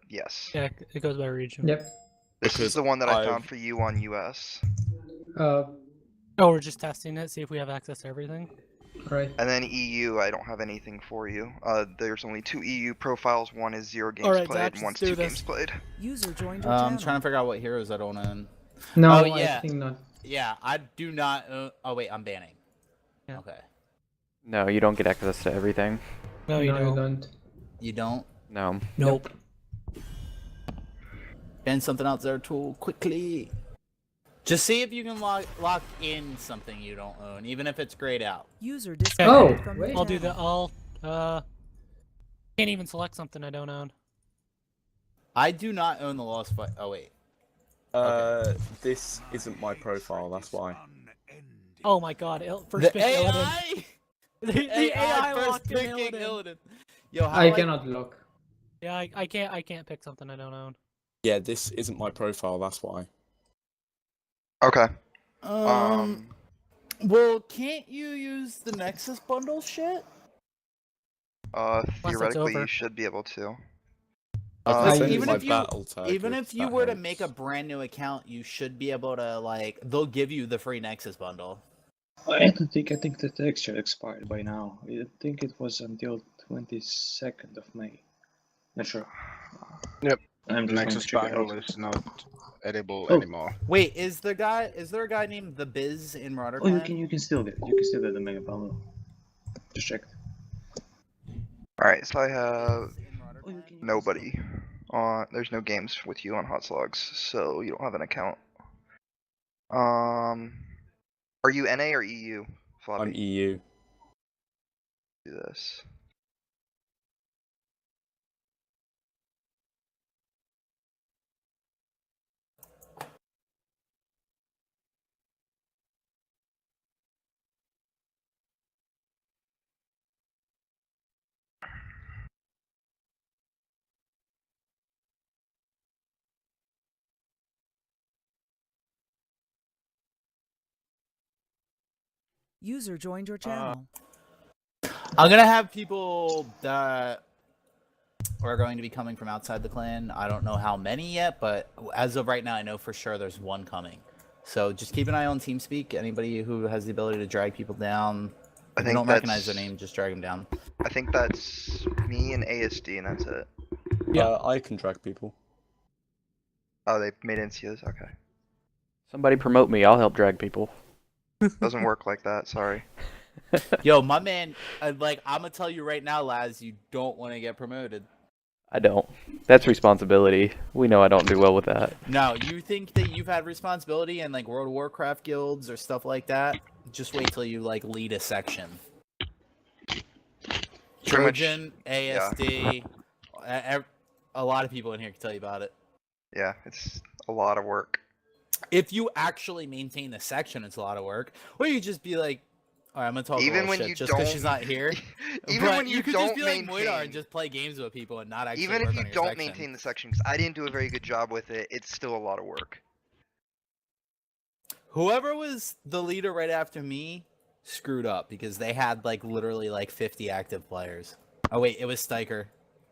Yes. Yeah, it goes by region. Yep. This Because is the one that I I've- found for you on US. Oh, we're just testing it, see if we have access to everything. Right. And then EU, I don't have anything for you. There's only 2 EU profiles. One is 0 games Alright, played, Zach, and one's let's 2 do games this. played. User joined your I'm channel. trying to figure out what heroes I don't own. No, Oh, I yeah. think not. Yeah, I do not own... Oh, wait, I'm banning. Yeah. Okay. No, you don't get access to everything. No, you don't. You don't? No. Nope. Ban something out there, tool, quickly. Just see if you can lock in something you don't own, even if it's grayed out. User disconnected from your wait. I'll do channel. the can't even select something I don't own. I do not own the Lost Fight. Oh, wait. This isn't my profile, that's why. Oh my god, first The pick Illidan. AI! The AI first locked in picking Illidan. Illidan. Yo, how I like- cannot lock. Yeah, I can't pick something I don't own. Yeah, this isn't my profile, that's why. Okay. Well, can't you use the Nexus bundle shit? it's Theoretically, you over. should be able to. I Uh, can send even my if you- battle tag Even if you that were to helps. make a brand new account, you should be able to, like, they'll give you the free Nexus bundle. I think the texture expired by now. I think it was until 22nd of May. Not sure. Yep. I'm just Nexus going to check it bundle out. is not edible Oh. anymore. Wait, is there a guy named The Biz in Marauder Oh, Clan? you can still get the mega bundle. Just checked. Alright, so I have Oh, you can nobody on. There's no games with you on Hot Slugs, so you don't have an account. Are you NA or EU, Floppy? I'm EU. Do this. User joined your channel. I'm gonna have people that are going to be coming from outside the clan. I don't know how many yet, but as of right now, I know for sure there's one coming. So just keep an eye on TeamSpeak. Anybody who has the ability to drag people down, I if you think don't recognize that's- their name, just drag them down. I think that's me and ASD, and that's it. Yeah. I can drag people. Oh, they made NCOs? Okay. Somebody promote me, I'll help drag people. Doesn't work like that, sorry. Yo, my man, I'm gonna tell you right now, Laz, you don't want to get promoted. I don't. That's responsibility. We know I don't do well with that. No, you think that you've had responsibility in like World of Warcraft guilds or stuff like that? Just wait till you like lead a section. Pretty much, Trojan, ASD, a lot of people in here can tell you about it. yeah, it's a lot of work. If you actually maintain the section, it's a lot of work. Or you just be like, alright, I'm gonna talk a Even little when shit you just because don't- she's not here. Even But when you could don't just be like Moidar maintain- and just play games with people and not actually Even work if you on your don't section. maintain the section, because I didn't do a very good job with it, it's still a lot of work. Whoever was the leader right after me screwed up because they had like literally like 50 active players. Oh wait, it was Steiker.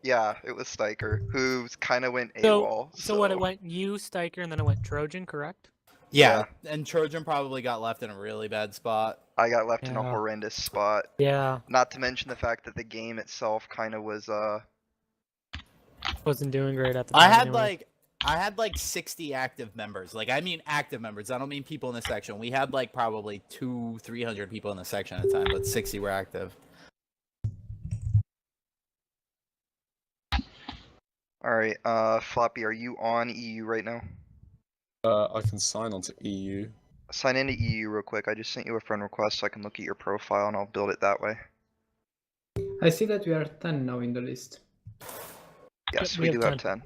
Yeah, it was Steiker, who kind of went So, AWOL. so what, it went you, Steiker, and then it went Trojan, correct? Yeah, and Trojan probably got left in a really bad spot. I got left in a Yeah. horrendous spot. Yeah, Not to mention the fact that the game itself kind of was, wasn't doing great at the time. I had like 60 active members. Like I mean active members. I don't mean people in the section. We had like probably 200-300 people in the section at the time, but 60 were active. Alright, Floppy, are you on EU right now? I can sign onto EU. Sign into EU real quick. I just sent you a friend request so I can look at your profile and I'll build it that way. I see that we are 10 now in the list. Yes, we we have do have 10.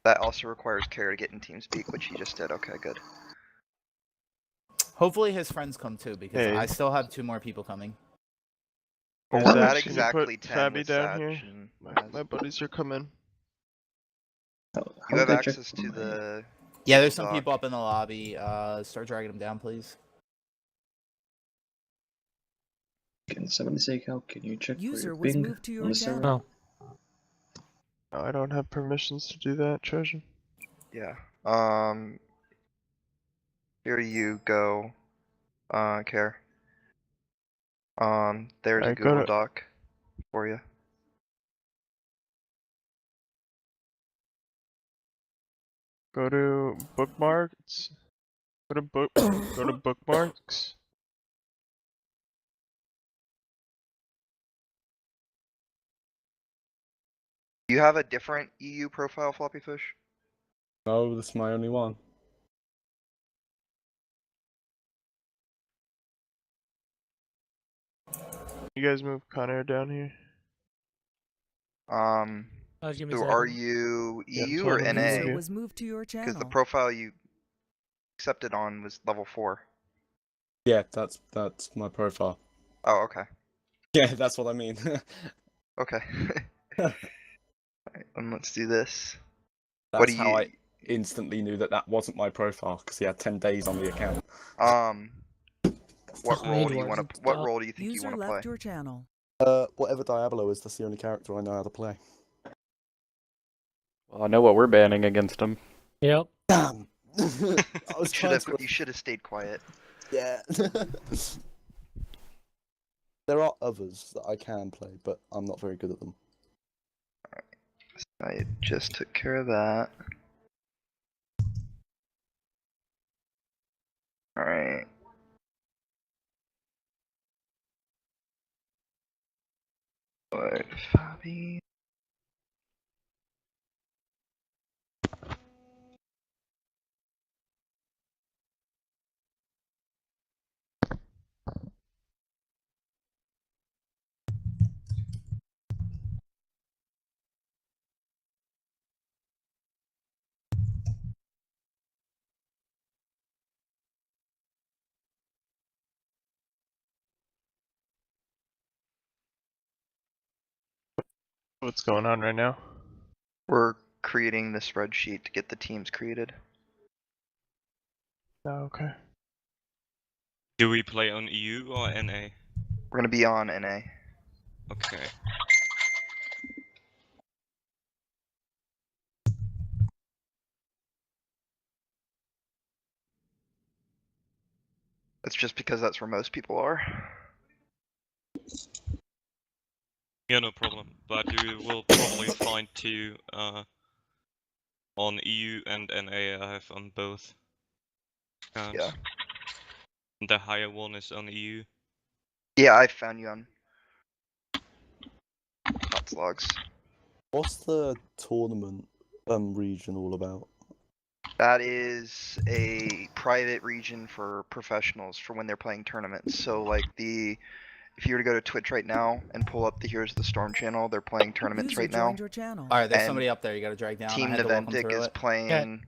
That also requires Kara to get in TeamSpeak, which he just did. Okay, good. Hopefully his friends come too, because Hey. I still have 2 more people coming. But Is we're that- at can you exactly put 10 Fabi with down Satch here? and My Maz. buddies are coming. You have access to the... Yeah, there's some Doc. people up in the lobby. Start dragging them down, please. Can somebody say how can you check for User your was ping moved to your on the server? channel. Oh. I don't have permissions to do that, Treasure. Yeah. Here you go. Care. There's a I got Google it. Doc for you. Go to bookmarks. Go to go to bookmarks. Do you have a different EU profile, Floppy Fish? No, this is my only one. You guys move Connor down here. Give me a So are second. you Yeah, EU or totally. User NA? was moved to your Because the channel. profile you accepted on was level 4. Yeah, that's my profile. Oh, okay. Yeah, that's what I mean. Okay. Alright, and let's do this. That's What do how you... I instantly knew that wasn't my profile because he had 10 days on the account. What role do you Mage want Wars, to? What top. role do you think you User want to play? left your channel. Whatever Diablo is, that's the only character I know how to play. Well, I know what we're banning against them. Yep. Damn! I was You trying to... should have stayed quiet. Yeah. There are others that I can play, but I'm not very good at them. I just took care of that. Alright. But Fabi. What's going on right now? We're creating the spreadsheet to get the teams created. Oh, okay. Do we play on EU or NA? We're gonna be on NA. Okay. That's just because that's where most people are. Yeah, no problem. But you will probably find two on EU and NA. I have on both accounts. Yeah. And the higher one is on EU. Yeah, I found you on Tots logs. What's the tournament region all about? That is a private region for professionals for when they're playing tournaments. So like if you were to go to Twitch right now and pull up the Heroes of the Storm channel, they're playing tournaments User right now. joined your channel. All right, there's And somebody up there. You gotta drag down. I Team had to walk 'em Naventic through is it. playing.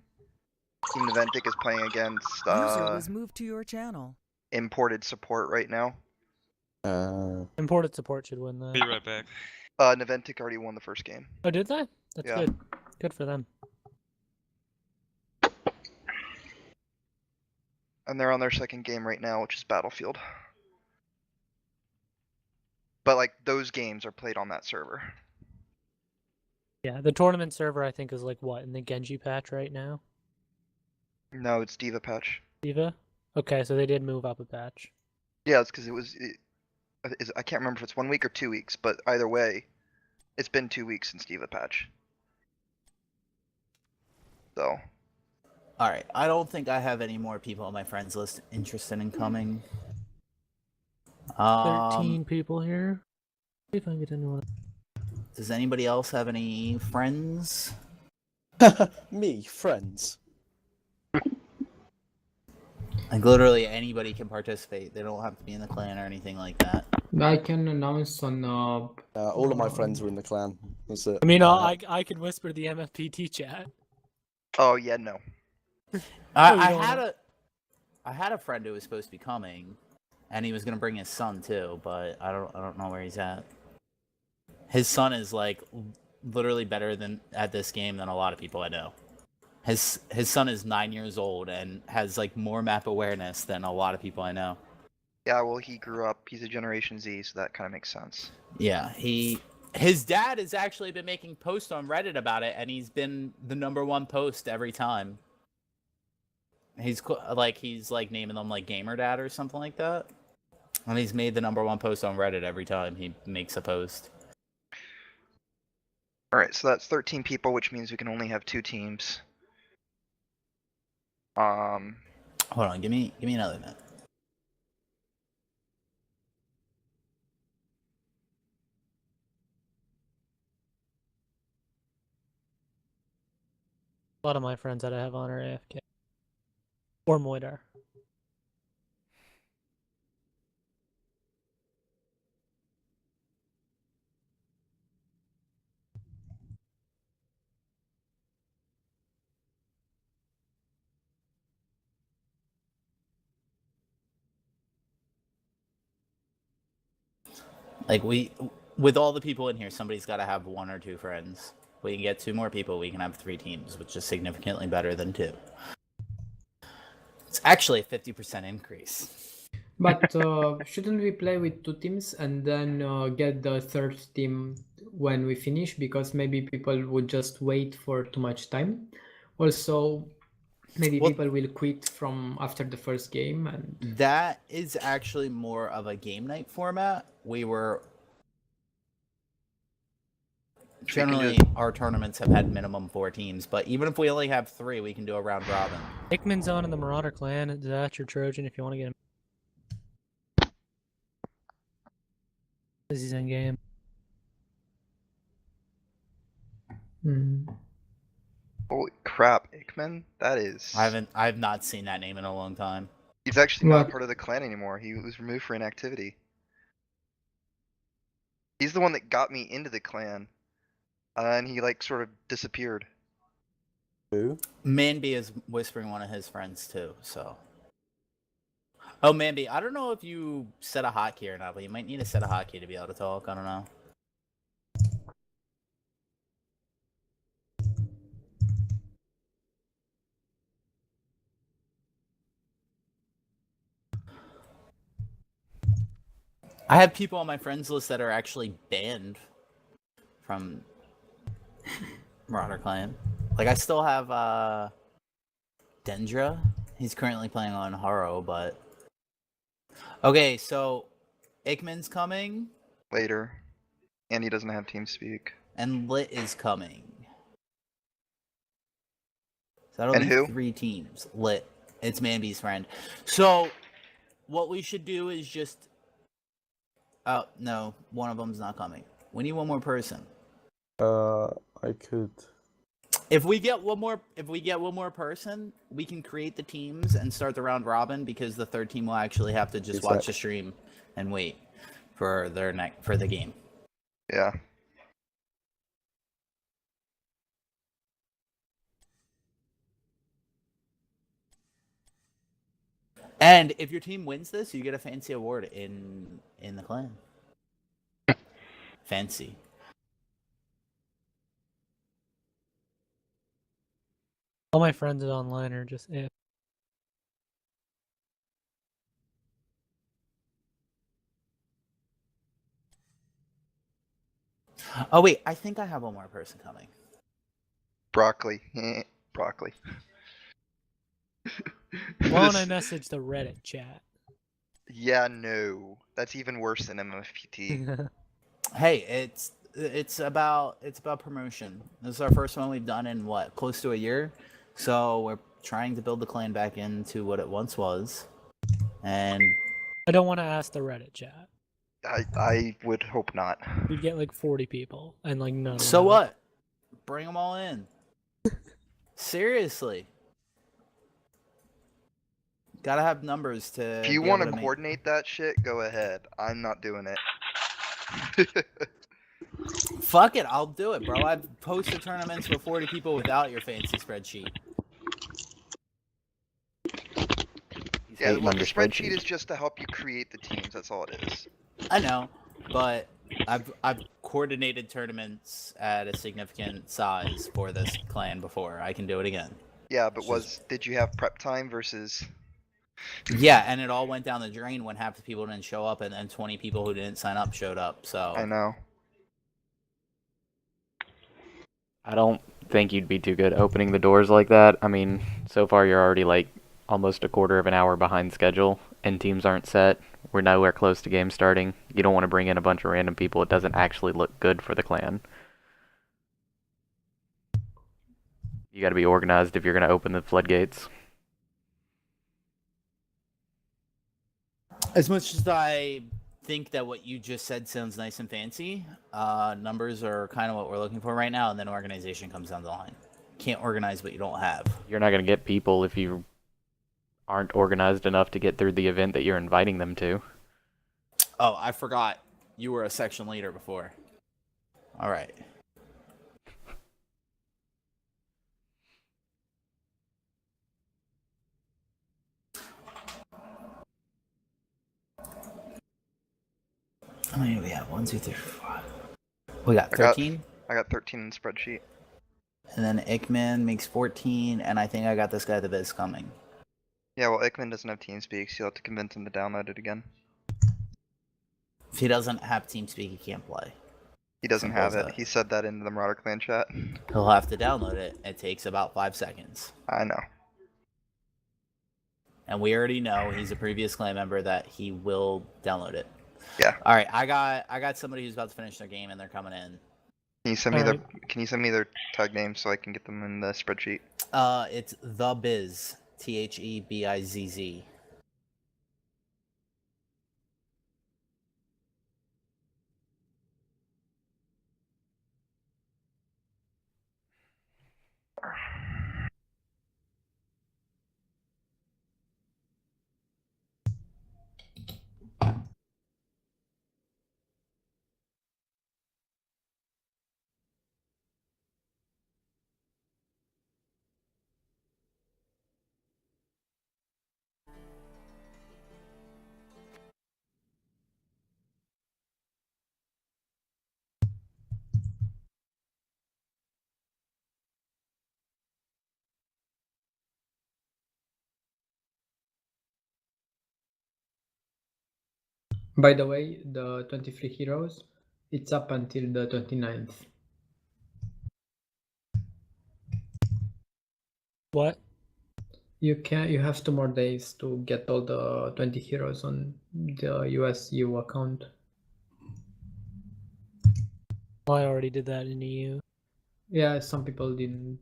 Team Naventic is playing against User was moved to your channel. imported support right now. Imported support should win that. Be right back. Naventic already won the first game. Oh, did they? That's Yeah. good. Good for them. And they're on their second game right now, which is Battlefield. But like those games are played on that server. Yeah, the tournament server I think is like what in the Genji patch right now. No, it's Diva patch. Diva. Okay, so they did move up a patch. Yeah, it's because I can't remember if it's 1 week or 2 weeks, but either way, it's been 2 weeks since Diva patch. So. All right, I don't think I have any more people on my friends list interested in coming. 13 people here. See if I can get anyone. Does anybody else have any friends? Me, friends. Like literally anybody can participate. They don't have to be in the clan or anything like that. I can announce on All of my friends are in the clan. That's it. I mean, I can whisper the MFPT chat. Oh yeah, no. I had a friend who was supposed to be coming, and he was gonna bring his son too, but I don't know where he's at. His son is like literally better at this game than a lot of people I know. His son is 9 years old and has like more map awareness than a lot of people I know. Yeah, well he grew up. He's a Generation Z, so that kind of makes sense. Yeah, His dad has actually been making posts on Reddit about it, and he's been the #1 post every time. He's like naming them like Gamer Dad or something like that, and he's made the #1 post on Reddit every time he makes a post. Alright, so that's 13 people, which means we can only have 2 teams. Hold on, give me another minute. A lot of my friends that I have on are AFK. Or Moidar. Like with all the people in here, somebody's got to have 1 or 2 friends. We can get 2 more people, we can have 3 teams, which is significantly better than 2. It's actually a 50% increase. But shouldn't we play with 2 teams and then get the 3rd team when we finish? Because maybe people would just wait for too much time. Also, maybe people will quit from after the first game. And that is actually more of a game night format. Generally, our tournaments have had minimum 4 teams, but even if we only have 3, we can do a round robin. Hickman's on in the Marauder clan. Is that your Trojan if you want to get him? He's in game. Holy crap, Ickman? That is... I've not seen that name in a long time. He's actually not What? part of the clan anymore. He was removed for inactivity. He's the one that got me into the clan. And he like sort of disappeared. Who? Manby is whispering one of his friends too, so. Oh, Manby, I don't know if you set a hotkey or not, but you might need to set a hotkey to be able to talk. I don't know. I have people on my friends list that are actually banned from Marauder Clan. Like, I still have Dendra. He's currently playing on Haro, but... Okay, so Ickman's coming. Later. And he doesn't have TeamSpeak. And Lit is coming. So that'll And be who? 3 teams. Lit. It's Manby's friend. So, what we should do is just... Oh, no. One of them's not coming. We need one more person. I could. If we get one more person, we can create the teams and start the round robin, because the 3rd team will actually have to just watch the stream and wait for for the game. Yeah. And if your team wins this, you get a fancy award in the clan. Fancy. All my friends online are just AFK. Oh wait, I think I have one more person coming. Broccoli. Broccoli. Why don't I message the Reddit chat? Yeah, no. That's even worse than MFPT. Hey, it's about promotion. This is our first one we've done in what, close to a year. So we're trying to build the clan back into what it once was. And I don't want to ask the Reddit chat. I would hope not. You'd get like 40 people and like none. so what? Bring them all in. Seriously. Gotta have numbers to. If you be want to able make... coordinate that shit, go ahead. I'm not doing it. Fuck it, I'll do it, bro. I've posted tournaments for 40 people without your fancy spreadsheet. Yeah, look, the spreadsheet is just to help you create the teams. That's all it is. I know, but I've coordinated tournaments at a significant size for this clan before. I can do it again. Yeah, but did you have prep time versus? Yeah, and it all went down the drain when half the people didn't show up, and then 20 people who didn't sign up showed up. So I know. I don't think you'd be too good opening the doors like that. I mean, so far you're already like almost a quarter of an hour behind schedule, and teams aren't set. We're nowhere close to game starting. You don't want to bring in a bunch of random people. It doesn't actually look good for the clan. You got to be organized if you're going to open the floodgates. As much as I think that what you just said sounds nice and fancy, numbers are kind of what we're looking for right now, and then organization comes down the line. Can't organize what you don't have. You're not going to get people if you aren't organized enough to get through the event that you're inviting them to. Oh, I forgot. You were a section leader before. All right. How many do we have? 1, 2, 3, 4. We got 13. I got 13 in the spreadsheet. And then Ickman makes 14, and I think I got this guy the Biz coming. Yeah, well, Ickman doesn't have TeamSpeak, so you'll have to convince him to download it again. If he doesn't have TeamSpeak, he can't play. He doesn't Simple have as it. that. He said that in the Marauder Clan chat. He'll have to download it. It takes about 5 seconds. I know. And we already know he's a previous clan member that he will download it. Yeah. All right, I got somebody who's about to finish their game and they're coming in. Can you send me Alright. Can you send me their tag name so I can get them in the spreadsheet? It's the Biz, TheBizz. By the way, the 23 heroes, it's up until the 29th. What? You have 2 more days to get all the 20 heroes on the USU account. Well, I already did that in E EU. Yeah, some people didn't,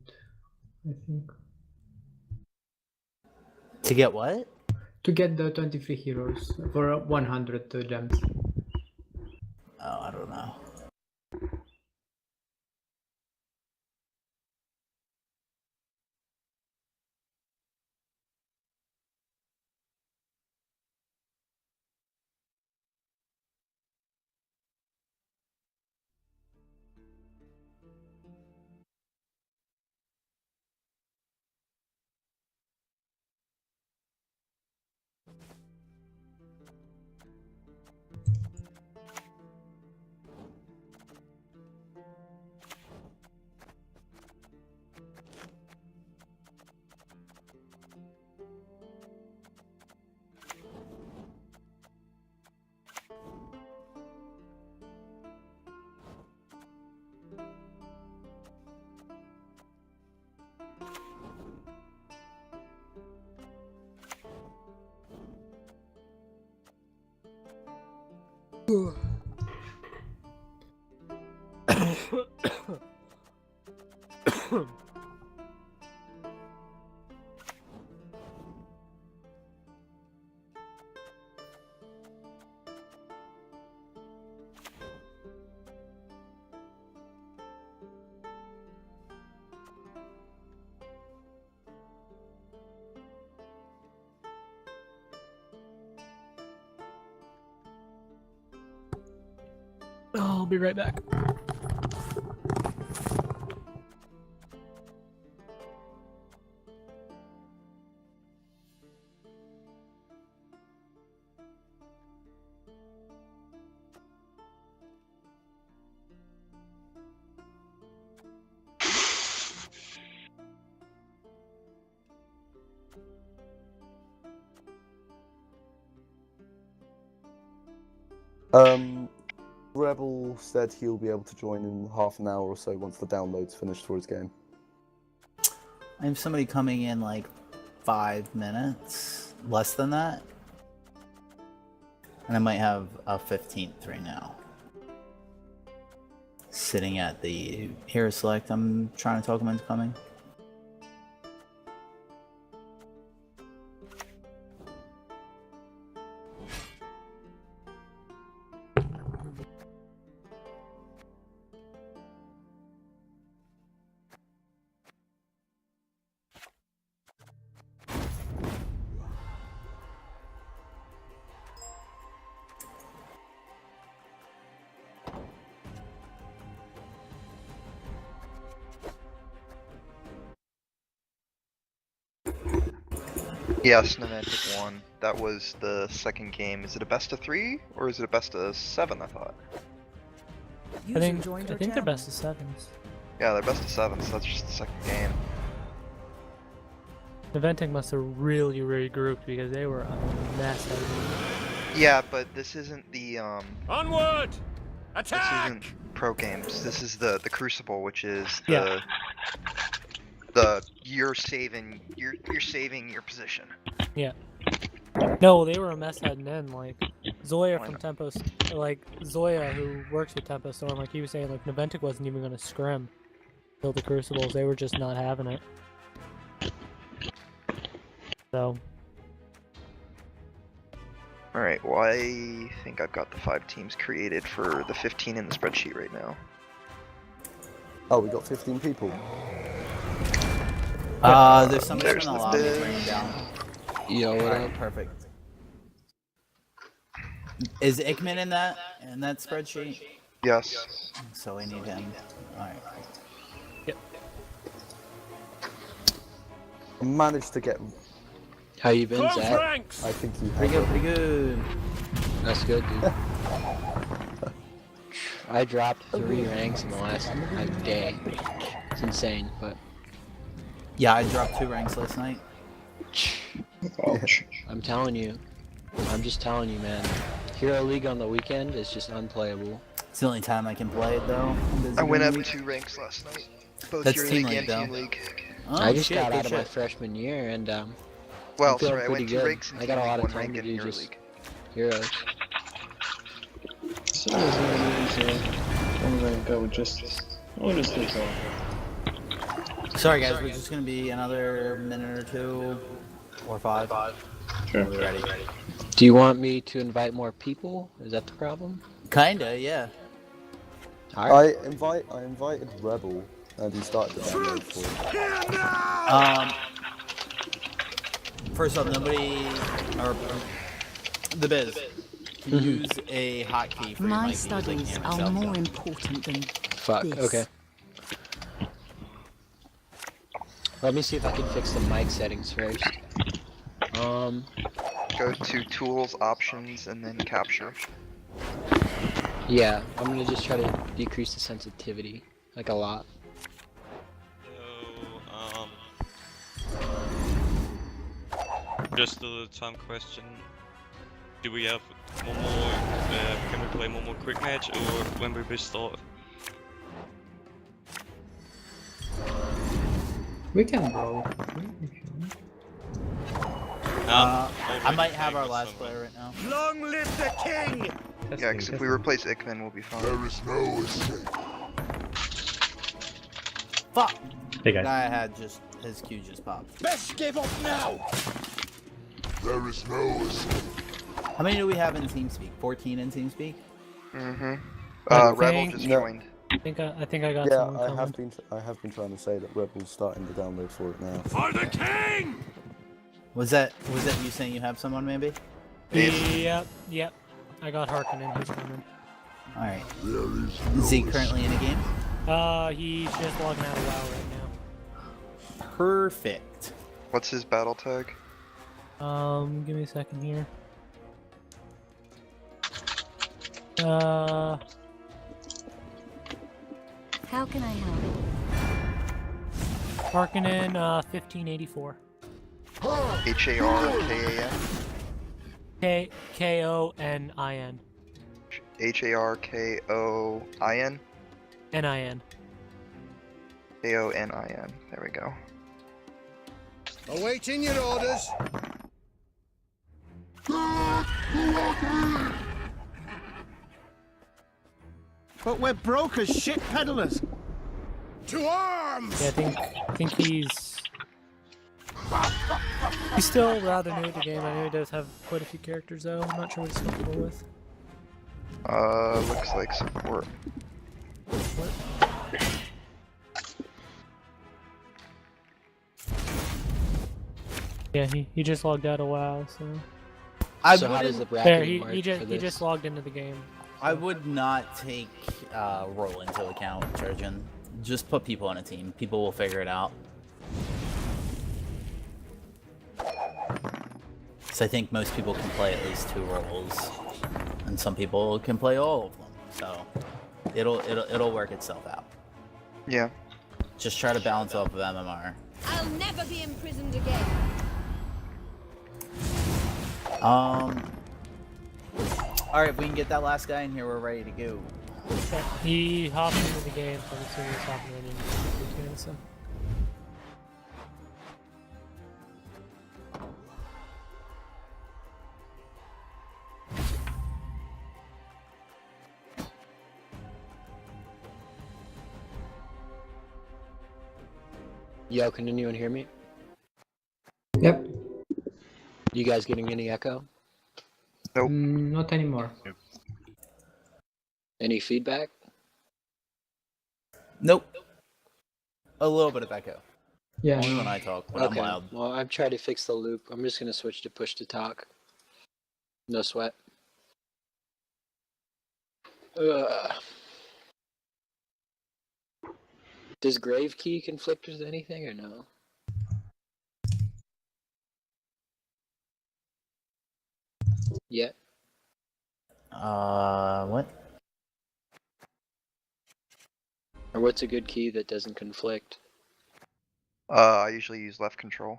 I think. To get what? To get the 23 heroes for 100 gems. Oh, I don't know. I'll be right back. Rebel said he'll be able to join in half an hour or so once the download's finished for his game. I have somebody coming in like 5 minutes, less than that. And I might have a 15th right now. Sitting at the hero select, I'm trying to talk him into coming. Yes, Niantic won. That was the second game. Is it a best of 3 or is it a best of 7? I thought. User I think joined your they're channel. best of 7s. Yeah, they're best of 7, so that's just the second game. Niantic must have really regrouped because they were a mess. Yeah, but this isn't the Onward! This isn't pro games. This is the Crucible, which is the Yeah. you're saving your position. Yeah. No, they were a mess heading in. Like Zoya from Tempo, like Zoya who works with Tempo Storm, like he was saying, like Niantic wasn't even gonna scrim till the Crucibles. They were just not having it. So. Alright, well I think I've got the 5 teams created for the 15 in the spreadsheet right now. Oh, we got 15 people. There's somebody in There's the the lobby biz. bringing down. Yo, what Alright, up? perfect. Is Ickman in that spreadsheet? Yes. So we need him. Alright. I managed to get. How you been, Close Zach? ranks! I think you Pretty good, have. pretty good. That's good, dude. I dropped 3 ranks in the last day. It's insane, but Yeah, I dropped 2 ranks last night. Ouch. I'm telling you. I'm just telling you, man. Hero League on the weekend is just unplayable. It's the only time I can play it though. I'm busy I went up during the 2 ranks last night. Both That's Hero Team League League, and Team though. League. Oh, I just shit, got good out of my shit. freshman year, and Well, I'm feeling sorry, I pretty went 2 good. ranks in I Team got a League, lot of 1 time rank to in do Hero just League. heroes. So one rank I would just honestly go. Sorry guys, we're just gonna be another minute or 2 or 5. Sure. We'll be ready. Do you want me to invite more people? Is that the problem? Kinda, yeah. Alright. I invited Rebel, and he started the download for it. First off, nobody or the biz can use a hotkey for your My mic to use, like, studies hammer are stuff. more important than Fuck, this. okay. Let me see if I can fix the mic settings first. Go to Tools, Options, and then Capture. Yeah, I'm gonna just try to decrease the sensitivity, like a lot. So, just a time question. Do we have one more, can we play one more quick match, or when we restart? We can go. I might have our last player right now. Long live the king! Yeah, because if we replace Ickman, we'll be fine. Fuck! Hey The guys. guy I had just his Q just popped. Best give up now! There is no escape. How many do we have in TeamSpeak? 14 in TeamSpeak? Mm-hmm. I Rebel think- just No. joined. I think I got Yeah, someone I coming. have been trying to say that Rebel's starting the download for it now. For the king! Was that you saying you have someone maybe? Yep. I got Harkonnen. He's coming. Alright. There is no Is he escape. currently in a game? He's just logging out of WoW right Perfect. What's his battle tag? now. Give me a second here. How can I help? Harkonnen, 1584. HARKAN? Konin. Harkoin. NIN. Konin. There we go. Awaiting your orders. But we're broke as shit peddlers. To arms! Yeah, I think he's still rather new to the game. I know he does have quite a few characters though. I'm not sure what he's comfortable with. Looks like support. Yeah, he just logged out a while, so. So how does the There, bracketing work for he this? just logged into the game. I would not take role into account, Trojan. Just put people on a team. People will figure it out. So I think most people can play at least 2 roles, and some people can play all of them. So it'll work itself out. Yeah. Just try to balance off of MMR. I'll never be imprisoned again. Alright, if we can get that last guy in here, we're ready to go. He hopped into the game, so I'm assuming he's hopping into the game, so. Yo, can anyone hear me? Yep. You guys getting any echo? Nope. Not anymore. Any feedback? Nope. A little bit of echo. Yeah. Only when I talk, when Okay. I'm loud. Well, I'm trying to fix the loop. I'm just gonna switch to push to talk. No sweat. Does Grave Key conflict with anything or no? Yet? What? Or what's a good key that doesn't conflict? I usually use left control.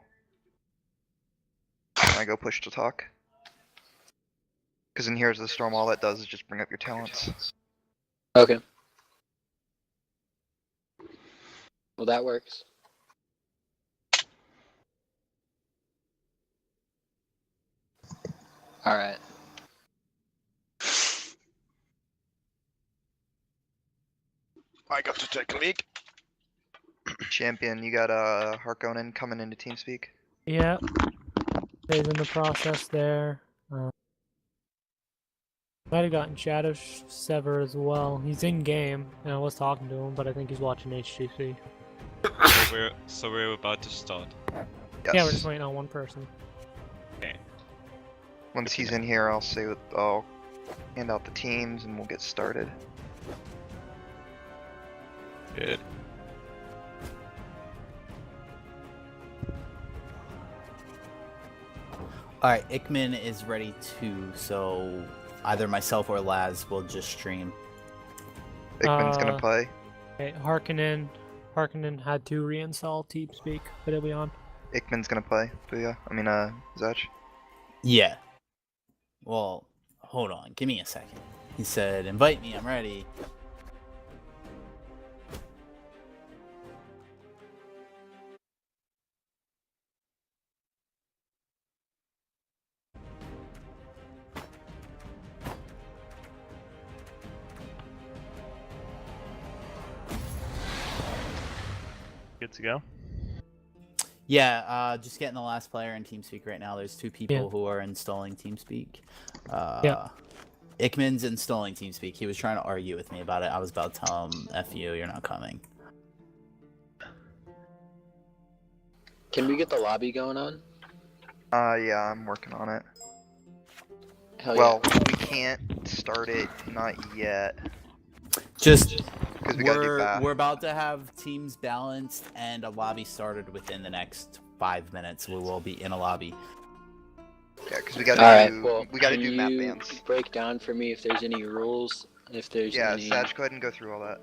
When I go push to talk. Because in Heroes of the Storm, all that does is just bring up your talents. Okay. Well, that works. Alright. I got to take a leak. Champion, you got Harkonnen coming into TeamSpeak. Yeah. He's in the process there. Might have gotten Shadow Sever as well. He's in game, and I was talking to him, but I think he's watching HGC. So we're about to start. Yes. Yeah, we're just waiting on one person. Okay. Once he's in here, I'll hand out the teams and we'll get started. Good. Alright, Ickman is ready too, so either myself or Laz will just stream. Ickman's gonna play. Okay, Harkonnen had to reinstall TeamSpeak, but he'll be on. Ickman's gonna play. Booyah. I mean, Zach. Yeah. Well, hold on, give me a second. He said, invite me, I'm ready. Good to go. Yeah, just getting the last player in TeamSpeak right now. There's 2 people Yeah. who are installing TeamSpeak. Yeah. Ickman's installing TeamSpeak. He was trying to argue with me about it. I was about to tell him, F you, you're not coming. Can we get the lobby going on? Yeah, I'm working on it. Hell Well, we can't start it, not yet. Just, Because we gotta do that. we're about to have teams balanced and a lobby started within the next 5 minutes. We will be in a lobby. Yeah, because we gotta Alright, do well, we gotta can do map you bands. break down for me if there's any rules, if there's Yeah, any... Sag, go ahead and go through all that.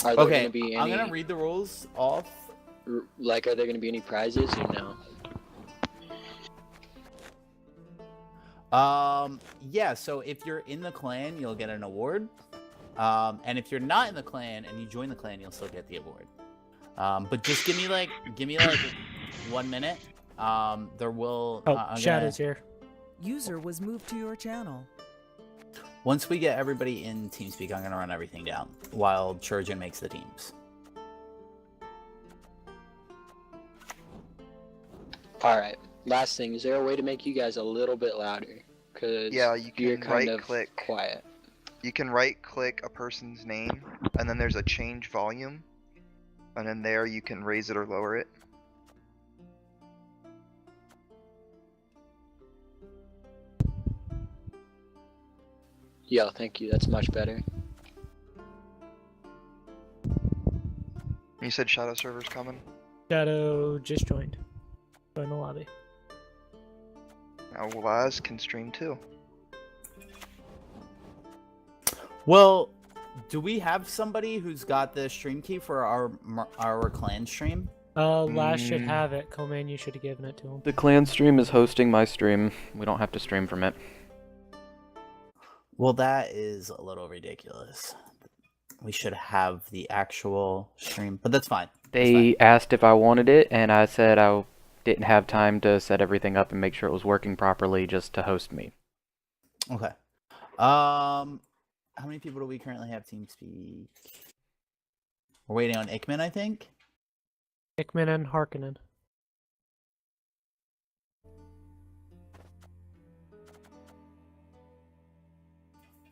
Are there Okay, gonna be any... I'm gonna read the rules off. Like, are there gonna be any prizes or no? Yeah, so if you're in the clan, you'll get an award. And if you're not in the clan and you join the clan, you'll still get the award. But just give me like 1 minute. There will. Oh, Shadow's here. User was moved to your channel. Once we get everybody in TeamSpeak, I'm gonna run everything down while Trojan makes the teams. Alright, last thing, is there a way to make you guys a little bit louder? Because Yeah, you you're can kind right of click. quiet. You can right click a person's name, and then there's a change volume, and then there you can raise it or lower it. Yo, thank you, that's much better. You said Shadow server's coming? Shadow just joined. Join the lobby. Now Laz can stream too. Well, do we have somebody who's got the stream key for our clan stream? Laz should have it. Coman, you should have given it to him. The clan stream is hosting my stream. We don't have to stream from it. Well, that is a little ridiculous. We should have the actual stream, but that's fine. They asked if I wanted it, and I said I didn't have time to set everything up and make sure it was working properly just to host me. Okay. How many people do we currently have TeamSpeak? We're waiting on Ikman, I think. Ikman and Harkonnen.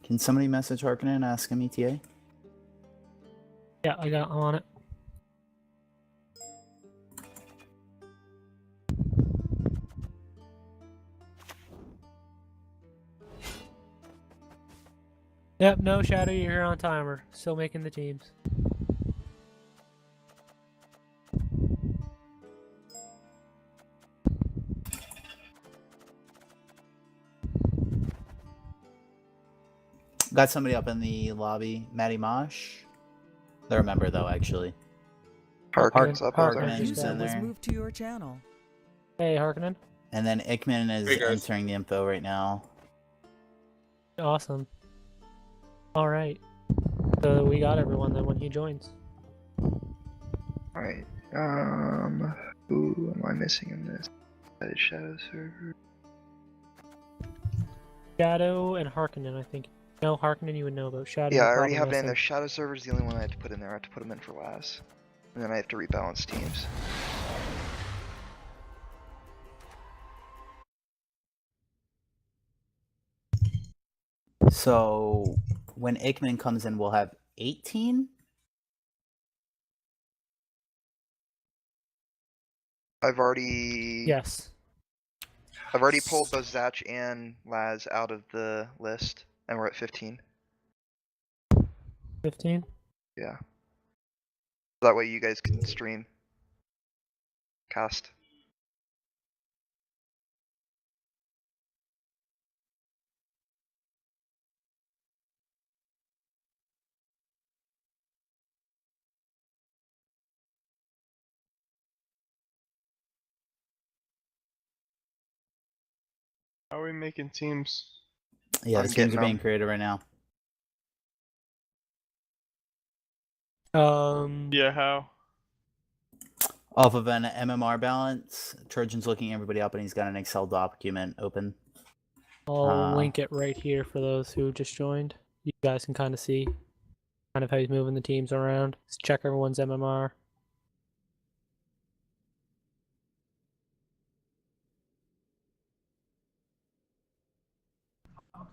Can somebody message Harkonnen and ask him ETA? Yeah, I'm on it. Yep, no Shadow, you're here on timer. Still making the teams. Got somebody up in the lobby, Matty Mosh. They're a member though, actually. Harkonnen's up there. Harkonnen's User in was there. moved to your channel. Hey, Harkonnen. And then Ikman is Hey, guys. entering the info right now. Awesome. Alright. So we got everyone then when he joins. Alright, who am I missing in this? That is Shadow server. Shadow and Harkonnen, I think. No, Harkonnen you would know about. Shadow. Yeah, I you're already probably have it in missing. there. Shadow server's the only one I have to put in there. I have to put them in for last. And then I have to rebalance teams. So when Ikman comes in, we'll have 18. I've already... Yes. I've already pulled both Zach and Laz out of the list, and we're at 15. 15? Yeah. That way you guys can stream. Cast. How are we making teams? Yeah, I'm the teams getting are being them. created right now. Yeah, how? Off of an MMR balance, Trojan's looking everybody up and he's got an Excel document open. I'll link it right here for those who just joined. You guys can kind of see kind of how he's moving the teams around. Let's check everyone's MMR.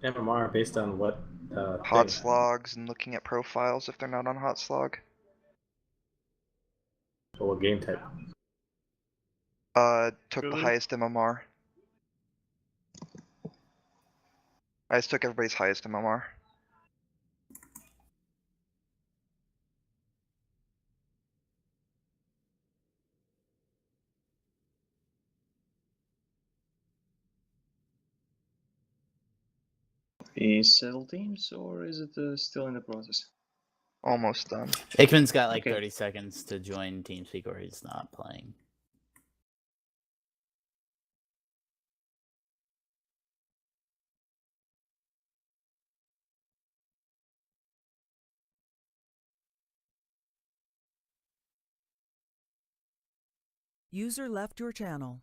MMR based on what? HOTS logs and looking at profiles if they're not on HOTS log. What game type? Took the Really? highest MMR. I just took everybody's highest MMR. Is settled teams or is it still in the process? Almost done. Ikman's got like Okay. 30 seconds to join TeamSpeak or he's not playing. User left your channel.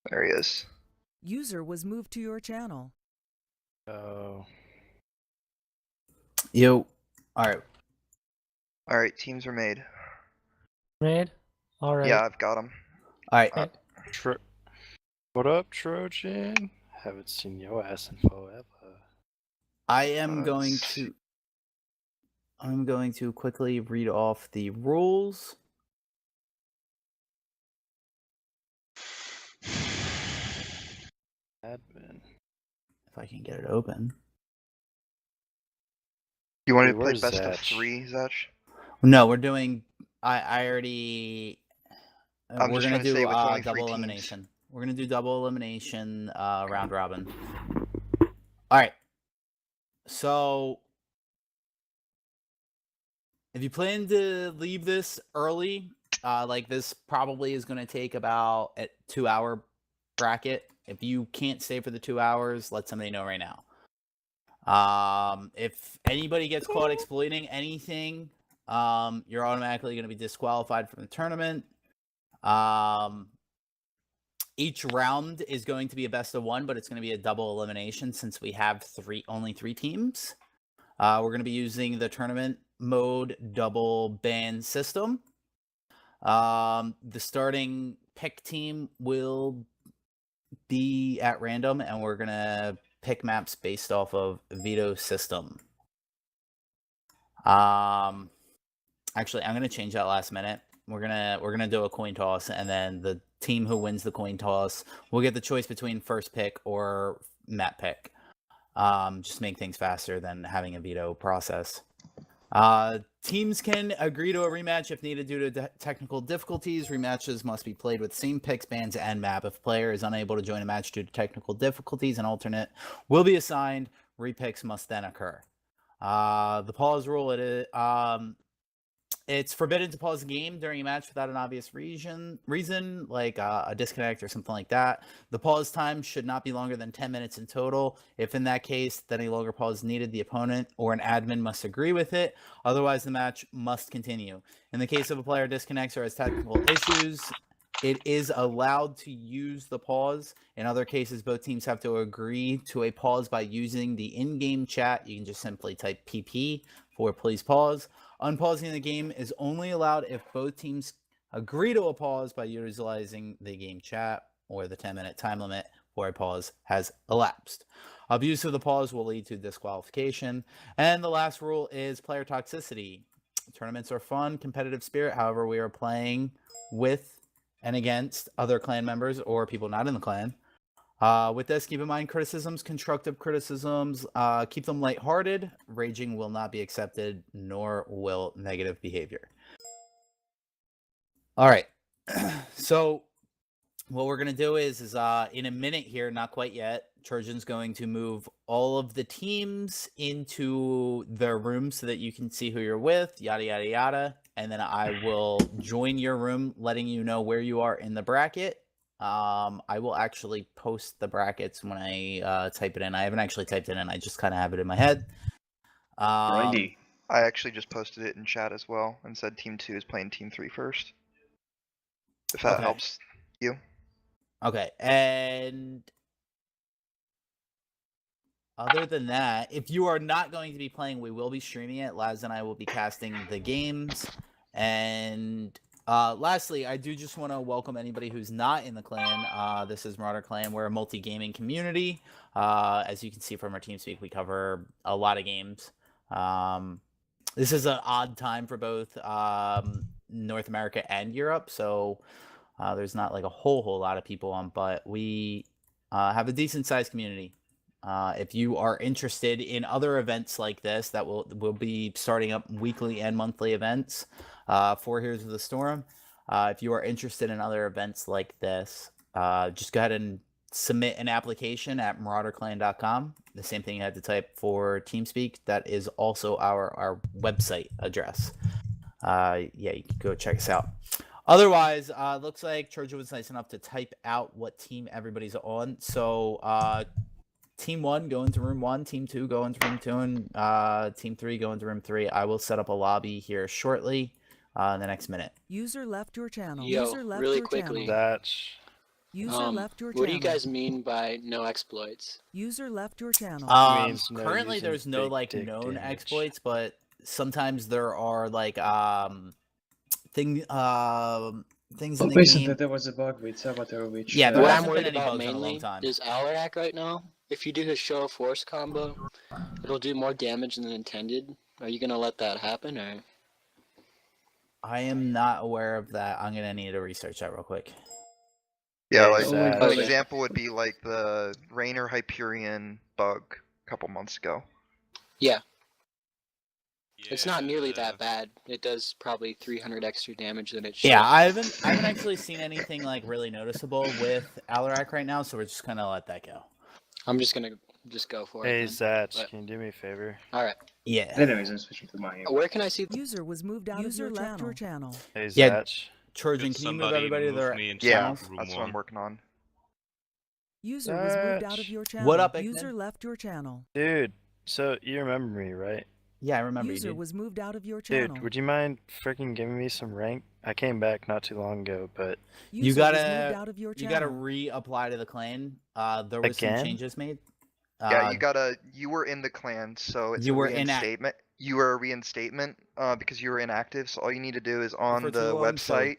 There he is. User was moved to your channel. Oh. Yo. All right. All right, teams are made. Made? Alright. Yeah, I've got them. All right. What up, Trojan? Haven't seen your ass in forever. I am going Let's to. I'm going to quickly read off the rules. Admin. If I can get it open. You wanted Hey, to play where's best of Zach? 3, Zach? No, we're doing. I already. I'm we're just gonna gonna say do with only 3 double teams. elimination. We're gonna do double elimination round robin. All right. So, if you plan to leave this early, like this probably is going to take about a 2-hour bracket. If you can't stay for the 2 hours, let somebody know right now. If anybody gets caught exploiting anything, you're automatically going to be disqualified from the tournament. Each round is going to be a best of 1, but it's going to be a double elimination since we have only 3 teams. We're going to be using the tournament mode double ban system. The starting pick team will be at random, and we're going to pick maps based off of veto system. Actually, I'm going to change that last minute. We're gonna do a coin toss, and then the team who wins the coin toss will get the choice between first pick or map pick. Just make things faster than having a veto process. Teams can agree to a rematch if needed due to technical difficulties. Rematches must be played with same picks, bans, and map. If a player is unable to join a match due to technical difficulties, an alternate will be assigned. Repicks must then occur. The pause rule, it's forbidden to pause the game during a match without an obvious reason, like a disconnect or something like that. The pause time should not be longer than 10 minutes in total. If in that case, then any longer pause is needed, the opponent or an admin must agree with it. Otherwise, the match must continue. In the case of a player disconnects or has technical issues, it is allowed to use the pause. In other cases, both teams have to agree to a pause by using the in-game chat. You can just simply type PP for please pause. Unpausing the game is only allowed if both teams agree to a pause by utilizing the game chat or the 10-minute time limit where a pause has elapsed. Abuse of the pause will lead to disqualification. And the last rule is player toxicity. Tournaments are fun, competitive spirit. However, we are playing with and against other clan members or people not in the clan. With this, keep in mind criticisms, constructive criticisms, keep them lighthearted. Raging will not be accepted, nor will negative behavior. All right. So what we're going to do is in a minute here, not quite yet, Trojan's going to move all of the teams into their room so that you can see who you're with, yada, yada, yada. And then I will join your room, letting you know where you are in the bracket. I will actually post the brackets when I type it in. I haven't actually typed it in. I just kind of have it in my head. Righty. I actually just posted it in chat as well and said Team 2 is playing Team 3 first. If that helps you. Okay, and other than that, if you are not going to be playing, we will be streaming it. Laz and I will be casting the games. And lastly, I do just want to welcome anybody who's not in the clan. This is Marauder Clan. We're a multi-gaming community. As you can see from our TeamSpeak, we cover a lot of games. This is an odd time for both North America and Europe, so there's not like a whole lot of people on, but we have a decent-sized community. If you are interested in other events like this, that will be starting up weekly and monthly events for Heroes of the Storm. If you are interested in other events like this, just go ahead and submit an application at marauderclan.com. The same thing you had to type for TeamSpeak. That is also our website address. Yeah, you can go check us out. Otherwise, looks like Trojan was nice enough to type out what team everybody's on. So Team 1 go into room 1, Team 2 go into room 2, and Team 3 go into room 3. I will set up a lobby here shortly in the next minute. User left your channel. Yo, User left really your quickly. channel. That's User left your channel. What do you guys mean by no exploits? User left your channel. means no Currently using there's no big like dick known damage. exploits, but sometimes there are like things in Oh, the listen, game. that there was a bug with Saboteur, which Yeah, there What hasn't I'm been worried any about bugs in a long mainly time. is Alarak right now. If you do his Show of Force combo, it'll do more damage than intended. Are you gonna let that happen, or? I am not aware of that. I'm gonna need to research that real quick. Yeah, Yeah, like Zach. an Okay. example would be like the Rainer Hyperion bug a couple months ago. Yeah, it's not nearly Yeah. that bad. It does probably 300 extra damage than it should. Yeah, I haven't actually seen anything like really noticeable with Alarak right now, so we're just gonna let that go. I'm just gonna go for Hey it. then. Zach, But- can you do me a favor? All right. Yeah. Anyways, I'm switching to my. Where can I see? User was moved out User of your left channel. your channel. Hey Yeah. Zach. Trojan, Could can you move somebody everybody to move their me into Yeah, channels? room that's what I'm 1? working on. User was moved out of your channel. What up, Ekman? User left your channel. Dude, so you remember me, right? Yeah, I remember User you. Dude. was moved out of your channel. Dude, would you mind freaking giving me some rank? I came back not too long ago, but User You was gotta moved out of your you channel. gotta reapply to the clan. There was Again? some changes made. Yeah, you were in the clan, so it's you a were inac- reinstatement. You were a reinstatement, because you were inactive, so all you need to do is on for the too long, so- website.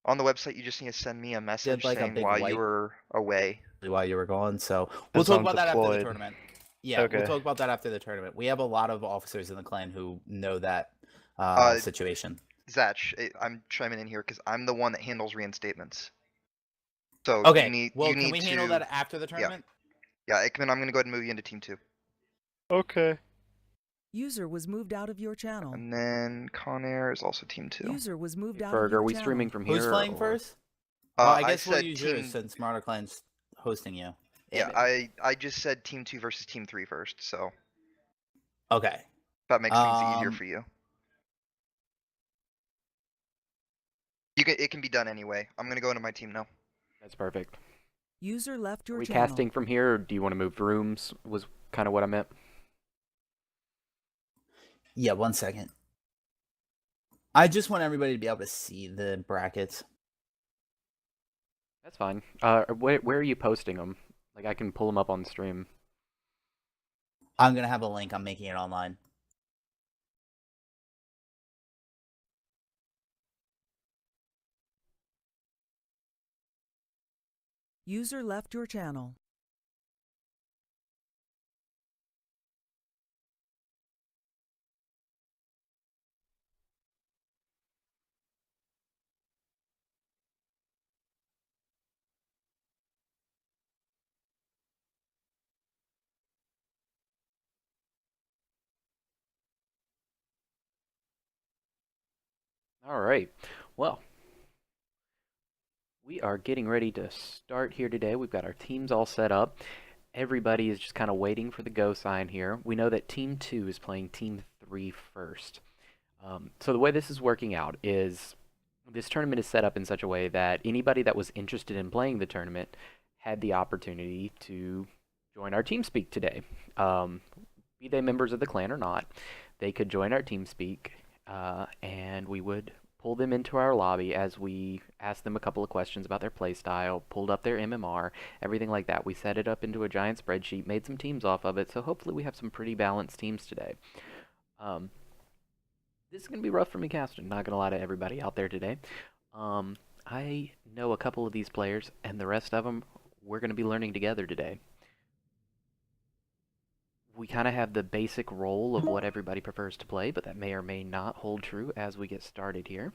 On the website, you just need to send me a message like, a saying big why white- you were away. while you were gone. So we'll As talk I'm about that after the deployed. tournament. Yeah, Okay. we'll talk about that after the tournament. We have a lot of officers in the clan who know that situation. Zach, I'm chiming in here because I'm the one that handles reinstatements. So Okay. you need, well, you can need we to, handle that after the tournament? Yeah, Ikman, I'm gonna go ahead and move you into team 2. okay. User was moved out of your channel. And then Conair is also team 2. User was moved out Berg, of your are we channel. streaming from here? Who's playing or- first? I guess we'll said use team, yours since Marauder Clan's hosting you. Yeah, I just said team 2 versus team 3 first, so Okay. if that makes things easier Um, for you. It can be done anyway. I'm gonna go into my team now. That's perfect. User left Are your we channel. casting from here, or do you want to move rooms? Was kind of what I meant. Yeah, 1 second. I just want everybody to be able to see the brackets. That's fine. Where are you posting them? Like, I can pull them up on stream. I'm gonna have a link. I'm making it online. User left your channel. All right. Well, we are getting ready to start here today. We've got our teams all set up. Everybody is just kind of waiting for the go sign here. We know that Team 2 is playing Team 3 first. So the way this is working out is this tournament is set up in such a way that anybody that was interested in playing the tournament had the opportunity to join our TeamSpeak today. Be they members of the clan or not, they could join our TeamSpeak, and we would pull them into our lobby as we asked them a couple of questions about their playstyle, pulled up their MMR, everything like that. We set it up into a giant spreadsheet, made some teams off of it, so hopefully we have some pretty balanced teams today. This is going to be rough for me casting, not going to lie to everybody out there today. I know a couple of these players, and the rest of them, we're going to be learning together today. We kind of have the basic role of what everybody prefers to play, but that may or may not hold true as we get started here.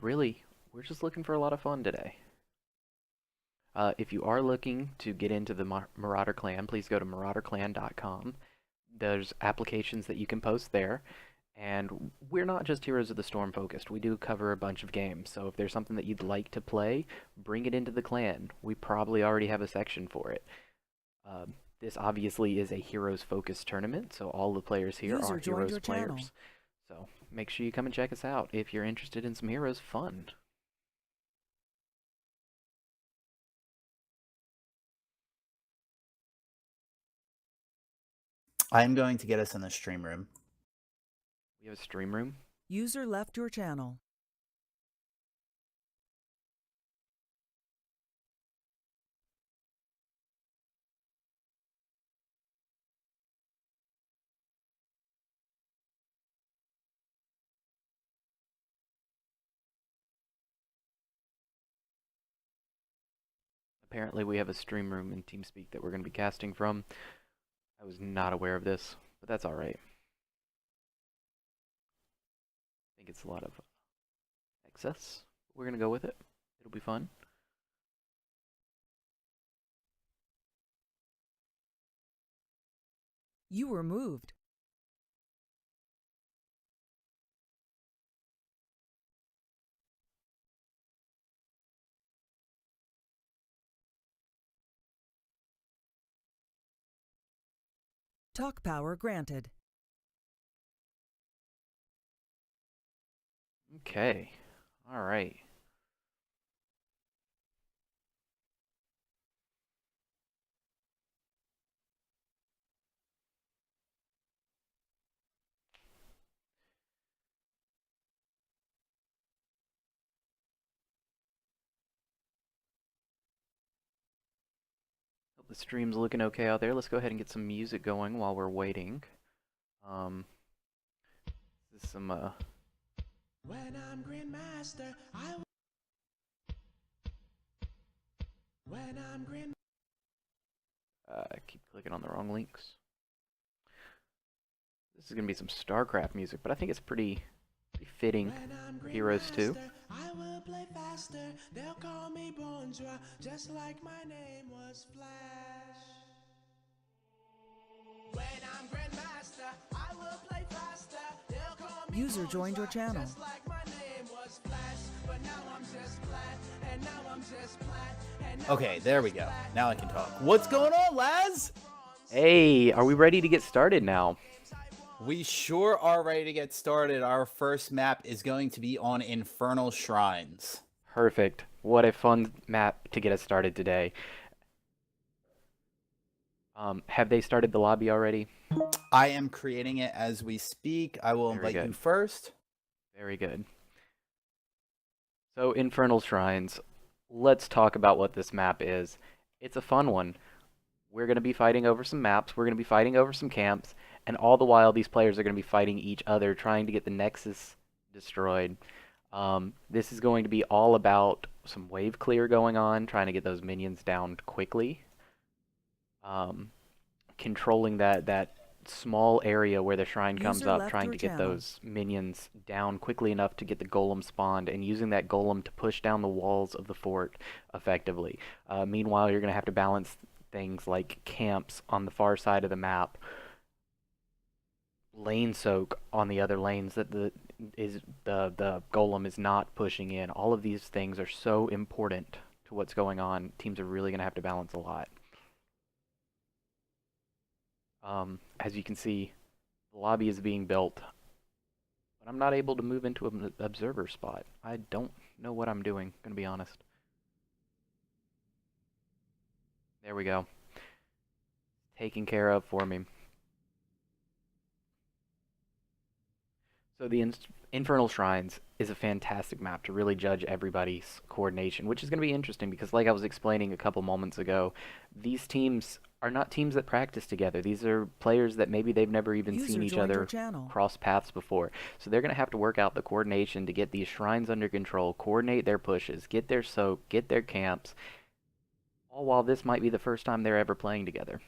Really, we're just looking for a lot of fun today. If you are looking to get into the Marauder Clan, please go to marauderclan.com. There's applications that you can post there, and we're not just Heroes of the Storm focused. We do cover a bunch of games, so if there's something that you'd like to play, bring it into the clan. We probably already have a section for it. This obviously is a Heroes-focused tournament, so all the players here User are joined Heroes your channel. players. So make sure you come and check us out if you're interested in some Heroes fun. I'm going to get us in the stream room. We have a stream room. User left your channel. Apparently we have a stream room in TeamSpeak that we're going to be casting from. I was not aware of this, but that's alright. I think it's a lot of excess. We're going to go with it. It'll be fun. You were moved. Talk power granted. Okay. Alright. The stream's looking okay out there. Let's go ahead and get some music going while we're waiting. This is some When I'm Grandmaster, when I'm Grand I keep clicking on the wrong links. This is gonna be some StarCraft music, but I think it's pretty fitting for Heroes 2. I will play faster. They'll call me Bonjour, just like my name was Flash. When I'm Grandmaster, I will play faster. They'll call me User joined your channel. just like my name was Flash. But now I'm just flat, and now I'm just flat, and now Okay, there we go. Now I can talk. What's going on, Laz? Hey, are we ready to get started now? We sure are ready to get started. Our first map is going to be on Infernal Shrines. Perfect. What a fun map to get us started today. Have they started the lobby already? I am creating it as we speak. I will Very invite you good. first. Very good. So, Infernal Shrines. Let's talk about what this map is. It's a fun one. We're going to be fighting over some maps. We're going to be fighting over some camps. And all the while, these players are going to be fighting each other, trying to get the Nexus destroyed. This is going to be all about some wave clear going on, trying to get those minions down quickly. Controlling that small area where the shrine comes User up, left trying your to get channel. those minions down quickly enough to get the golem spawned, and using that golem to push down the walls of the fort effectively. Meanwhile, you're going to have to balance things like camps on the far side of the map, lane soak on the other lanes that the golem is not pushing in. All of these things are so important to what's going on. Teams are really going to have to balance a lot. As you can see, the lobby is being built, but I'm not able to move into an observer spot. I don't know what I'm doing, gonna be honest. There we go. Taken care of for me. So the Infernal Shrines is a fantastic map to really judge everybody's coordination, which is going to be interesting because, like I was explaining a couple moments ago, these teams are not teams that practice together. These are players that maybe they've never even User seen each joined your other channel. cross paths before. So they're going to have to work out the coordination to get these shrines under control, coordinate their pushes, get their soak, get their camps, all while this might be the first time they're ever playing together.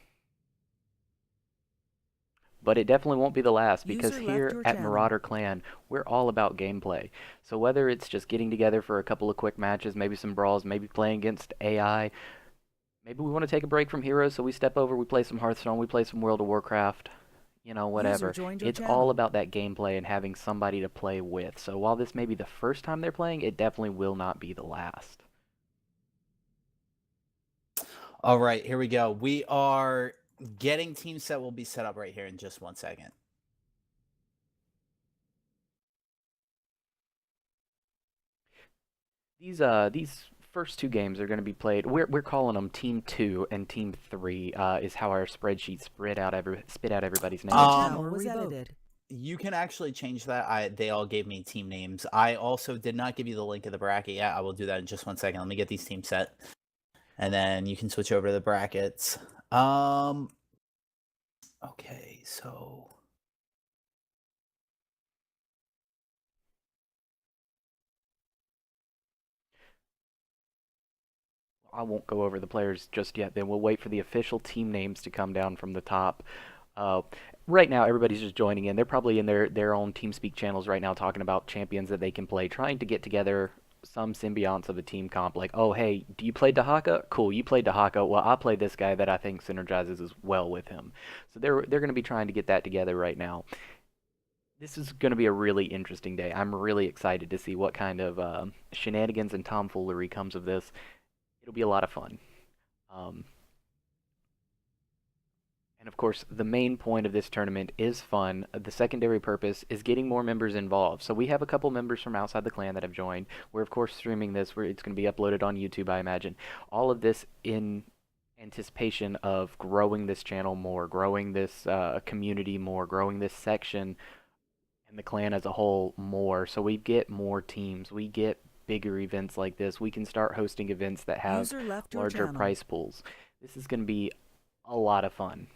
But it definitely won't be the last, because User left here your at channel. Marauder Clan, we're all about gameplay. So whether it's just getting together for a couple of quick matches, maybe some brawls, maybe playing against AI, maybe we want to take a break from Heroes, so we step over, we play some Hearthstone, we play some World of Warcraft, you know, whatever. joined your It's channel. all about that gameplay and having somebody to play with. So while this may be the first time they're playing, it definitely will not be the last. All right, here we go. We are getting team set. Will be set up right here in just 1 second. first two games are going to be played. We're calling them Team 2 and Team 3. Is how our spreadsheet spit out everybody's names. Channel was edited. You can actually change that. They all gave me team names. I also did not give you the link of the bracket yet. I will do that in just 1 second. Let me get these teams set, and then you can switch over to the brackets. Okay, so I won't go over the players just yet. Then we'll wait for the official team names to come down from the top. Right now, everybody's just joining in. They're probably in their own TeamSpeak channels right now talking about champions that they can play, trying to get together some symbionts of a team comp. Like, oh, hey, do you play Dahaka? Cool, you played Dahaka. Well, I play this guy that I think synergizes as well with him. So they're going to be trying to get that together right now. This is going to be a really interesting day. I'm really excited to see what kind of shenanigans and tomfoolery comes of this. It'll be a lot of fun. And of course, the main point of this tournament is fun. The secondary purpose is getting more members involved. So we have a couple members from outside the clan that have joined. We're of course streaming this, where it's going to be uploaded on YouTube, I imagine. All of this in anticipation of growing this channel more, growing this community more, growing this section and the clan as a whole more. So we get more teams, we get bigger events like this. We can start hosting events that have larger prize pools. This is going to be a lot of fun.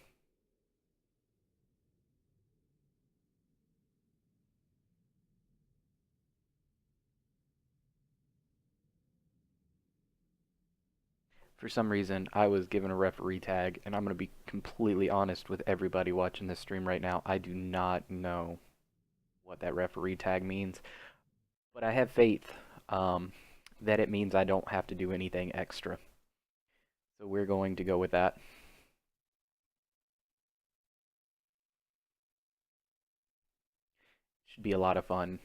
For some reason, I was given a referee tag, and I'm going to be completely honest with everybody watching this stream right now. I do not know what that referee tag means, but I have faith that it means I don't have to do anything extra. So we're going to go with that. Should be a lot of fun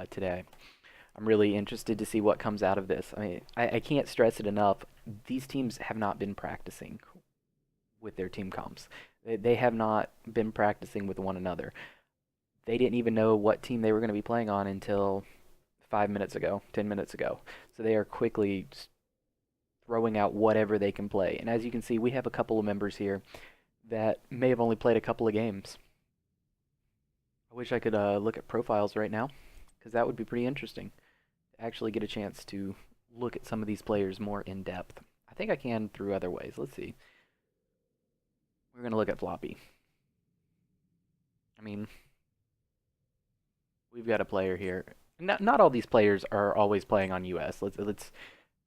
today. I'm really interested to see what comes out of this. I mean, I can't stress it enough. These teams have not been practicing with their team comps. They have not been practicing with one another. They didn't even know what team they were going to be playing on until 5 minutes ago, 10 minutes ago. So they are quickly throwing out whatever they can play. And as you can see, we have a couple of members here that may have only played a couple of games. I wish I could look at profiles right now, because that would be pretty interesting. Actually get a chance to look at some of these players more in depth. I think I can through other ways. Let's see. We're going to look at Floppy. I mean, we've got a player here. Not all these players are always playing on US. Let's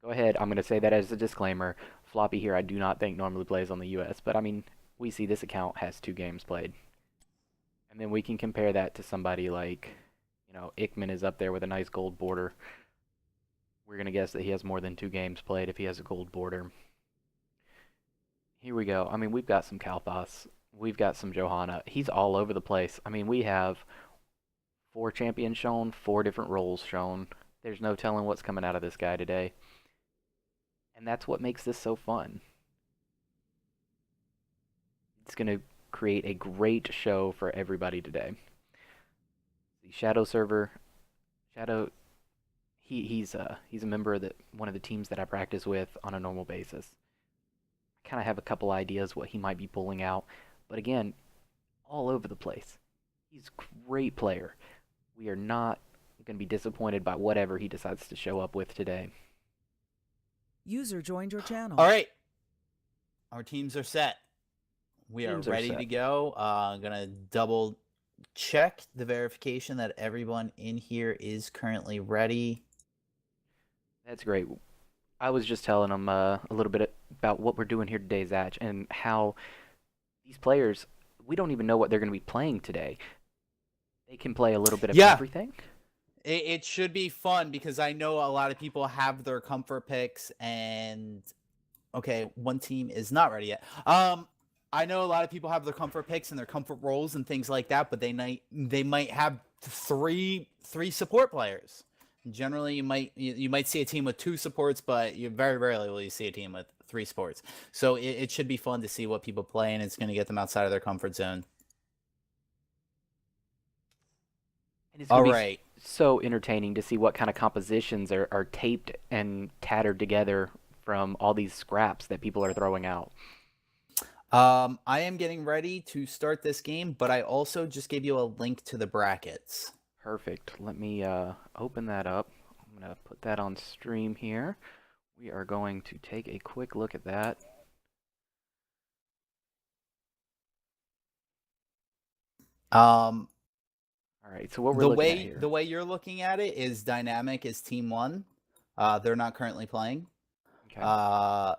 go ahead. I'm going to say that as a disclaimer. Floppy here I do not think normally plays on the US, but I mean, we see this account has 2 games played. And then we can compare that to somebody like, you know, Ickman is up there with a nice gold border. We're going to guess that he has more than 2 games played if he has a gold border. Here we go. I mean, we've got some Kalthas. We've got some Johanna. He's all over the place. I mean, we have 4 champions shown, 4 different roles shown. There's no telling what's coming out of this guy today. And that's what makes this so fun. It's going to create a great show for everybody today. The Shadow server, Shadow, he's a member of one of the teams that I practice with on a normal basis. I kind of have a couple ideas what he might be pulling out, but again, all over the place. He's a great player. We are not going to be disappointed by whatever he decides to show up with today. User joined your channel. All right, our teams are set. We are ready to go. I'm gonna double check the verification that everyone in here is currently ready. That's great. I was just telling them a little bit about what we're doing here today, Zach, and how these players, we don't even know what they're going to be playing today. They can play a little bit of everything. It should be fun because I know a lot of people have their comfort picks, and okay, one team is not ready yet. I know a lot of people have their comfort picks and their comfort roles and things like that, but they might have three support players. Generally, you might see a team with 2 supports, but you very rarely will you see a team with 3 supports. So it should be fun to see what people play, and it's going to get them outside of their comfort zone. And it's All gonna right. be so entertaining to see what kind of compositions are taped and tattered together from all these scraps that people are throwing out. I am getting ready to start this game, but I also just gave you a link to the brackets. Perfect. Let me open that up. I'm going to put that on stream here. We are going to take a quick look at that. All right, so what we're looking at here. The way you're looking at it is Dynamic is Team 1. They're not currently playing. Okay.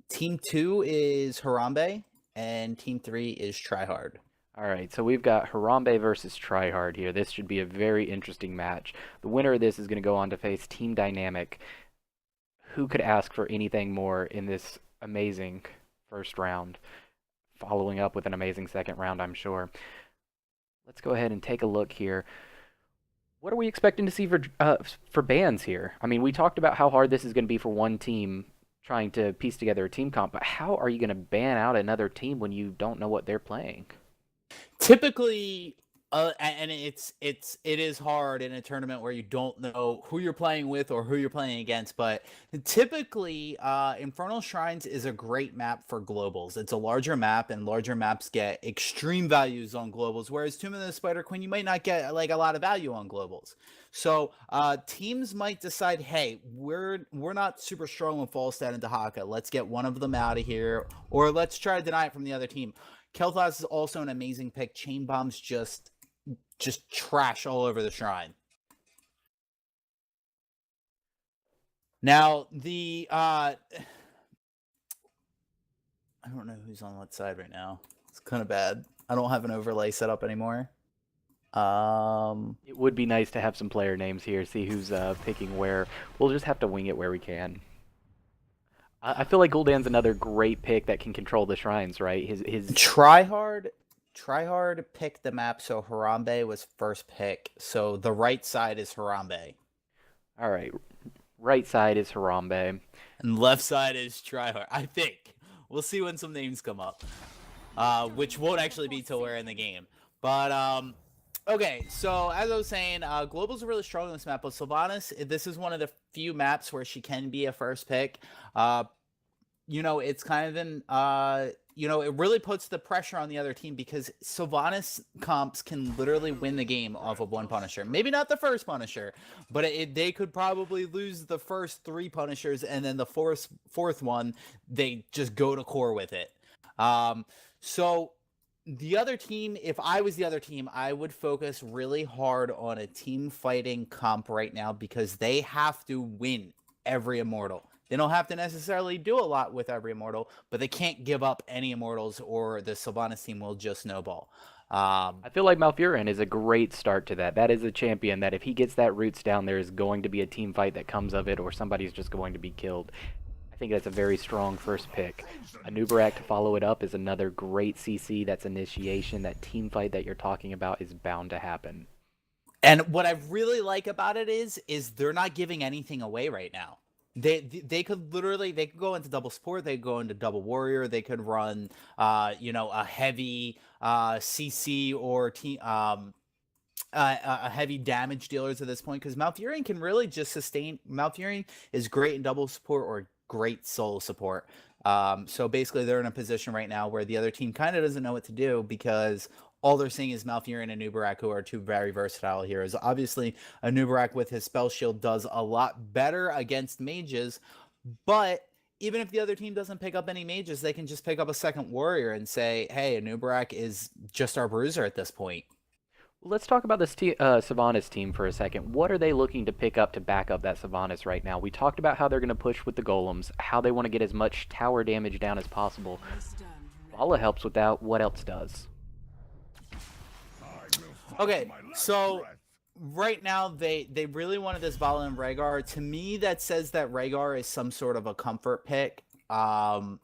Team 2 is Harambe, and Team 3 is Tryhard. All right, so we've got Harambe versus Tryhard here. This should be a very interesting match. The winner of this is going to go on to face Team Dynamic. Who could ask for anything more in this amazing first round? Following up with an amazing second round, I'm sure. Let's go ahead and take a look here. What are we expecting to see for bans here? I mean, we talked about how hard this is going to be for one team trying to piece together a team comp, but how are you going to ban out another team when you don't know what they're playing? Typically, and it is hard in a tournament where you don't know who you're playing with or who you're playing against, but typically Infernal Shrines is a great map for globals. It's a larger map, and larger maps get extreme values on globals, whereas Tomb of the Spider Queen, you might not get like a lot of value on globals. So teams might decide, hey, we're not super strong with Falstad and Dahaka. Let's get one of them out of here, or let's try to deny it from the other team. Kel'Thas is also an amazing pick. Chain Bombs just trash all over the shrine. Now, I don't know who's on what side right now. It's kind of bad. I don't have an overlay set up anymore. It would be nice to have some player names here, see who's picking where. We'll just have to wing it where we can. I feel like Gul'dan's another great pick that can control the shrines, right? His Tryhard picked the map, so Harambe was first pick. So the right side is Harambe. All right, right side is Harambe, and left side is Tryhard. I think we'll see when some names come up, which won't actually be till we're in the game. But okay, so as I was saying, Global's really strong on this map, but Sylvanas, this is one of the few maps where she can be a first pick. It's kind of an, it really puts the pressure on the other team because Sylvanas comps can literally win the game off of one Punisher. Maybe not the first Punisher, but they could probably lose the first 3 Punishers, and then the fourth one, they just go to core with it. So the other team, if I was the other team, I would focus really hard on a team fighting comp right now because they have to win every Immortal. They don't have to necessarily do a lot with every Immortal, but they can't give up any Immortals or the Sylvanas team will just snowball. I feel like Malfurion is a great start to that. That is a champion that if he gets that roots down, there is going to be a team fight that comes of it, or somebody's just going to be killed. I think that's a very strong first pick. Anubarak to follow it up is another great CC. That's initiation. That team fight that you're talking about is bound to happen. And what I really like about it is they're not giving anything away right now. They could go into double support, they could go into double warrior, they could run a heavy CC or a heavy damage dealers at this point, because Malfurion can really just sustain. Malfurion is great in double support or great solo support. So basically they're in a position right now where the other team kind of doesn't know what to do because all they're seeing is Malfurion and Anubarak, who are 2 very versatile heroes. Obviously, Anubarak with his spell shield does a lot better against mages, but even if the other team doesn't pick up any mages, they can just pick up a second warrior and say, hey, Anubarak is just our bruiser at this point. Let's talk about this Sylvanas team for a second. What are they looking to pick up to back up that Sylvanas right now? We talked about how they're going to push with the golems, how they want to get as much tower damage down as possible. Vala helps with that. What else does? Okay, so right now they really wanted this Vala and Rhaegar. To me, that says that Rhaegar is some sort of a comfort pick. And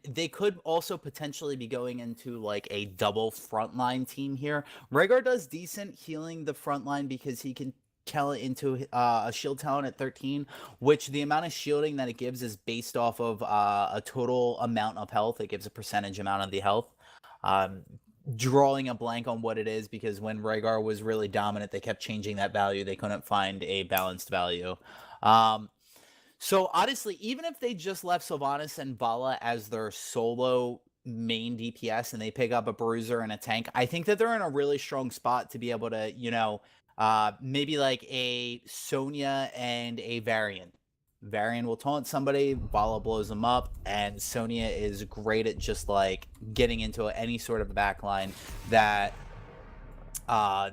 they could also potentially be going into like a double frontline team here. Rhaegar does decent healing the frontline because he can talent into a shield talent at 13, which the amount of shielding that it gives is based off of a total amount of health. It gives a percentage amount of the health. drawing a blank on what it is, because when Rhaegar was really dominant, they kept changing that value. They couldn't find a balanced value. So honestly, even if they just left Sylvanas and Vala as their solo main DPS and they pick up a bruiser and a tank, I think that they're in a really strong spot to be able to, you know, maybe like a Sonya and a Varian. Varian will taunt somebody, Vala blows them up, and Sonya is great at just like getting into any sort of a backline that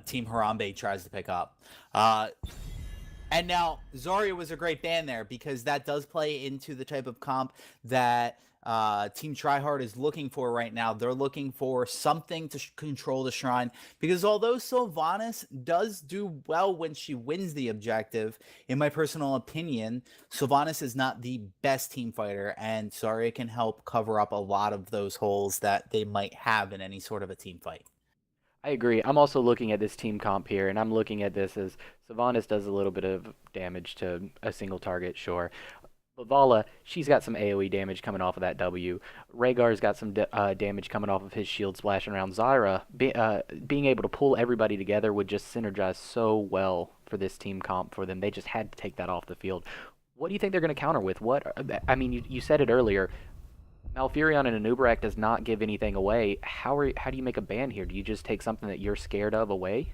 Team Harambe tries to pick up. And now Zarya was a great ban there, because that does play into the type of comp that Team Tryhard is looking for right now. They're looking for something to control the shrine, because although Sylvanas does do well when she wins the objective, in my personal opinion, Sylvanas is not the best team fighter, and Zarya can help cover up a lot of those holes that they might have in any sort of a team fight. I agree. I'm also looking at this team comp here, and I'm looking at this as Sylvanas does a little bit of damage to a single target, sure. But Vala, she's got some AoE damage coming off of that W. Rhaegar's got some damage coming off of his shield splashing around Zyra. Being able to pull everybody together would just synergize so well for this team comp for them. They just had to take that off the field. What do you think they're going to counter with? I mean, you said it earlier. Malfurion and Anubarak does not give anything away. How do you make a ban here? Do you just take something that you're scared of away?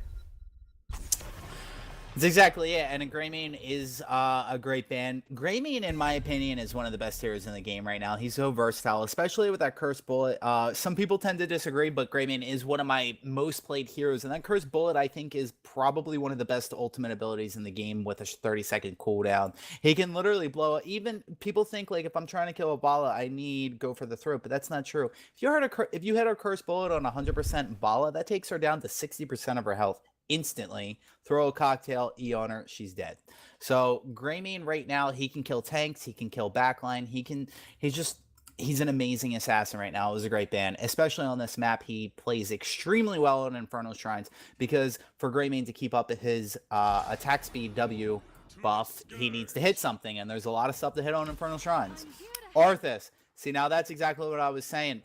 That's exactly it, and Greymane is a great ban. Greymane, in my opinion, is one of the best heroes in the game right now. He's so versatile, especially with that Cursed Bullet. Some people tend to disagree, but Greymane is one of my most played heroes, and that Cursed Bullet, I think, is probably one of the best ultimate abilities in the game with a 30-second cooldown. He can literally blow up. Even people think, like, if I'm trying to kill a Vala, I need go for the throat, but that's not true. If you hit a Cursed Bullet on 100% Vala, that takes her down to 60% of her health. Instantly, throw a cocktail, E on her, she's dead. So Greymane right now, he can kill tanks, he can kill backline, he's an amazing assassin right now. It was a great ban, especially on this map. He plays extremely well on Inferno Shrines, because for Greymane to keep up his attack speed W buff, he needs to hit something, and there's a lot of stuff to hit on Infernal Shrines. Arthas, see, now that's exactly what I was saying.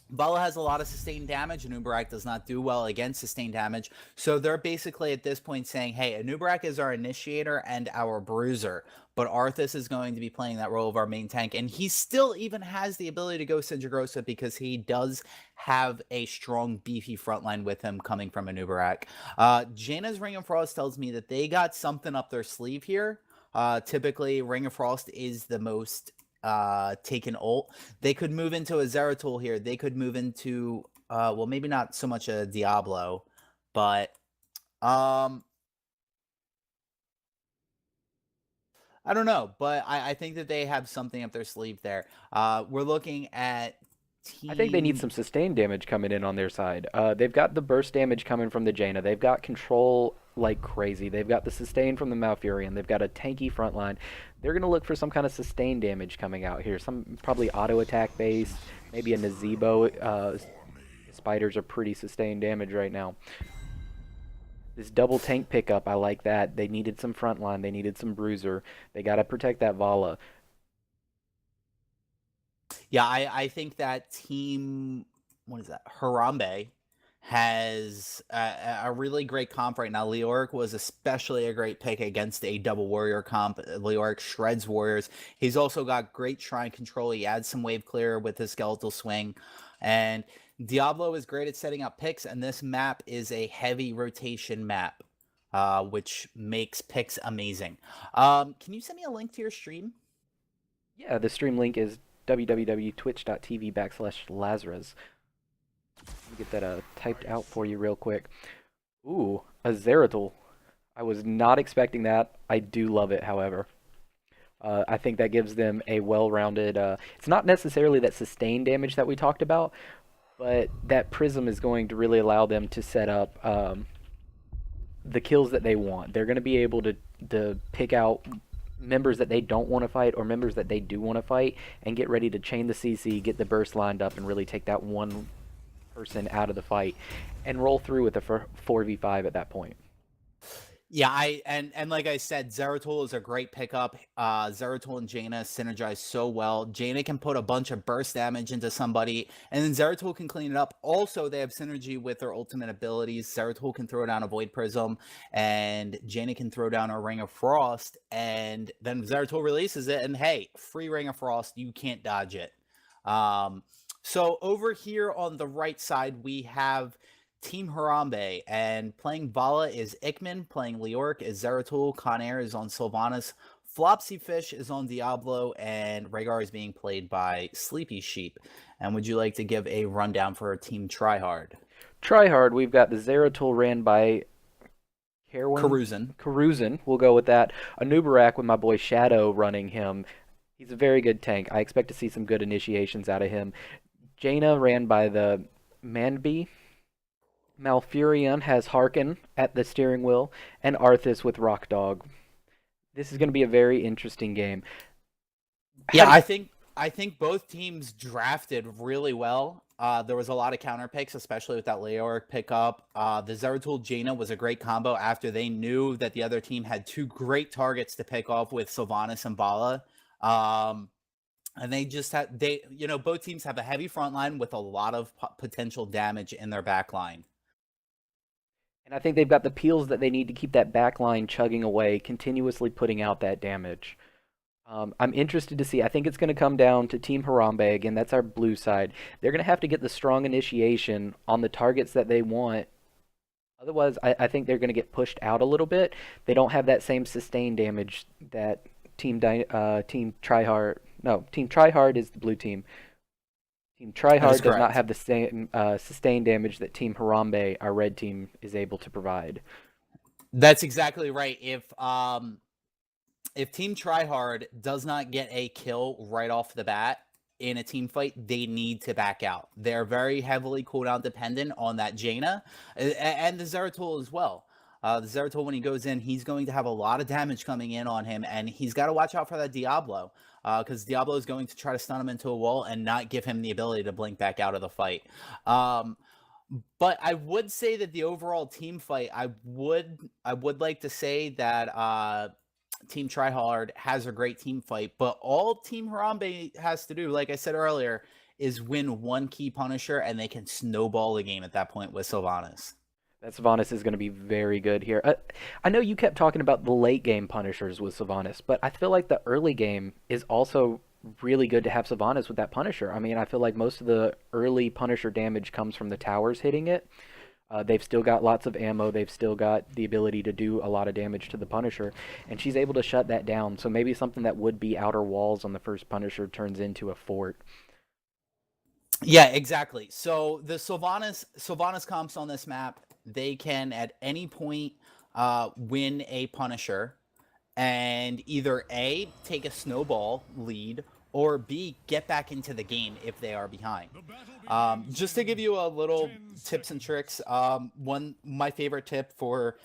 Vala has a lot of sustained damage, and Anubarak does not do well against sustained damage. So they're basically at this point saying, hey, Anubarak is our initiator and our bruiser, but Arthas is going to be playing that role of our main tank. And he still even has the ability to go Sindragosa, because he does have a strong, beefy frontline with him coming from Anubarak. Jaina's Ring of Frost tells me that they got something up their sleeve here. Typically, Ring of Frost is the most taken ult. They could move into a Zeratul here. They could move into well, maybe not so much a Diablo, but I don't know, but I think that they have something up their sleeve there. We're looking at I think they need some sustained damage coming in on their side. They've got the burst damage coming from the Jaina. They've got control like crazy. They've got the sustain from the Malfurion. They've got a tanky front line. They're going to look for some kind of sustained damage coming out here. Some probably auto attack based, maybe a Nazebo. Spiders are pretty sustained damage right now. This double tank pickup, I like that. They needed some front line. They needed some bruiser. They got to protect that Vala. Yeah, I think that team, what is that, Harambe, has a really great comp right now. Leoric was especially a great pick against a double warrior comp. Leoric shreds warriors. He's also got great shrine control. He adds some wave clear with his skeletal swing. And Diablo is great at setting up picks, and this map is a heavy rotation map, which makes picks amazing. Can you send me a link to your stream? Yeah, the stream link is www.twitch.tv/Lazarus. Let me get that typed out for you real quick. Ooh, a Zeratul. I was not expecting that. I do love it, however. I think that gives them a well-rounded... it's not necessarily that sustained damage that we talked about, but that Prism is going to really allow them to set up the kills that they want. They're going to be able to pick out members that they don't want to fight or members that they do want to fight and get ready to chain the CC, get the burst lined up, and really take that one person out of the fight and roll through with a 4v5 at that point. Yeah, and like I said, Zeratul is a great pickup. Zeratul and Jaina synergize so well. Jaina can put a bunch of burst damage into somebody, and then Zeratul can clean it up. Also, they have synergy with their ultimate abilities. Zeratul can throw down a Void Prism, and Jaina can throw down a Ring of Frost, and then Zeratul releases it, and hey, free Ring of Frost, you can't dodge it. So over here on the right side, we have Team Harambe, and playing Vala is Ikman, playing Leoric is Zeratul, Conair is on Sylvanas, Flopsy Fish is on Diablo, and Rhaegar is being played by Sleepy Sheep. And would you like to give a rundown for Team Tryhard? Tryhard, we've got the Zeratul ran by Karuzin. We'll go with that. Anubarak with my boy Shadow running him. He's a very good tank. I expect to see some good initiations out of him. Jaina ran by the Manby. Malfurion has Harkin at the steering wheel, and Arthas with Rock Dog. This is going to be a very interesting game. Yeah, I think both teams drafted really well. There was a lot of counter picks, especially with that Leoric pickup. The Zeratul Jaina was a great combo after they knew that the other team had two great targets to pick off with Sylvanas and Vala. And they just had both teams have a heavy front line with a lot of potential damage in their back line. And I think they've got the peels that they need to keep that back line chugging away, continuously putting out that damage. I'm interested to see. I think it's going to come down to Team Harambe. Again, that's our blue side. They're going to have to get the strong initiation on the targets that they want. Otherwise, I think they're going to get pushed out a little bit. They don't have that same sustained damage that Team Tryhard... No, Team Tryhard is the blue team. Team Tryhard does not have the same sustained damage that Team Harambe, our red team, is able to provide. That's exactly right. If Team Tryhard does not get a kill right off the bat in a team fight, they need to back out. They're very heavily cooldown dependent on that Jaina and the Zeratul as well. The Zeratul, when he goes in, he's going to have a lot of damage coming in on him, and he's got to watch out for that Diablo, because Diablo is going to try to stun him into a wall and not give him the ability to blink back out of the fight. But I would say that the overall team fight, I would like to say that Team Tryhard has a great team fight, but all Team Harambe has to do, like I said earlier, is win one key Punisher, and they can snowball the game at that point with Sylvanas. That Sylvanas is going to be very good here. I know you kept talking about the late game Punishers with Sylvanas, but I feel like the early game is also really good to have Sylvanas with that Punisher. I mean, I feel like most of the early Punisher damage comes from the towers hitting it. They've still got lots of ammo. They've still got the ability to do a lot of damage to the Punisher, and she's able to shut that down. So maybe something that would be outer walls on the first Punisher turns into a fort. Yeah, exactly. So the Sylvanas comps on this map, they can at any point win a Punisher and either A, take a snowball lead, or B, get back into the game if they are behind. Just to give you a little tips and tricks, my favorite tip for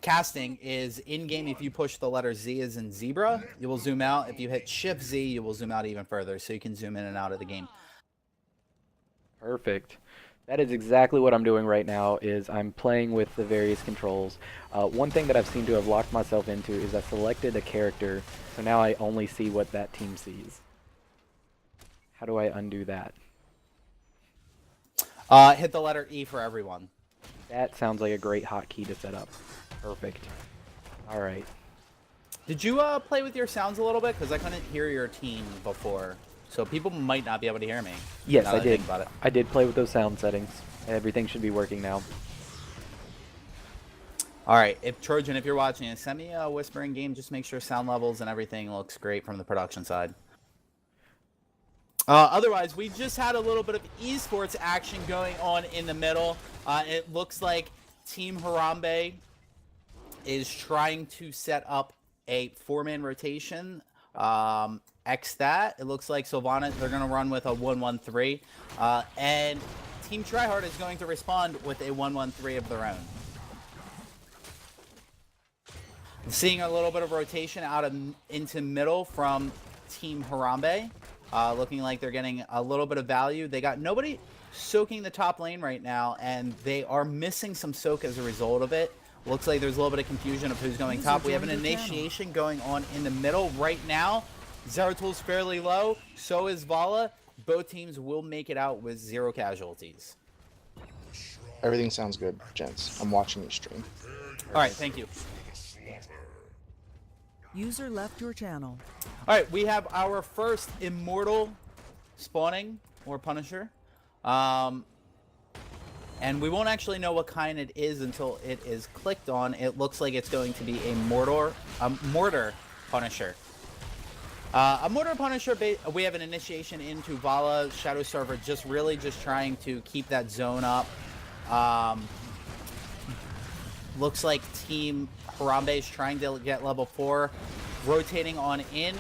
casting is in-game. If you push the letter Z as in zebra, you will zoom out. If you hit Shift Z, you will zoom out even further, so you can zoom in and out of the game. Perfect. That is exactly what I'm doing right now, is I'm playing with the various controls. One thing that I've seemed to have locked myself into is I selected a character, so now I only see what that team sees. How do I undo that? Hit the letter E for everyone. That sounds like a great hotkey to set up. Perfect. Alright. Did you play with your sounds a little bit? Because I couldn't hear your team before. So people might not be able to hear me. Yes, I did. I did play with those sound settings. Everything should be working now. Alright, Trojan, if you're watching, send me a whispering game. Just make sure sound levels and everything looks great from the production side. Otherwise, we just had a little bit of esports action going on in the middle. It looks like Team Harambe is trying to set up a 4-man rotation. X that. It looks like Sylvanas, they're going to run with a 1-1-3. And Team Tryhard is going to respond with a 1-1-3 of their own. Seeing a little bit of rotation out into middle from Team Harambe. looking like they're getting a little bit of value. They got nobody soaking the top lane right now, and they are missing some soak as a result of it. Looks like there's a little bit of confusion of who's going top. We have an initiation going on in the middle right now. Zeratul fairly low, so is Vala. Both teams will make it out with 0 casualties. Everything sounds good, gents. I'm watching your stream. All right, thank you. User left your channel. All right, we have our first Immortal spawning, or Punisher. And we won't actually know what kind it is until it is clicked on. It looks like it's going to be a Mortar Punisher. A Mortar Punisher, we have an initiation into Vala. Shadow Server just trying to keep that zone up. Looks like Team Harambe is trying to get level 4. Rotating on in.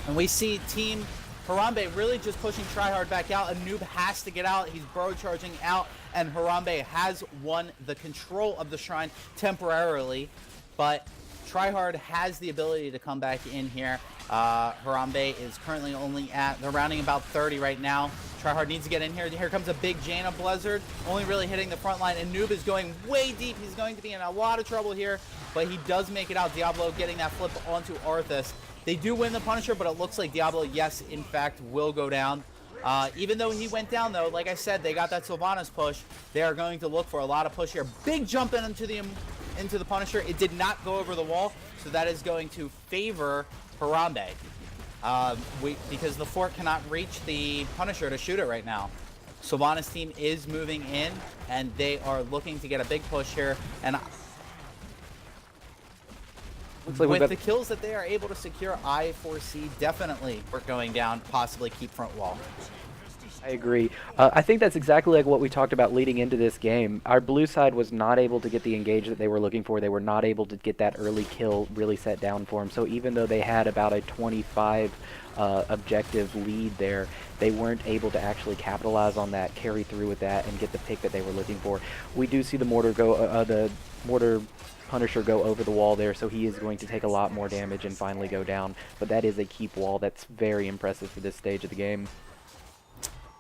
And we see Team Harambe really just pushing Tryhard back out. A noob has to get out. He's bro charging out, and Harambe has won the control of the shrine temporarily, but Tryhard has the ability to come back in here. Harambe is currently only at, they're rounding about 30 right now. Tryhard needs to get in here. Here comes a big Jaina Blizzard, only really hitting the front line, and Noob is going way deep. He's going to be in a lot of trouble here, but he does make it out. Diablo getting that flip onto Arthas. They do win the Punisher, but it looks like Diablo, yes, in fact, will go down. Even though he went down, though, like I said, they got that Sylvanas push. They are going to look for a lot of push here. Big jump into the Punisher. It did not go over the wall, so that is going to favor Harambe. Because the fort cannot reach the Punisher to shoot it right now. Sylvanas team is moving in, and they are looking to get a big push here. And with the kills that they are able to secure, I foresee definitely we're going down, possibly keep front wall. I agree. I think that's exactly like what we talked about leading into this game. Our blue side was not able to get the engage that they were looking for. They were not able to get that early kill really set down for them. So even though they had about a 25 objective lead there, they weren't able to actually capitalize on that, carry through with that, and get the pick that they were looking for. We do see the Mortar Punisher go over the wall there, so he is going to take a lot more damage and finally go down. But that is a keep wall that's very impressive for this stage of the game.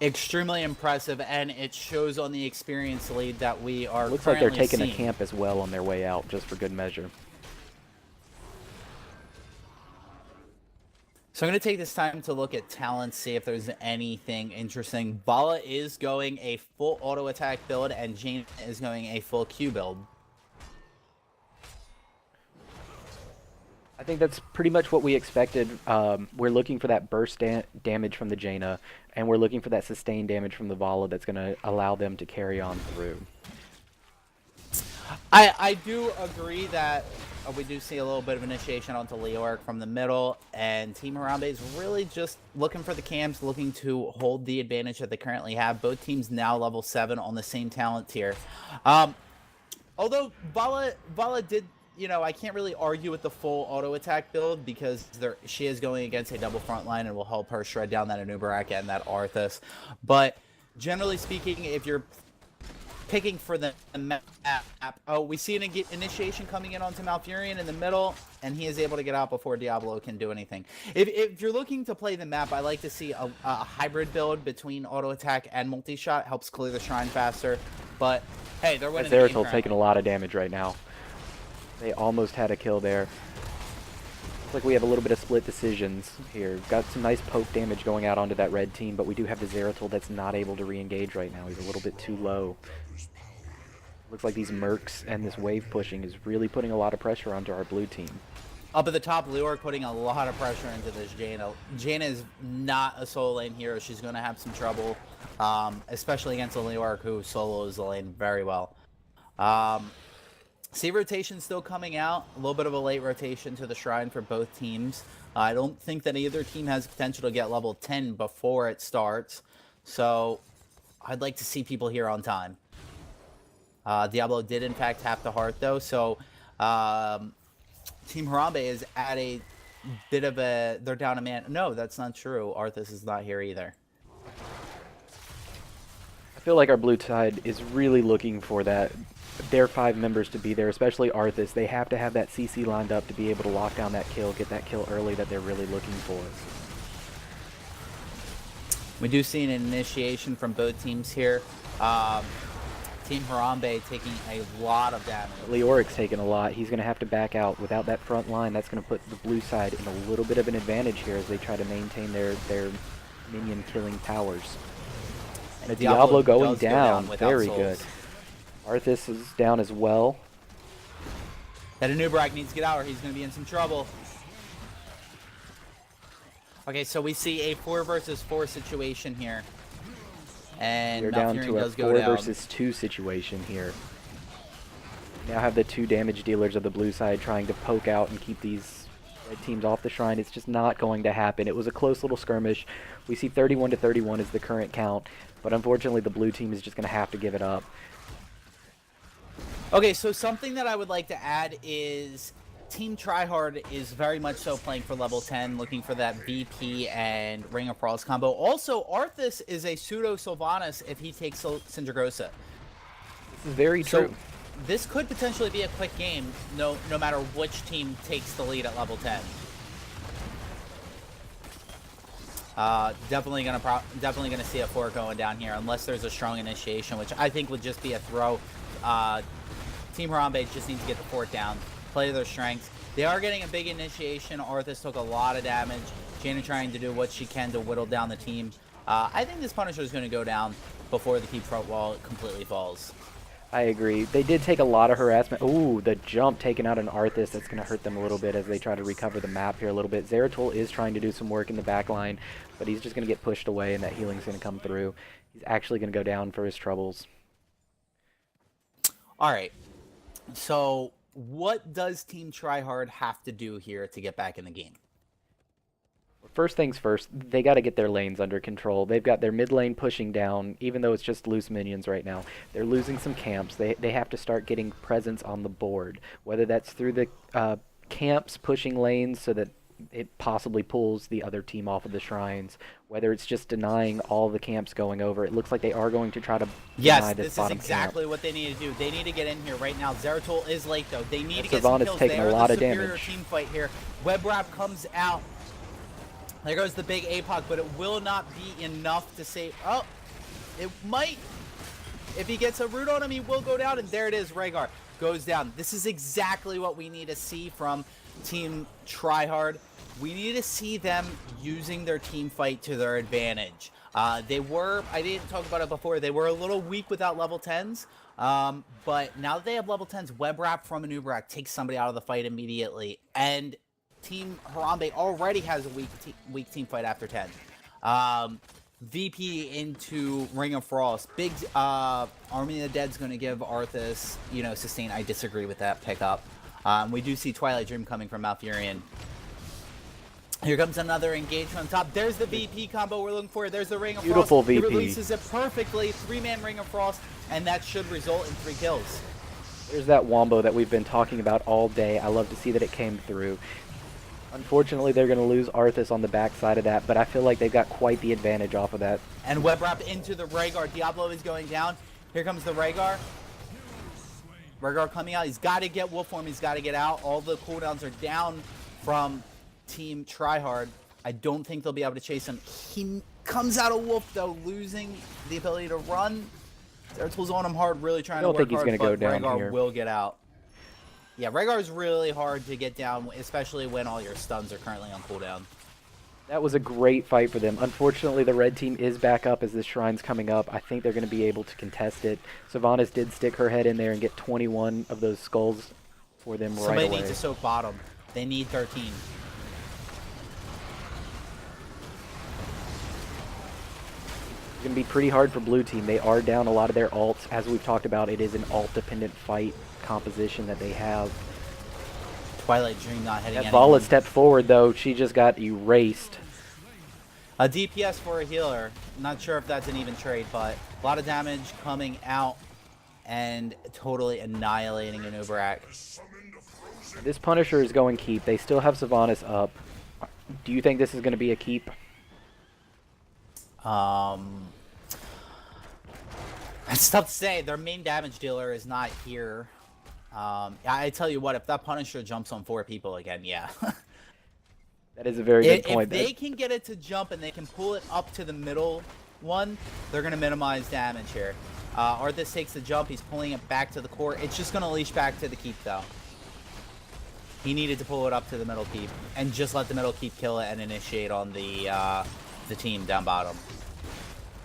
Extremely impressive, and it shows on the experience lead that we are Looks like they're taking seeing. a camp as well on their way out, just for good measure. So I'm going to take this time to look at talents, see if there's anything interesting. Vala is going a full auto attack build, and Jaina is going a full Q build. I think that's pretty much what we expected. We're looking for that burst damage from the Jaina, and we're looking for that sustained damage from the Vala that's going to allow them to carry on through. I do agree that we do see a little bit of initiation onto Leoric from the middle, and Team Harambe is really just looking for the camps, looking to hold the advantage that they currently have. Both teams now level 7 on the same talent tier. Although Vala did, you know, I can't really argue with the full auto attack build because she is going against a double front line and will help her shred down that Anubarak and that Arthas. But generally speaking, if you're picking for the map, we see an initiation coming in onto Malfurion in the middle, and he is able to get out before Diablo can do anything. If you're looking to play the map, I like to see a hybrid build between auto attack and multi-shot. Helps clear the shrine faster. But hey, they're winning. Zeratul taking a lot of damage right now. They almost had a kill there. Looks like we have a little bit of split decisions here. Got some nice poke damage going out onto that red team, but we do have the Zeratul that's not able to re-engage right now. He's a little bit too low. Looks like these mercs and this wave pushing is really putting a lot of pressure onto our blue team. Up at the top, Leoric putting a lot of pressure into this Jaina. Jaina is not a solo lane hero. She's going to have some trouble, especially against a Leoric who solos the lane very well. See rotation still coming out. A little bit of a late rotation to the shrine for both teams. I don't think that either team has potential to get level 10 before it starts. So I'd like to see people here on time. Diablo did in fact have the heart though. So Team Harambe is at a bit of a... They're down a man. No, that's not true. Arthas is not here either. I feel like our blue side is really looking for their 5 members to be there, especially Arthas. They have to have that CC lined up to be able to lock down that kill, get that kill early that they're really looking for. We do see an initiation from both teams here. Team Harambe taking a lot of damage. Leoric's taking a lot. He's going to have to back out. Without that front line, that's going to put the blue side in a little bit of an advantage here as they try to maintain their minion killing powers. And a Diablo going down. Very good. Arthas is down as well. That Anub'arak needs to get out or he's going to be in some trouble. Okay, so we see a 4 versus 4 situation here. And we're down Malfurion to a does 4 go down. versus 2 situation here. Now have the 2 damage dealers of the blue side trying to poke out and keep these red teams off the shrine. It's just not going to happen. It was a close little skirmish. We see 31 to 31 is the current count, but unfortunately the blue team is just going to have to give it up. Okay, so something that I would like to add is Team Tryhard is very much so playing for level 10, looking for that VP and Ring of Frost combo. Also, Arthas is a pseudo Sylvanas if he takes Sindragosa. This is very true. This could potentially be a quick game, no matter which team takes the lead at level 10. Definitely gonna see a 4 going down here, unless there's a strong initiation, which I think would just be a throw. Team Harambe just needs to get the fort down, play their strengths. They are getting a big initiation. Arthas took a lot of damage. Jaina trying to do what she can to whittle down the team. I think this Punisher is going to go down before the keep front wall completely falls. I agree. They did take a lot of harassment. Ooh, the jump taken out an Arthas. That's going to hurt them a little bit as they try to recover the map here a little bit. Zeratul is trying to do some work in the back line, but he's just going to get pushed away and that healing's going to come through. He's actually going to go down for his troubles. All right. So what does Team Tryhard have to do here to get back in the game? First things first, they got to get their lanes under control. They've got their mid lane pushing down, even though it's just loose minions right now. They're losing some camps. They have to start getting presence on the board, whether that's through the camps pushing lanes so that it possibly pulls the other team off of the shrines, whether it's just denying all the camps going over. It looks like they are going to try to deny this bottom camp. Is exactly what they need to do. They need to get in here right now. Zeratul is late though. They need to get Sylvanas some kills. taking They a are lot the of superior damage. team fight here. Webwrap comes out. There goes the big APOC, but it will not be enough to save. Oh, it might. If he gets a root on him, he will go down, and there it is. Rhaegar goes down. This is exactly what we need to see from Team Tryhard. We need to see them using their team fight to their advantage. They were, I didn't talk about it before, they were a little weak without level 10s. But now that they have level 10s, Webwrap from Anub'arak takes somebody out of the fight immediately. And Team Harambe already has a weak team fight after 10. VP into Ring of Frost. Big Army of the Dead's going to give Arthas, sustain. I disagree with that pickup. We do see Twilight Dream coming from Malfurion. Here comes another engagement on top. There's the VP combo we're looking for. There's the Ring of Beautiful Frost. VP. He releases it perfectly. 3-man Ring of Frost, and that should result in 3 kills. There's that Wombo that we've been talking about all day. I love to see that it came through. Unfortunately, they're going to lose Arthas on the backside of that, but I feel like they've got quite the advantage off of that. And Webwrap into the Rhaegar. Diablo is going down. Here comes the Rhaegar. Rhaegar coming out. He's got to get wolf form. He's got to get out. All the cooldowns are down from Team Tryhard. I don't think they'll be able to chase him. He comes out of wolf, though, losing the ability to run. Zeratul's on him hard, really trying to work hard. I don't think he's going to go down Rhaegar here. will get out. Yeah, Rhaegar is really hard to get down, especially when all your stuns are currently on cooldown. That was a great fight for them. Unfortunately, the red team is back up as this shrine's coming up. I think they're going to be able to contest it. Sylvanas did stick her head in there and get 21 of those skulls for them right away. Somebody needs to soak bottom. They need 13. It's going to be pretty hard for blue team. They are down a lot of their ults. As we've talked about, it is an alt-dependent fight composition that they have. Twilight Dream not hitting That anyone. Vala stepped forward, though. She just got erased. A DPS for a healer. Not sure if that's an even trade, but a lot of damage coming out and totally annihilating Anub'arak. This Punisher is going keep. They still have Sylvanas up. Do you think this is going to be a keep? It's tough to say. Their main damage dealer is not here. I tell you what, if that Punisher jumps on 4 people again, yeah. That is a very good point. If they can get it to jump and they can pull it up to the middle one, they're going to minimize damage here. Arthas takes the jump. He's pulling it back to the core. It's just going to leash back to the keep, though. He needed to pull it up to the middle keep and just let the middle keep kill it and initiate on the team down bottom.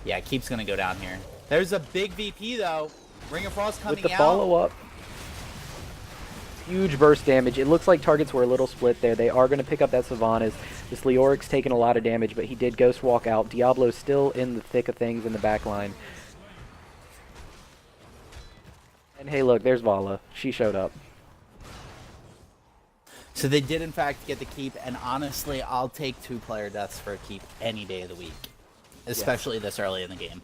Yeah, keep's going to go down here. There's a big VP, though. Ring of Frost coming out. With the follow-up. Huge burst damage. It looks like targets were a little split there. They are going to pick up that Sylvanas. This Leoric's taking a lot of damage, but he did Ghost Walk out. Diablo's still in the thick of things in the back line. And hey, look, there's Vala. She showed up. So they did, in fact, get the keep, and honestly, I'll take 2-player deaths for a keep any day of the week, especially this early in the game.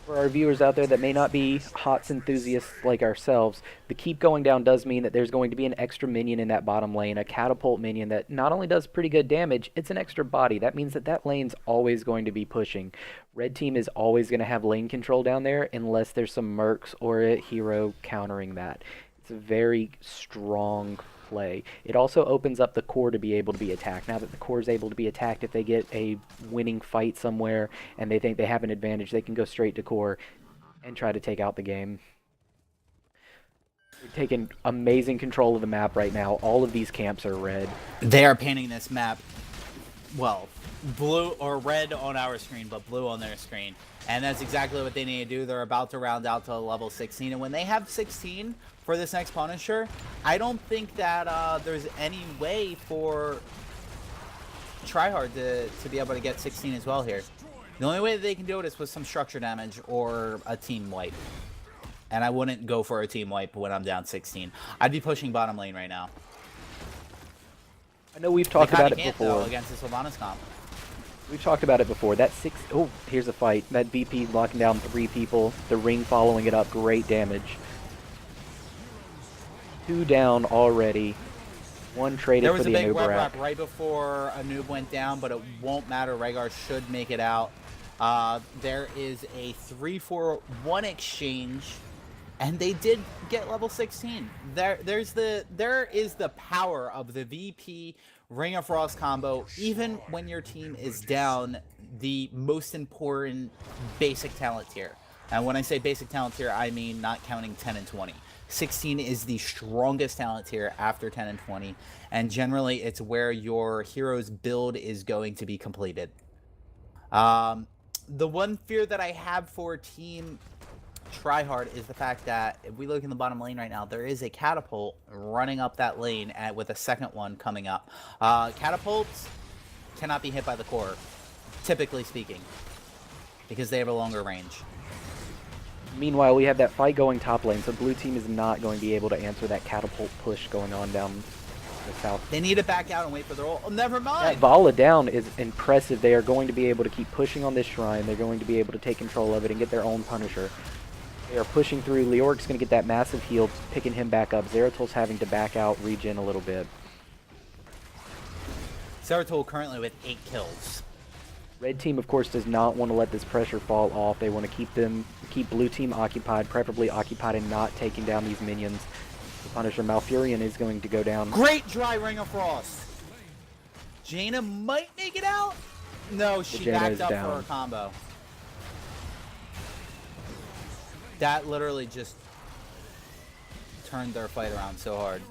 For our viewers out there that may not be HOTS enthusiasts like ourselves, the keep going down does mean that there's going to be an extra minion in that bottom lane, a catapult minion that not only does pretty good damage, it's an extra body. That means that that lane's always going to be pushing. Red team is always going to have lane control down there unless there's some mercs or a hero countering that. It's a very strong play. It also opens up the core to be able to be attacked. Now that the core is able to be attacked, if they get a winning fight somewhere and they think they have an advantage, they can go straight to core and try to take out the game. We're taking amazing control of the map right now. All of these camps are red. They are painting this map, well, blue or red on our screen, but blue on their screen. And that's exactly what they need to do. They're about to round out to level 16. And when they have 16 for this next Punisher, I don't think that there's any way for Tryhard to be able to get 16 as well here. The only way that they can do it is with some structure damage or a team wipe. And I wouldn't go for a team wipe when I'm down 16. I'd be pushing bottom lane right now. I know we've talked about it before. Though, against the Sylvanas comp. We've talked about it before. That oh, here's a fight. That VP locking down 3 people. The ring following it up. Great damage. 2 down already. 1 traded for the Anubarak. There was a big web wrap right before Anub went down, but it won't matter. Rhaegar should make it out. There is a 3-4-1 exchange, and they did get level 16. There is the power of the VP Ring of Frost combo, even when your team is down the most important basic talent tier. And when I say basic talent tier, I mean not counting 10 and 20. 16 is the strongest talent tier after 10 and 20, and generally it's where your hero's build is going to be completed. The one fear that I have for Team Tryhard is the fact that if we look in the bottom lane right now, there is a catapult running up that lane with a second one coming up. Catapults cannot be hit by the core, typically speaking, because they have a longer range. Meanwhile, we have that fight going top lane, so blue team is not going to be able to answer that catapult push going on down the south. They need to back out and wait for their ult. Oh, never mind! That Vala down is impressive. They are going to be able to keep pushing on this shrine. They're going to be able to take control of it and get their own Punisher. They are pushing through. Leoric's going to get that massive heal, picking him back up. Zeratol's having to back out, regen a little bit. Zeratol currently with 8 kills. Red team, of course, does not want to let this pressure fall off. They want to keep blue team occupied, preferably occupied and not taking down these minions. The Punisher Malfurion is going to go down. Great dry Ring of Frost. Jaina might make it out. No, she backed up for her combo. That literally just turned their fight around so hard.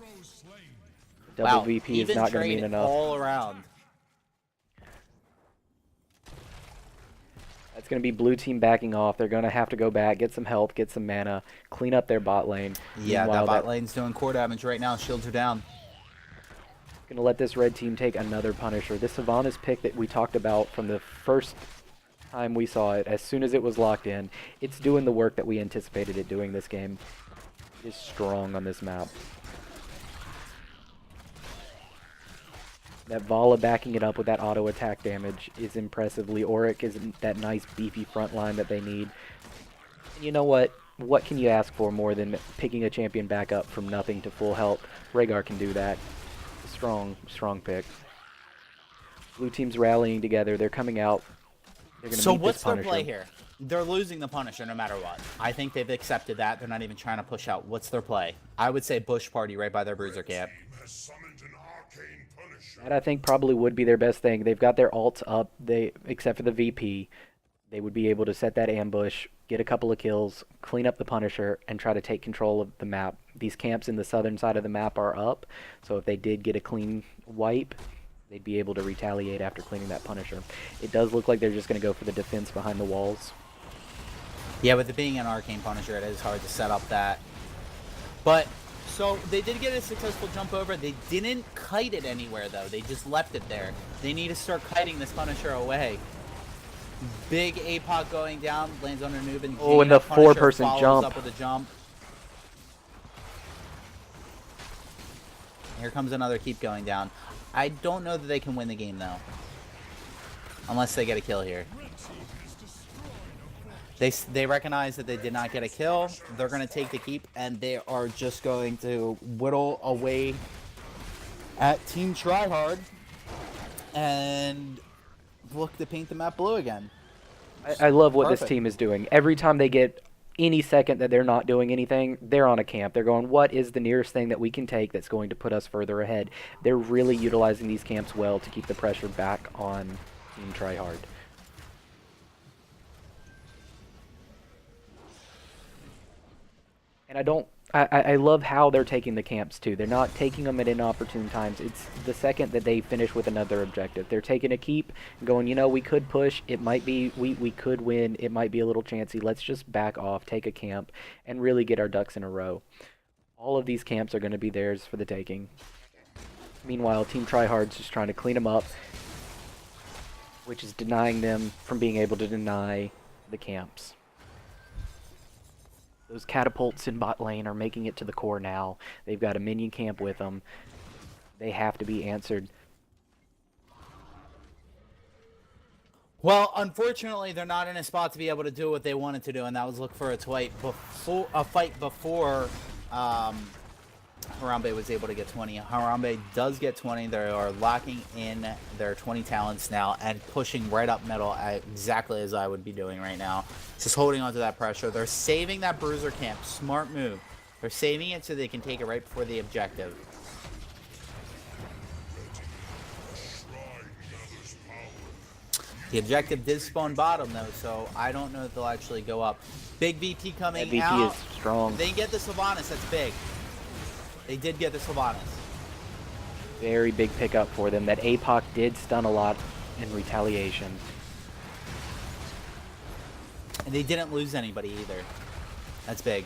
Double VP is not going to mean enough. All around. That's going to be blue team backing off. They're going to have to go back, get some health, get some mana, clean up their bot lane. Yeah, Meanwhile, that bot lane's doing core damage right now. Shields are down. Going to let this red team take another Punisher. This Sylvanas pick that we talked about from the first time we saw it, as soon as it was locked in, it's doing the work that we anticipated it doing this game. It is strong on this map. That Vala backing it up with that auto attack damage is impressive. Leoric is that nice beefy front line that they need. And you know what? What can you ask for more than picking a champion back up from nothing to full health? Rhaegar can do that. It's a strong pick. Blue team's rallying together. They're coming out. They're gonna So meet what's this their Punisher. play here? they're losing the Punisher no matter what. I think they've accepted that. They're not even trying to push out. What's their play? I would say Bush Party right by their Bruiser camp. That I think probably would be their best thing. They've got their ults up. Except for the VP, they would be able to set that ambush, get a couple of kills, clean up the Punisher, and try to take control of the map. These camps in the southern side of the map are up, so if they did get a clean wipe, they'd be able to retaliate after cleaning that Punisher. It does look like they're just going to go for the defense behind the walls. Yeah, with it being an Arcane Punisher, it is hard to set up that. But, so, they did get a successful jump over. They didn't kite it anywhere, though. They just left it there. They need to start kiting this Punisher away. Big APOC going down, lands on a noob, and oh, and the four-person jump. Up with a jump. Here comes another keep going down. I don't know that they can win the game, though. Unless they get a kill here. They recognize that they did not get a kill. They're going to take the keep, and they are just going to whittle away at Team Tryhard and look to paint the map blue again. I love what this team is doing. Every time they get any second that they're not doing anything, they're on a camp. They're going, what is the nearest thing that we can take that's going to put us further ahead? They're really utilizing these camps well to keep the pressure back on Team Tryhard. And I love how they're taking the camps too. They're not taking them at inopportune times. It's the second that they finish with another objective. They're taking a keep, going, you know, we could push. It might be, we could win. It might be a little chancy. Let's just back off, take a camp, and really get our ducks in a row. All of these camps are going to be theirs for the taking. Meanwhile, Team Tryhard's just trying to clean them up, which is denying them from being able to deny the camps. Those catapults in bot lane are making it to the core now. They've got a minion camp with them. They have to be answered. Well, unfortunately, they're not in a spot to be able to do what they wanted to do, and that was look for a fight before Harambe was able to get 20. Harambe does get 20. They are locking in their 20 talents now and pushing right up middle, exactly as I would be doing right now. Just holding on to that pressure. They're saving that Bruiser camp. Smart move. They're saving it so they can take it right before the objective. The objective did spawn bottom, though, so I don't know if they'll actually go up. Big VT coming that out. VT is strong. They get the Sylvanas. That's big. They did get the Sylvanas. Very big pickup for them. That APOC did stun a lot in retaliation. And they didn't lose anybody either. That's big.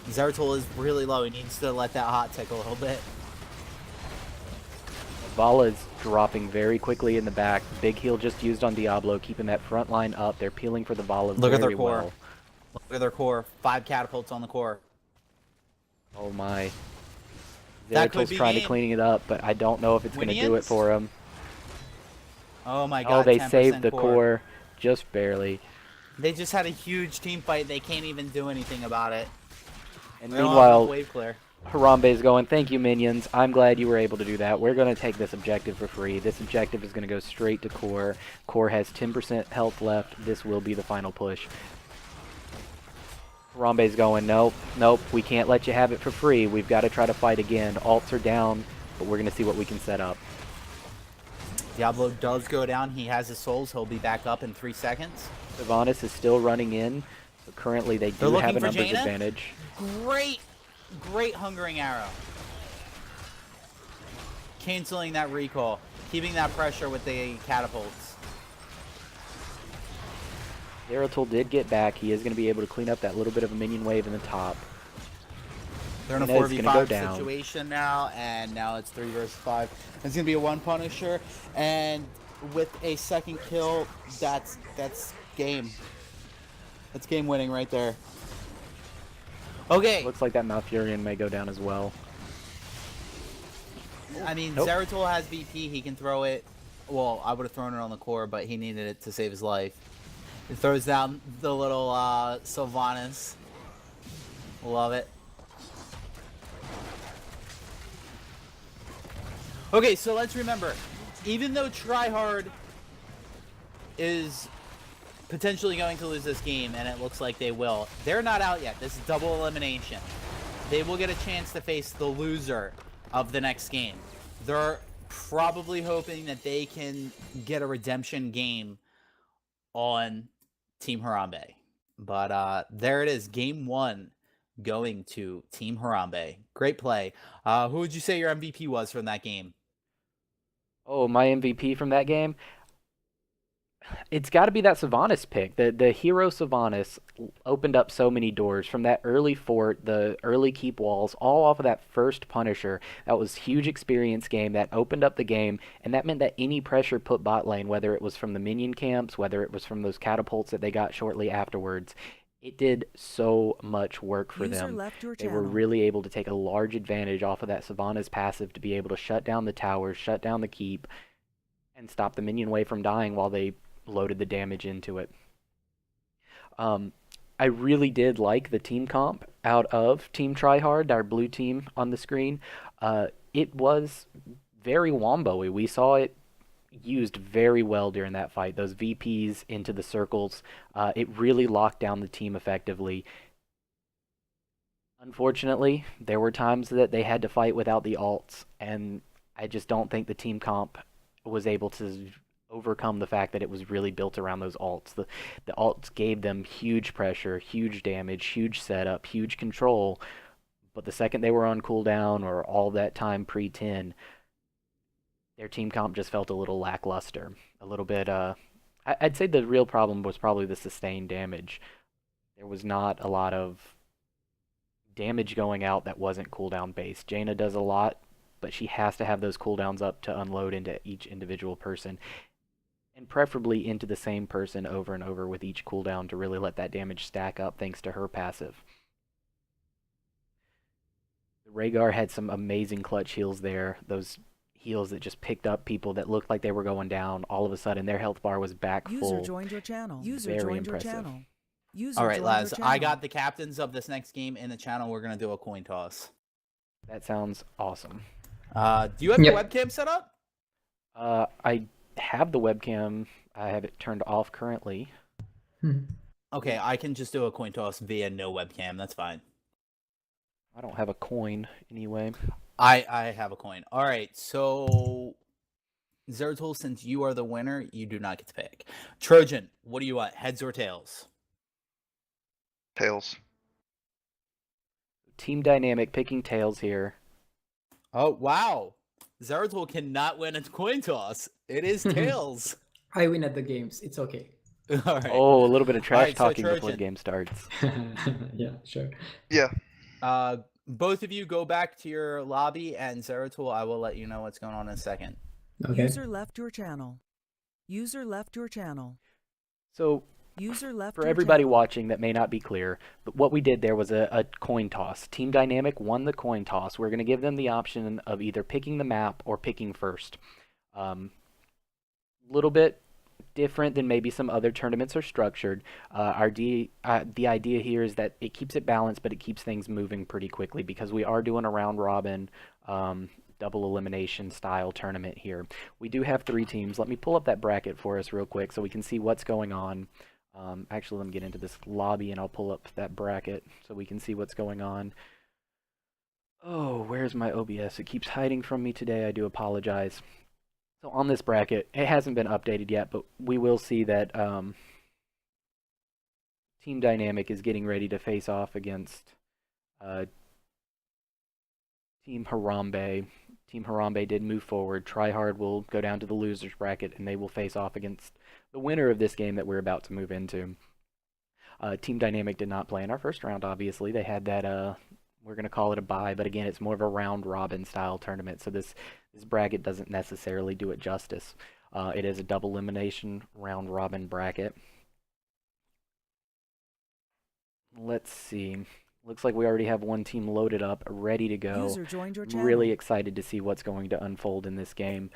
Zeratul is really low. He needs to let that hot tick a little bit. Vala's dropping very quickly in the back. Big heal just used on Diablo, keeping that front line up. They're peeling for the Vala Look at their very core. well. Look at their core. 5 catapults on the core. Oh my. That could Zeratul's be trying to game. clean it up, but I don't know if it's going to do it Winians? for him. Oh my god. Oh, they 10% saved the core just barely. They just had a huge team fight. They can't even do anything about it. And They don't have meanwhile, enough wave clear. Harambe's going, thank you, minions. I'm glad you were able to do that. We're going to take this objective for free. This objective is going to go straight to core. Core has 10% health left. This will be the final push. Harambe's going, nope, we can't let you have it for free. We've got to try to fight again. Alts are down, but we're going to see what we can set up. Diablo does go down. He has his souls. He'll be back up in 3 seconds. Sylvanas is still running in. But currently, they do have a numbers advantage. Great hungering arrow. Canceling that recall. Keeping that pressure with the catapults. Zeratul did get back. He is going to be able to clean up that little bit of a minion wave in the top. They're in a Inez is gonna 4v5 go down. situation now, and now it's 3 versus 5. It's going to be a 1 Punisher, and with a second kill, that's game. That's game winning right there. Okay. Looks like that Malfurion may go down as well. I mean, Nope. Zeratul has VP. He can throw it. Well, I would have thrown it on the core, but he needed it to save his life. He throws down the little Sylvanas. Love it. Okay, so let's remember, even though Tryhard is potentially going to lose this game, and it looks like they will. They're not out yet. This is double elimination. They will get a chance to face the loser of the next game. They're probably hoping that they can get a redemption game on Team Harambe. But there it is, game 1 going to Team Harambe. Great play. Who would you say your MVP was from that game? Oh, my MVP from that game? It's got to be that Sylvanas pick. The hero Sylvanas opened up so many doors from that early fort, the early keep walls, all off of that first Punisher. That was huge experience game that opened up the game, and that meant that any pressure put bot lane, whether it was from the minion camps, whether it was from those catapults that they got shortly afterwards, it did so much work for them. They were really able to take a large advantage off of that Sylvanas passive to be able to shut down the towers, shut down the keep, and stop the minion wave from dying while they loaded the damage into it. I really did like the team comp out of Team Tryhard, our blue team on the screen. It was very wombo-y. We saw it used very well during that fight. Those VPs into the circles, it really locked down the team effectively. Unfortunately, there were times that they had to fight without the alts, and I just don't think the team comp was able to overcome the fact that it was really built around those alts. The alts gave them huge pressure, huge damage, huge setup, huge control, but the second they were on cooldown or all that time pre-10, their team comp just felt a little lackluster. A little bit, I'd say the real problem was probably the sustained damage. There was not a lot of damage going out that wasn't cooldown based. Jaina does a lot, but she has to have those cooldowns up to unload into each individual person, and preferably into the same person over and over with each cooldown to really let that damage stack up thanks to her passive. Rhaegar had some amazing clutch heals there, those heals that just picked up people that looked like they were going down. All of a sudden their health bar was back full. User joined your channel. Very impressive. All right, lads, I got the captains of this next game in the channel. We're going to do a coin toss. That sounds awesome. Do you have your webcam set up? I have the webcam. I have it turned off currently. Okay, I can just do a coin toss via no webcam. That's fine. I don't have a coin anyway. I have a coin. All right, so Zeratul, since you are the winner, you do not get to pick. Trojan, what do you want? Heads or tails? Tails. Team Dynamic picking tails here. Oh, wow. Zeratul cannot win a coin toss. It is tails. I win at the games. It's okay. All right. Oh, a little bit of trash Alright, so talking before the Trojan. game starts. Yeah, sure. Yeah. Both of you go back to your lobby, and Zeratul, I will let you know what's going on in a second. Okay. User left your channel. User left your channel. So, User left for your everybody channel. watching that may not be clear, but what we did there was a coin toss. Team Dynamic won the coin toss. We're going to give them the option of either picking the map or picking first. Little bit different than maybe some other tournaments are structured. The idea here is that it keeps it balanced, but it keeps things moving pretty quickly because we are doing a round robin double elimination style tournament here. We do have 3 teams. Let me pull up that bracket for us real quick so we can see what's going on. Actually, let me get into this lobby and I'll pull up that bracket so we can see what's going on. Oh, where's my OBS? It keeps hiding from me today. I do apologize. So on this bracket, it hasn't been updated yet, but we will see that Team Dynamic is getting ready to face off against Team Harambe. Team Harambe did move forward. Tryhard will go down to the losers bracket, and they will face off against the winner of this game that we're about to move into. Team Dynamic did not play in our first round, obviously. They had that, we're going to call it a bye, but again, it's more of a round-robin style tournament, so this bracket doesn't necessarily do it justice. It is a double elimination round-robin bracket. Let's see. Looks like we already have one team loaded up, ready to go. User joined your I'm channel. really excited to see what's going to unfold in this game.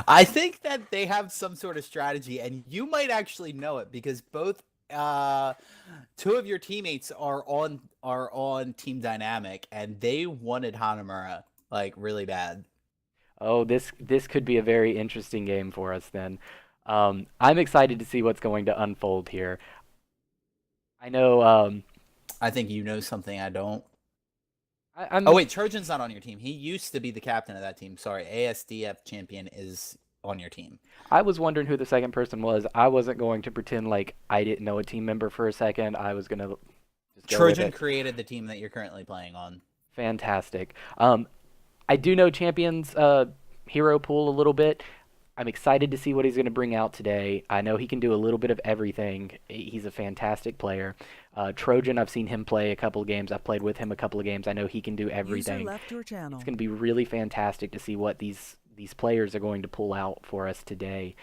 I think that they have some sort of strategy, and you might actually know it because both 2 of your teammates are on Team Dynamic, and they wanted Hanamura like really bad. Oh, this could be a very interesting game for us then. I'm excited to see what's going to unfold here. I know. I think you know something I don't. I'm. Oh wait, Trojan's not on your team. He used to be the captain of that team. Sorry, ASDF champion is on your team. I was wondering who the second person was. I wasn't going to pretend like I didn't know a team member for a second. I was gonna just go with Trojan it. created the team that you're currently playing on. Fantastic. I do know Champion's hero pool a little bit. I'm excited to see what he's going to bring out today. I know he can do a little bit of everything. He's a fantastic player. Trojan, I've seen him play a couple of games. I've played with him a couple of games. I know he can do everything. User left your channel. It's going to be really fantastic to see what these players are going to pull out for us today.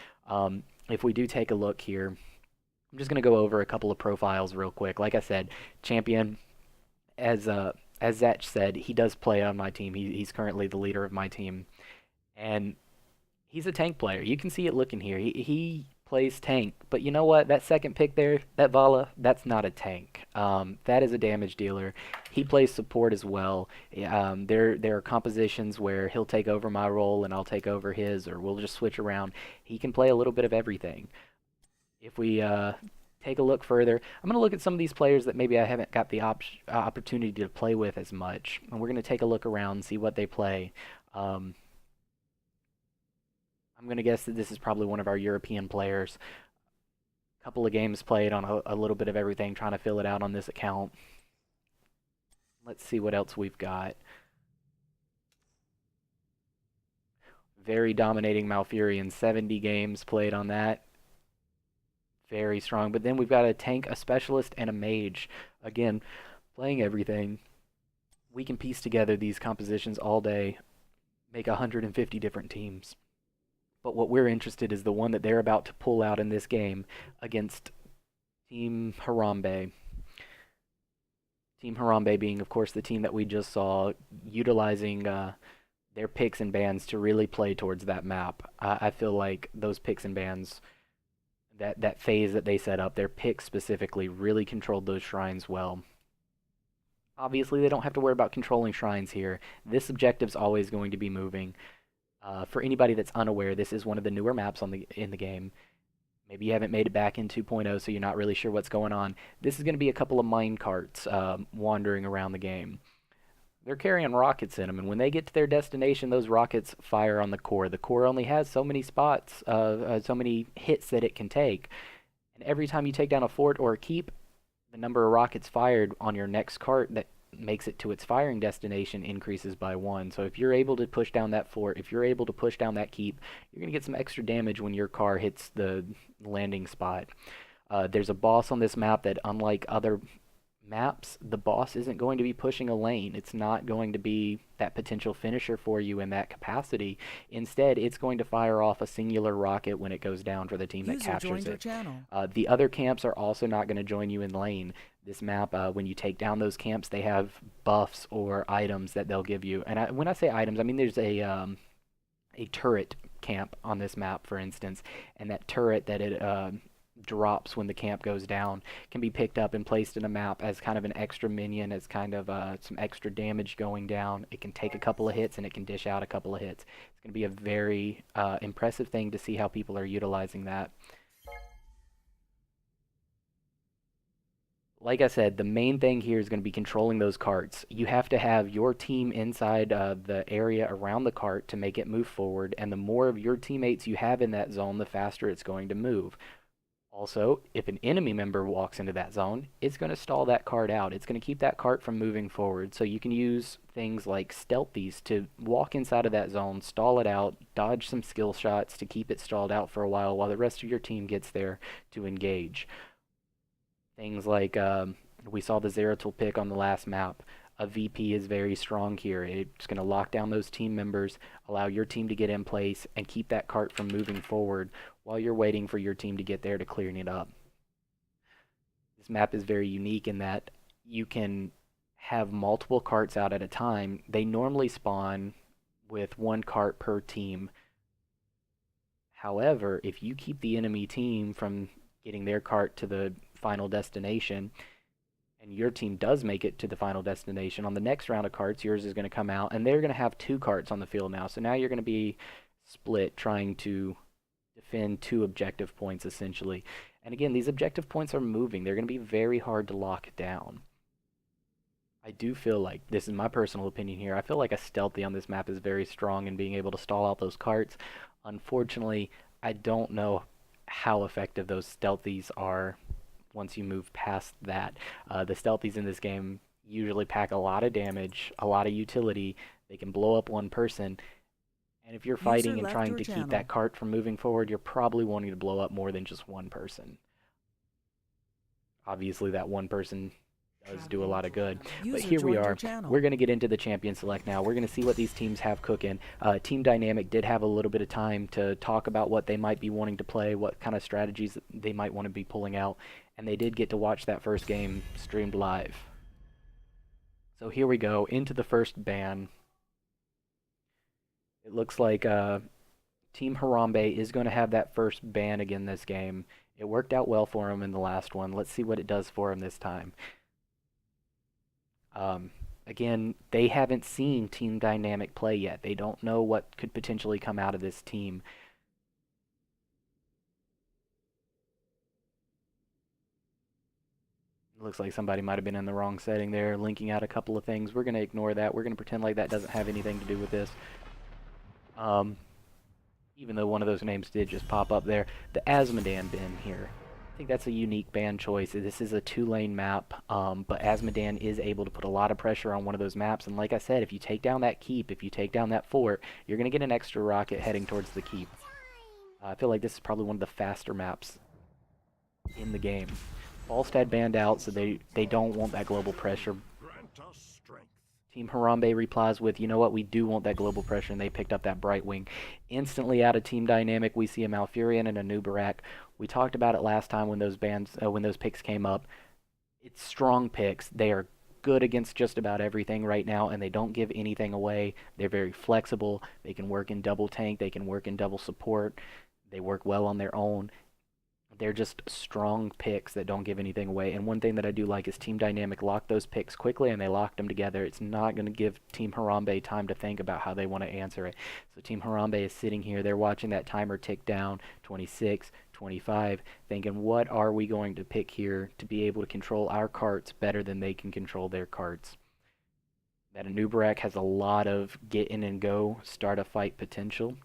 If we do take a look here, I'm just going to go over a couple of profiles real quick. Like I said, Champion, as Zach said, he does play on my team. He's currently the leader of my team. And he's a tank player. You can see it looking here. He plays tank. But you know what? That second pick there, that Vala, that's not a tank. That is a damage dealer. He plays support as well. There are compositions where he'll take over my role and I'll take over his, or we'll just switch around. He can play a little bit of everything. If we take a look further, I'm going to look at some of these players that maybe I haven't got the opportunity to play with as much. And we're going to take a look around and see what they play. I'm going to guess that this is probably one of our European players. A couple of games played on a little bit of everything, trying to fill it out on this account. Let's see what else we've got. Very dominating Malfurion, 70 games played on that. Very strong. But then we've got a tank, a specialist, and a mage. Again, playing everything. We can piece together these compositions all day, make 150 different teams. But what we're interested is the one that they're about to pull out in this game against Team Harambe. Team Harambe being, of course, the team that we just saw, utilizing their picks and bans to really play towards that map. I feel like those picks and bans, that phase that they set up, their picks specifically, really controlled those shrines well. Obviously, they don't have to worry about controlling shrines here. This objective's always going to be moving. For anybody that's unaware, this is one of the newer maps in the game. Maybe you haven't made it back in 2.0, so you're not really sure what's going on. This is going to be a couple of mine carts wandering around the game. They're carrying rockets in them, and when they get to their destination, those rockets fire on the core. The core only has so many spots, so many hits that it can take. And every time you take down a fort or a keep, the number of rockets fired on your next cart that makes it to its firing destination increases by 1. So if you're able to push down that fort, if you're able to push down that keep, you're going to get some extra damage when your car hits the landing spot. There's a boss on this map that, unlike other maps, the boss isn't going to be pushing a lane. It's not going to be that potential finisher for you in that capacity. Instead, it's going to fire off a singular rocket when it goes down for the team that captures it. The other camps are also not going to join you in lane. This map, when you take down those camps, they have buffs or items that they'll give you. And when I say items, I mean there's a turret camp on this map, for instance, and that turret that it drops when the camp goes down can be picked up and placed in a map as kind of an extra minion, as kind of some extra damage going down. It can take a couple of hits and it can dish out a couple of hits. It's going to be a very impressive thing to see how people are utilizing that. Like I said, the main thing here is going to be controlling those carts. You have to have your team inside the area around the cart to make it move forward, and the more of your teammates you have in that zone, the faster it's going to move. Also, if an enemy member walks into that zone, it's going to stall that cart out. It's going to keep that cart from moving forward. So you can use things like stealthies to walk inside of that zone, stall it out, dodge some skill shots to keep it stalled out for a while the rest of your team gets there to engage. Things like, we saw the Zeratul pick on the last map. A VP is very strong here. It's going to lock down those team members, allow your team to get in place, and keep that cart from moving forward while you're waiting for your team to get there to clearing it up. This map is very unique in that you can have multiple carts out at a time. They normally spawn with 1 cart per team. However, if you keep the enemy team from getting their cart to the final destination, and your team does make it to the final destination, on the next round of carts, yours is going to come out, and they're going to have 2 carts on the field now. So now you're going to be split trying to defend 2 objective points essentially. And again, these objective points are moving. They're going to be very hard to lock down. I do feel like, this is my personal opinion here, I feel like a stealthy on this map is very strong in being able to stall out those carts. Unfortunately, I don't know how effective those stealthies are once you move past that. The stealthies in this game usually pack a lot of damage, a lot of utility. They can blow up one person. And if you're fighting and trying to keep that cart from moving forward, you're probably wanting to blow up more than just one person. Obviously, that one person does do a lot of good. But here we are. We're going to get into the champion select now. We're going to see what these teams have cooking. Team Dynamic did have a little bit of time to talk about what they might be wanting to play, what kind of strategies they might want to be pulling out. And they did get to watch that first game streamed live. So here we go, into the first ban. It looks like Team Harambe is going to have that first ban again this game. It worked out well for him in the last one. Let's see what it does for him this time. Again, they haven't seen Team Dynamic play yet. They don't know what could potentially come out of this team. Looks like somebody might have been in the wrong setting there, linking out a couple of things. We're going to ignore that. We're going to pretend like that doesn't have anything to do with this. Even though one of those names did just pop up there. The Azmodan bin here. I think that's a unique ban choice. This is a 2-lane map, but Azmodan is able to put a lot of pressure on one of those maps. And like I said, if you take down that keep, if you take down that fort, you're going to get an extra rocket heading towards the keep. I feel like this is probably one of the faster maps in the game. Falstad banned out, so they don't want that global pressure. Team Harambe replies with, you know what, we do want that global pressure, and they picked up that Brightwing. Instantly out of Team Dynamic, we see a Malfurion and a Nubarak. We talked about it last time when those when those picks came up. It's strong picks. They are good against just about everything right now, and they don't give anything away. They're very flexible. They can work in double tank. They can work in double support. They work well on their own. They're just strong picks that don't give anything away. And one thing that I do like is Team Dynamic locked those picks quickly, and they locked them together. It's not going to give Team Harambe time to think about how they want to answer it. So Team Harambe is sitting here. They're watching that timer tick down, 26, 25, thinking, what are we going to pick here to be able to control our carts better than they can control their carts? That Anubarak has a lot of get in and go, start a fight potential.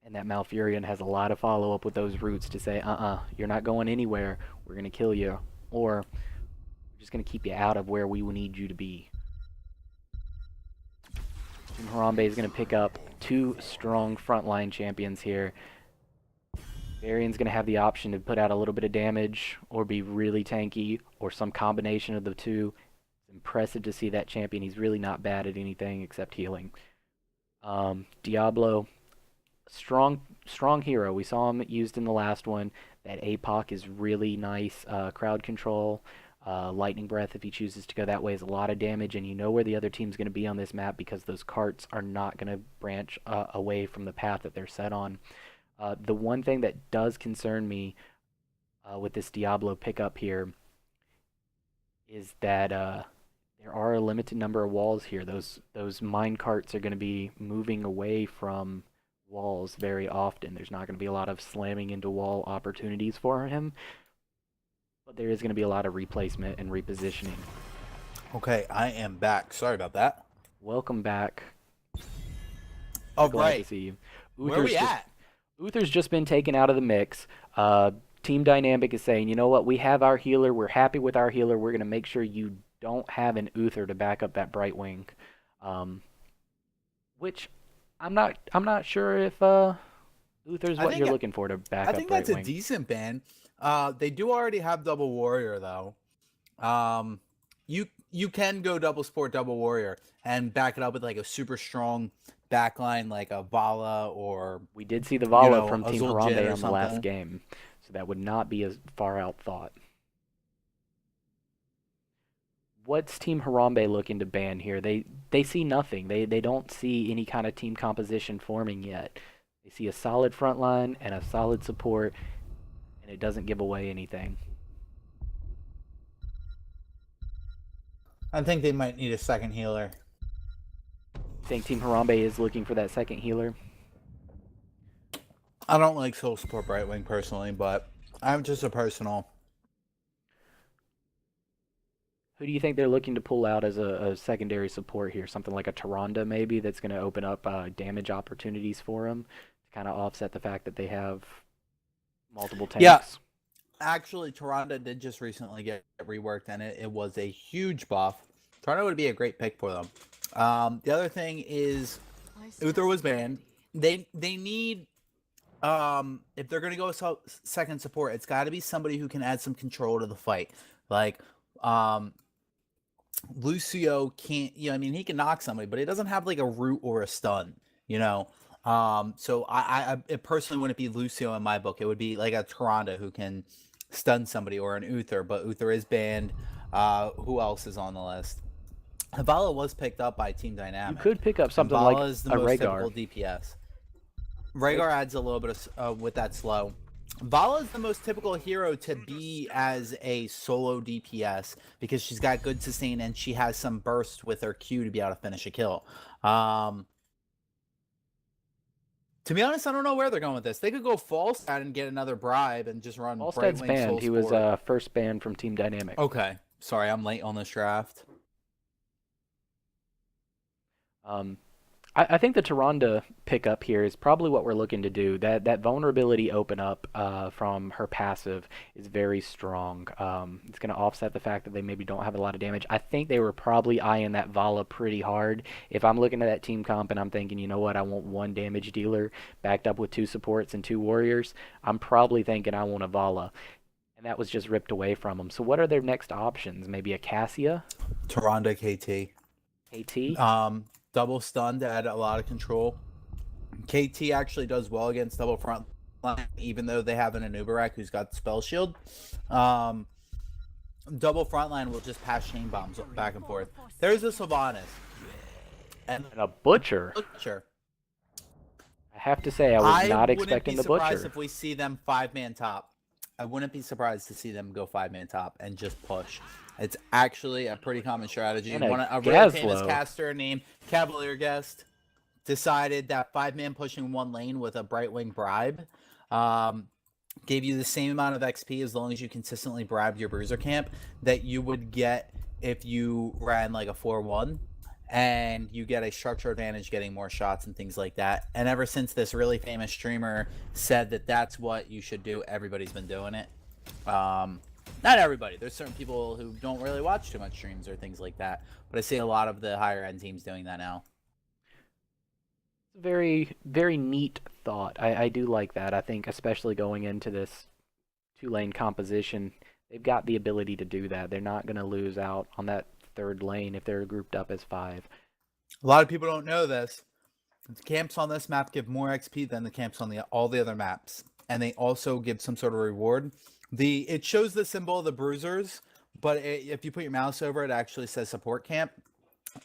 And that Malfurion has a lot of follow-up with those roots to say, you're not going anywhere, we're going to kill you, or we're just going to keep you out of where we need you to be. Team Harambe is going to pick up 2 strong frontline champions here. Varian's going to have the option to put out a little bit of damage, or be really tanky, or some combination of the two. It's impressive to see that champion. He's really not bad at anything except healing. Diablo, strong hero. We saw him used in the last one. That APOC is really nice. Crowd control, lightning breath if he chooses to go that way is a lot of damage, and you know where the other team's going to be on this map because those carts are not going to branch away from the path that they're set on. The one thing that does concern me with this Diablo pickup here is that there are a limited number of walls here. Those mine carts are going to be moving away from walls very often. There's not going to be a lot of slamming into wall opportunities for him, but there is going to be a lot of replacement and repositioning. Okay, I am back. Sorry about that. Welcome back. All Glad right. to see you. Where are we at? Uther's just been taken out of the mix. Team Dynamic is saying, you know what, we have our healer. We're happy with our healer. We're going to make sure you don't have an Uther to back up that Brightwing. Which I'm not sure if Uther's what you're looking for to back up Brightwing. I think that's a decent ban. They do already have double warrior though. You can go double support, double warrior, and back it up with like a super strong backline like a Vala, or we did see the Vala from Team Azul Harambe Jin on the last game, so that would not be a far out thought. What's Team Harambe looking to ban here? They see nothing. They don't see any kind of team composition forming yet. They see a solid front line and a solid support, and it doesn't give away anything. I think they might need a second healer. I think Team Harambe is looking for that second healer. I don't like solo support Brightwing personally, but I'm just a personal. Who do you think they're looking to pull out as a secondary support here? Something like a Tyrande maybe that's going to open up damage opportunities for them to kind of offset the fact that they have multiple tanks. Yeah. Actually, Tyrande did just recently get reworked, and it was a huge buff. Tyrande would be a great pick for them. The other thing is, Uther was banned. They need, if they're gonna go second support, it's got to be somebody who can add some control to the fight. Like, Lucio can't. I mean, he can knock somebody, but he doesn't have like a root or a stun. So I it personally wouldn't be Lucio in my book. It would be like a Tyrande who can stun somebody, or an Uther, but Uther is banned. Who else is on the list? Vala was picked up by Team Dynamic. You could pick up something Vala like is the a most Rhaegar. typical DPS. Rhaegar adds a little bit of with that slow. Vala is the most typical hero to be as a solo DPS because she's got good sustain and she has some burst with her Q to be able to finish a kill. To be honest, I don't know where they're going with this. They could go Falstad and get another bribe and just run Falstad's Brightwing banned. Soul He was Sport. first banned from Team Dynamic. Okay. Sorry, I'm late on this draft. I think the Tyrande pickup here is probably what we're looking to do. That vulnerability open up from her passive is very strong. It's going to offset the fact that they maybe don't have a lot of damage. I think they were probably eyeing that Vala pretty hard. If I'm looking at that team comp and I'm thinking, you know what, I want one damage dealer backed up with 2 supports and 2 warriors, I'm probably thinking I want a Vala. And that was just ripped away from them. So what are their next options? Maybe a Cassia? Tyrande KT. KT? Double stun to add a lot of control. KT actually does well against double front line, even though they have an Anubarak who's got spell shield. Double front line will just pass chain bombs back and forth. There's a Sylvanas. And a Butcher. I have to say, I was not expecting the Butcher. I wouldn't be surprised Butcher. if we see them 5-man top. I wouldn't be surprised to see them go 5-man top and just push. It's actually a pretty common strategy. And A really famous Gazlowe. caster named Cavalier Guest decided that 5-man pushing one lane with a Brightwing bribe gave you the same amount of XP as long as you consistently bribed your bruiser camp that you would get if you ran like a 4-1. And you get a structure advantage getting more shots and things like that. And ever since this really famous streamer said that that's what you should do, everybody's been doing it. Not everybody. There's certain people who don't really watch too much streams or things like that. But I see a lot of the higher end teams doing that now. Very, very neat thought. I do like that. I think especially going into this 2-lane composition, they've got the ability to do that. They're not going to lose out on that 3rd lane if they're grouped up as 5. A lot of people don't know this. The camps on this map give more XP than the camps on all the other maps. And they also give some sort of reward. It shows the symbol of the bruisers, but if you put your mouse over it, actually says support camp.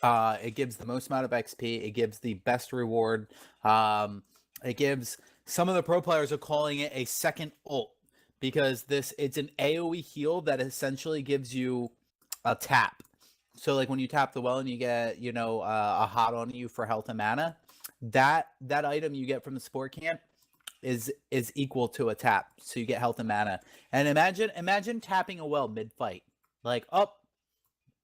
It gives the most amount of XP. It gives the best reward. It gives some of the pro players are calling it a second ult because it's an AoE heal that essentially gives you a tap. So like when you tap the well and you get a hot on you for health and mana, that item you get from the support camp is equal to a tap, so you get health and mana. And imagine tapping a well mid-fight. Like,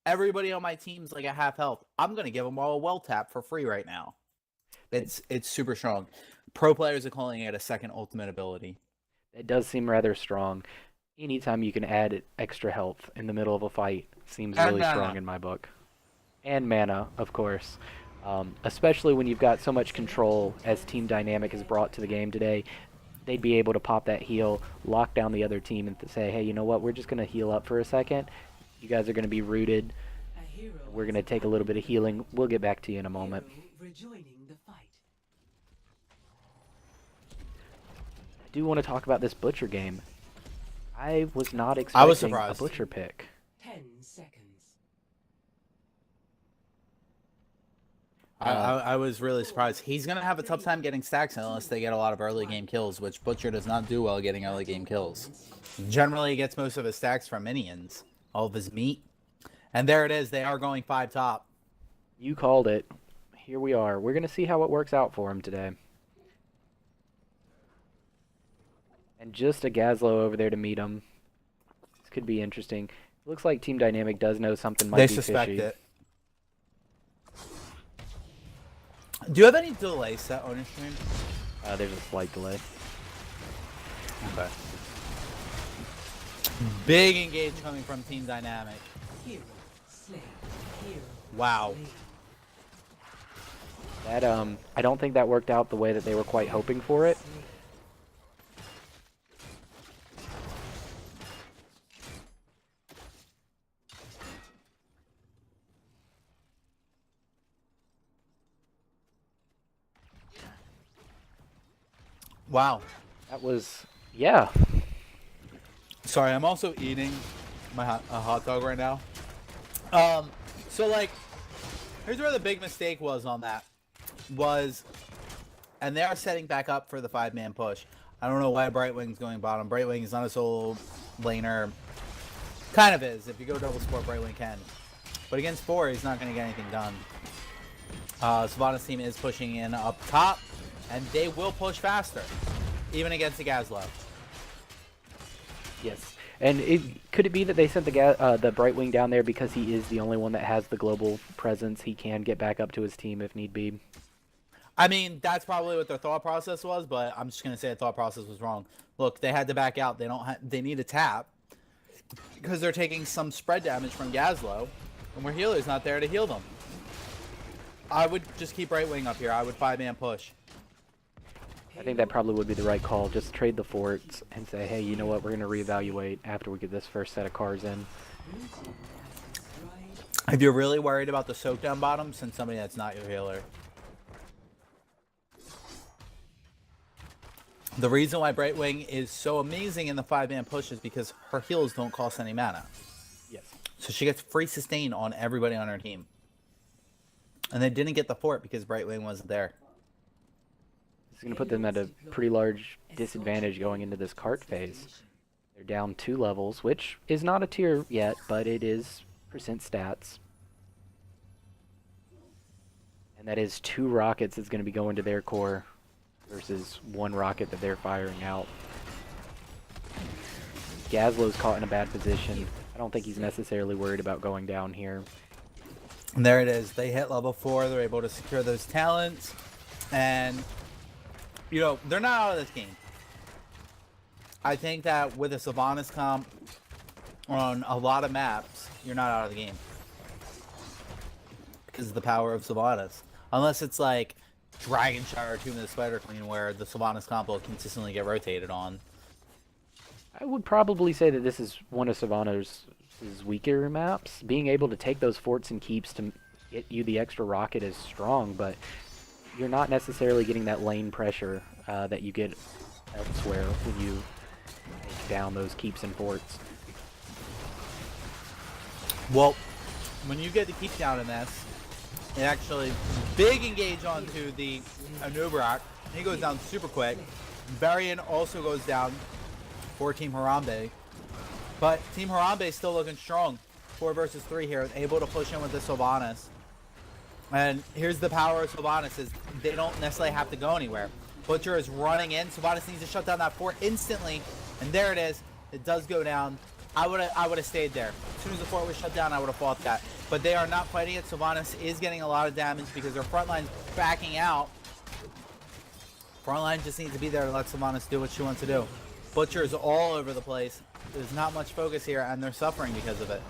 everybody on my team's like at half health. I'm gonna give them all a well tap for free right now. It's super strong. Pro players are calling it a second ultimate ability. It does seem rather strong. Anytime you can add extra health in the middle of a fight seems And really mana. strong in my book. And mana, of course. Especially when you've got so much control as Team Dynamic has brought to the game today. They'd be able to pop that heal, lock down the other team, and say, hey, you know what, we're just going to heal up for a second. You guys are going to be rooted. We're going to take a little bit of healing. We'll get back to you in a moment. I do want to talk about this Butcher game. I was not expecting a Butcher pick. 10 seconds. I was really surprised. He's going to have a tough time getting stacks unless they get a lot of early game kills, which Butcher does not do well getting early game kills. Generally, he gets most of his stacks from minions, all of his meat. And there it is. They are going 5 top. You called it. Here we are. We're going to see how it works out for him today. And just a Gazlo over there to meet him. This could be interesting. Looks like Team Dynamic does know something might They be suspect fishy. it. Do you have any delay set on your stream? There's a slight delay. Okay. Big engage coming from Team Dynamic. Wow. That I don't think that worked out the way that they were quite hoping for it. Wow. That was, yeah. Sorry, I'm also eating my a hot dog right now. So like, here's where the big mistake was on that. And they are setting back up for the 5-man push. I don't know why Brightwing's going bottom. Brightwing is not a solo laner. Kind of is. If you go double support, Brightwing can. But against 4, he's not going to get anything done. Sylvanas team is pushing in up top, and they will push faster, even against the Gazlo. Yes. And could it be that they sent the Brightwing down there because he is the only one that has the global presence? He can get back up to his team if need be. I mean, that's probably what their thought process was, but I'm just gonna say the thought process was wrong. Look, they had to back out. They need a tap because they're taking some spread damage from Gazlo, and their healer's not there to heal them. I would just keep Brightwing up here. I would 5-man push. I think that probably would be the right call. Just trade the forts and say, hey, you know what? We're going to reevaluate after we get this first set of cars in. If you're really worried about the soak down bottom, send somebody that's not your healer. The reason why Brightwing is so amazing in the 5-man push is because her heals don't cost any mana. Yes. So she gets free sustain on everybody on her team. And they didn't get the fort because Brightwing wasn't there. It's going to put them at a pretty large disadvantage going into this cart phase. They're down 2 levels, which is not a tier yet, but it is percent stats. And that is 2 rockets that's going to be going to their core versus 1 rocket that they're firing out. Gazlo's caught in a bad position. I don't think he's necessarily worried about going down here. And there it is. They hit level 4. They're able to secure those talents. And, you know, they're not out of this game. I think that with a Sylvanas comp on a lot of maps, you're not out of the game. Because of the power of Sylvanas. Unless it's like Dragon Shire or Tomb of the Spider Queen where the Sylvanas comp will consistently get rotated on. I would probably say that this is one of Sylvanas' weaker maps. Being able to take those forts and keeps to get you the extra rocket is strong, but you're not necessarily getting that lane pressure that you get elsewhere when you take down those keeps and forts. Well, when you get the keep down in this, it actually big engage onto the Anubrak. He goes down super quick. Varian also goes down for Team Harambe. But Team Harambe is still looking strong. 4 versus 3 here, able to push in with the Sylvanas. And here's the power of Sylvanas is they don't necessarily have to go anywhere. Butcher is running in. Sylvanas needs to shut down that fort instantly. And there it is. It does go down. I would have stayed there. As soon as the fort was shut down, I would have fought that. But they are not fighting it. Sylvanas is getting a lot of damage because their front line's backing out. Front line just needs to be there to let Sylvanas do what she wants to do. Butcher is all over the place. There's not much focus here, and they're suffering because of it.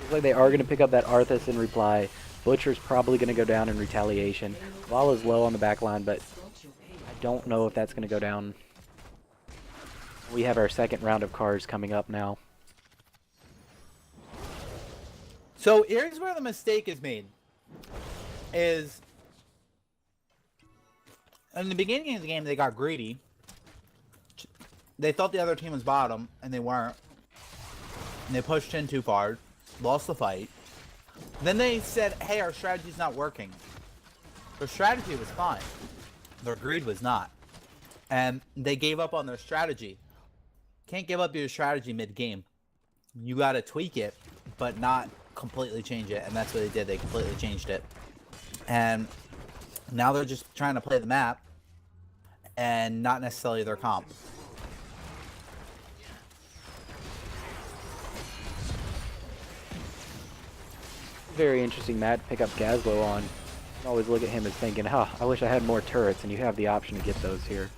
Looks like they are going to pick up that Arthas in reply. Butcher's probably going to go down in retaliation. Vala's low on the back line, but I don't know if that's going to go down. We have our second round of cars coming up now. So here's where the mistake is made. Is in the beginning of the game, they got greedy. They thought the other team was bottom, and they weren't. And they pushed in too far, lost the fight. Then they said, hey, our strategy's not working. Their strategy was fine. Their greed was not. And they gave up on their strategy. Can't give up your strategy mid-game. You gotta tweak it, but not completely change it. And that's what they did. They completely changed it. And now they're just trying to play the map. and not necessarily their comp. Very interesting map to pick up Gazlo on. I always look at him as thinking, huh, I wish I had more turrets, and you have the option to get those here.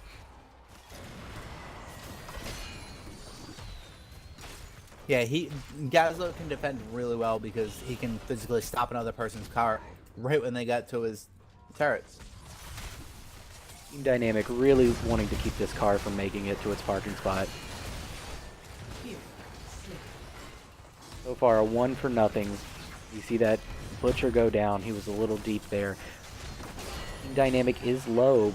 Yeah, Gazlo can defend really well because he can physically stop another person's car right when they get to his turrets. Team Dynamic really wanting to keep this car from making it to its parking spot. So far, a 1 for nothing. You see that Butcher go down. He was a little deep there. Team Dynamic is low.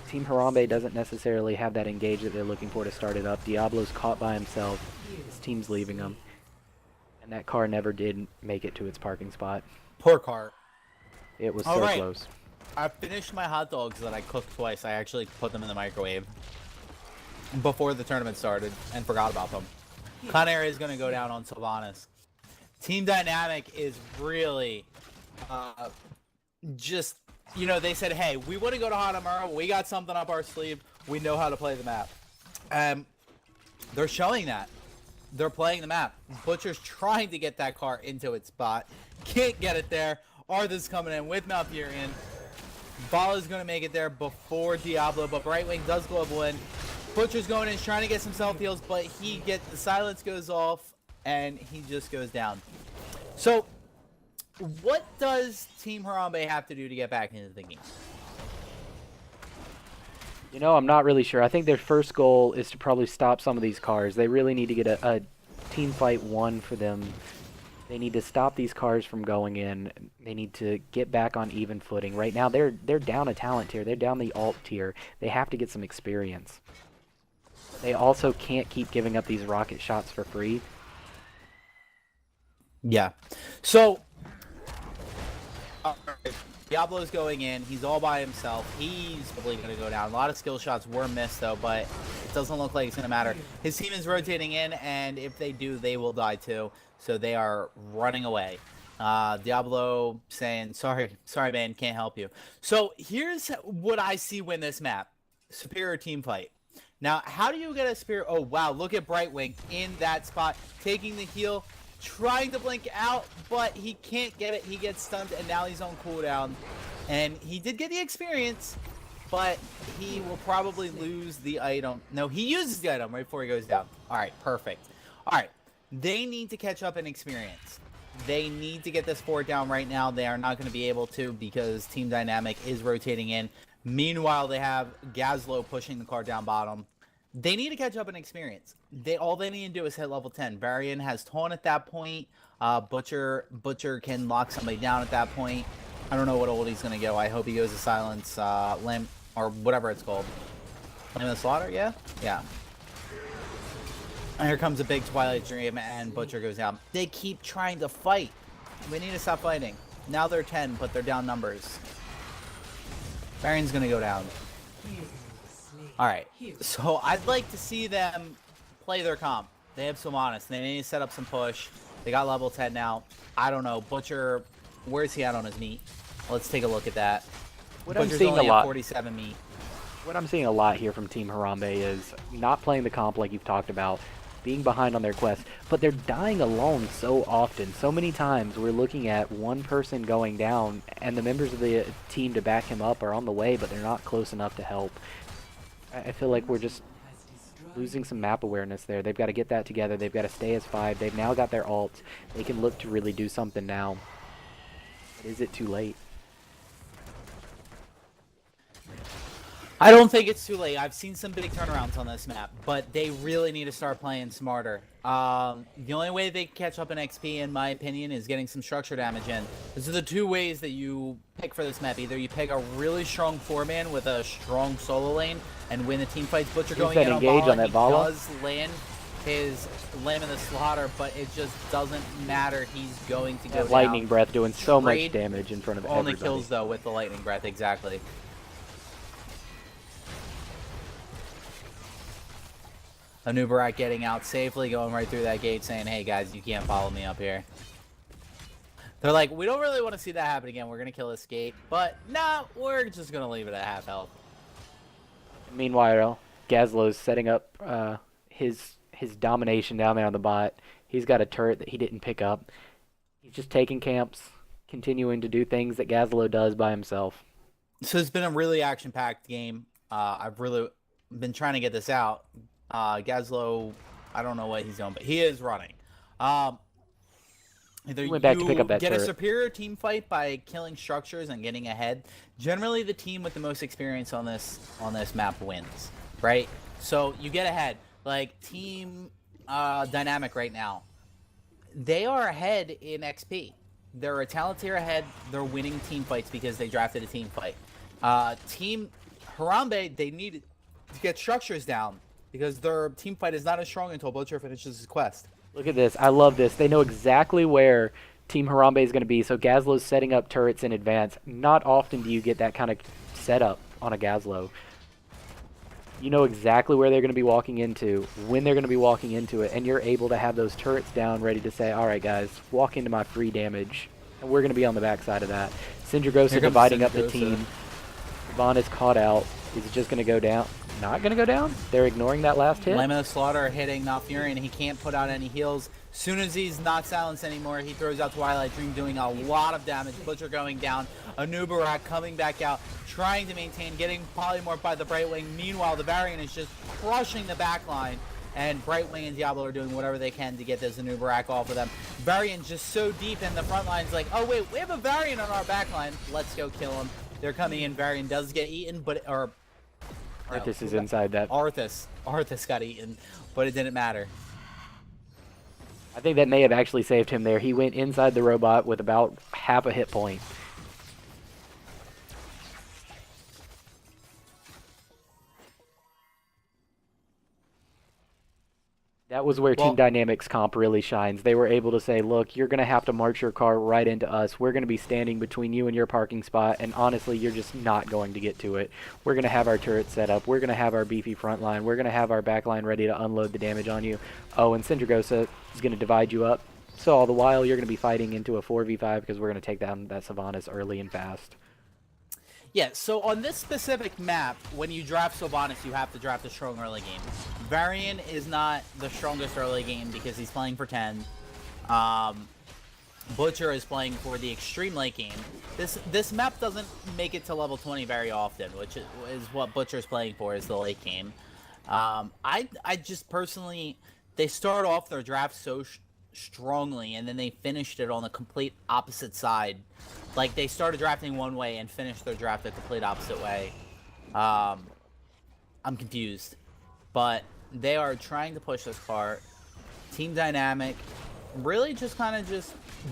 Team Harambe doesn't necessarily have that engage that they're looking for to start it up. Diablo's caught by himself. His team's leaving him. And that car never did make it to its parking spot. Poor car. It was so close. I finished my hot dogs that I cooked twice. I actually put them in the microwave before the tournament started and forgot about them. Conair is going to go down on Sylvanas. Team Dynamic is really just, you know, they said, hey, we want to go to Hanamura. We got something up our sleeve. We know how to play the map. They're showing that. They're playing the map. Butcher's trying to get that car into its spot. Can't get it there. Arthur's coming in with Malfurion. Bala's going to make it there before Diablo, but Brightwing does global in. Butcher's going in, trying to get some self-heals, but the silence goes off, and he just goes down. So, what does Team Harambe have to do to get back into the game? You know, I'm not really sure. I think their first goal is to probably stop some of these cars. They really need to get a team fight 1 for them. They need to stop these cars from going in. They need to get back on even footing. Right now, they're down a talent tier. They're down the alt tier. They have to get some experience. They also can't keep giving up these rocket shots for free. Yeah. So, Diablo's going in. He's all by himself. He's probably going to go down. A lot of skill shots were missed, though, but it doesn't look like it's going to matter. His team is rotating in, and if they do, they will die too. So they are running away. Diablo saying, sorry, man, can't help you. So here's what I see win this map. Superior team fight. Now, how do you get a superior? Oh, wow, look at Brightwing in that spot, taking the heal, trying to blink out, but he can't get it. He gets stunned, and now he's on cooldown. And he did get the experience, but he will probably lose the item. No, he uses the item right before he goes down. All right, perfect. All right, they need to catch up in experience. They need to get this fort down right now. They are not going to be able to because Team Dynamic is rotating in. Meanwhile, they have Gazlo pushing the car down bottom. They need to catch up in experience. All they need to do is hit level 10. Varian has Taunt at that point. Butcher can lock somebody down at that point. I don't know what ult he's going to go. I hope he goes to Silence, Limb, or whatever it's called. Limb of the Slaughter, yeah? Yeah. And here comes a big Twilight Dream, and Butcher goes down. They keep trying to fight. We need to stop fighting. Now they're 10, but they're down numbers. Varian's going to go down. Alright, so I'd like to see them play their comp. They have Sylvanas. They need to set up some push. They got level 10 now. I don't know. Butcher, where's he at on his meat? Let's take a look at that. Butcher's only at 47 meat. What I'm seeing a lot here from Team Harambe is not playing the comp like you've talked about, being behind on their quest, but they're dying alone so often. So many times we're looking at one person going down, and the members of the team to back him up are on the way, but they're not close enough to help. I feel like we're just losing some map awareness there. They've got to get that together. They've got to stay as 5. They've now got their ult. They can look to really do something now. But is it too late? I don't think it's too late. I've seen some big turnarounds on this map, but they really need to start playing smarter. The only way they can catch up in XP, in my opinion, is getting some structure damage in. These are the two ways that you pick for this map. Either you pick a really strong 4-man with a strong solo lane and win the team fights. Butcher going in on Vala. He does land his Lamb in the Slaughter, but it just doesn't matter. He's going to go down. Lightning Breath doing so much damage in front of everybody. Only kills, though, with the Lightning Breath, exactly. Anubarak getting out safely, going right through that gate, saying, hey guys, you can't follow me up here. They're like, we don't really want to see that happen again. We're going to kill this gate. But, nah, we're just going to leave it at half health. Meanwhile, Gazlo's setting up his domination down there on the bot. He's got a turret that he didn't pick up. He's just taking camps, continuing to do things that Gazlo does by himself. So it's been a really action-packed game. I've really been trying to get this out. Gazlo, I don't know what he's doing, but he is running. Either He went back to pick up that get a turret. superior team fight by killing structures and getting ahead. Generally, the team with the most experience on this map wins, right? So you get ahead. Like Team Dynamic right now, they are ahead in XP. They're a talent tier ahead. They're winning team fights because they drafted a team fight. Team Harambe, they need to get structures down because their team fight is not as strong until Butcher finishes his quest. Look at this. I love this. They know exactly where Team Harambe is going to be, so Gazlo's setting up turrets in advance. Not often do you get that kind of setup on a Gazlo. You know exactly where they're going to be walking into, when they're going to be walking into it, and you're able to have those turrets down ready to say, all right, guys, walk into my free damage. And we're going to be on the backside of that. Syndragosa dividing up the team. Vaughn is caught out. Is it just going to go down? Not going to go down? They're ignoring that last hit? Lamb of the Slaughter hitting Malfurion. He can't put out any heals. Soon as he's not silenced anymore, he throws out Twilight Dream, doing a lot of damage. Butcher going down. Anubarak coming back out, trying to maintain, getting polymorphed by the Brightwing. Meanwhile, the Varian is just crushing the backline, and Brightwing and Diablo are doing whatever they can to get this Anubarak off of them. Varian just so deep in the front lines, like, oh wait, we have a Varian on our backline. Let's go kill him. They're coming in. Varian does get eaten, but Arthas is inside that. Arthas got eaten, but it didn't matter. I think that may have actually saved him there. He went inside the robot with about half a hit point. That was where Team Dynamics comp really shines. They were able to say, look, you're going to have to march your car right into us. We're going to be standing between you and your parking spot, and honestly, you're just not going to get to it. We're going to have our turret set up. We're going to have our beefy front line. We're going to have our back line ready to unload the damage on you. Oh, and Syndragosa is going to divide you up. So all the while, you're going to be fighting into a 4v5 because we're going to take down that Sylvanas early and fast. Yeah, so on this specific map, when you draft Sylvanas, you have to draft a strong early game. Varian is not the strongest early game because he's playing for 10. Butcher is playing for the extreme late game. This map doesn't make it to level 20 very often, which is what Butcher's playing for, is the late game. I just personally, they start off their draft so strongly, and then they finished it on the complete opposite side. Like, they started drafting one way and finished their draft the complete opposite way. I'm confused. But they are trying to push this cart. Team Dynamic really just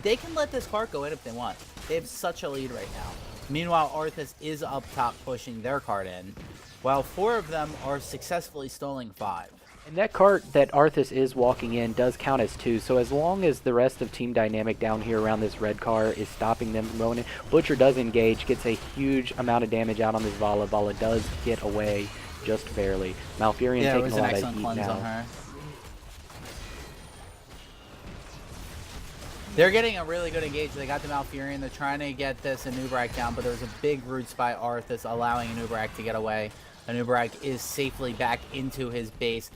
they can let this cart go in if they want. They have such a lead right now. Meanwhile, Arthas is up top pushing their cart in, while 4 of them are successfully stalling 5. And that cart that Arthas is walking in does count as 2, so as long as the rest of Team Dynamic down here around this red car is stopping them from going in, Butcher does engage, gets a huge amount of damage out on this Vala. Vala does get away just barely. Malfurion taking a lot of heat now. On her. They're getting a really good engage. They got the Malfurion. They're trying to get this Anubarak down, but there's a big roots by Arthas allowing Anubarak to get away. Anubarak is safely back into his base.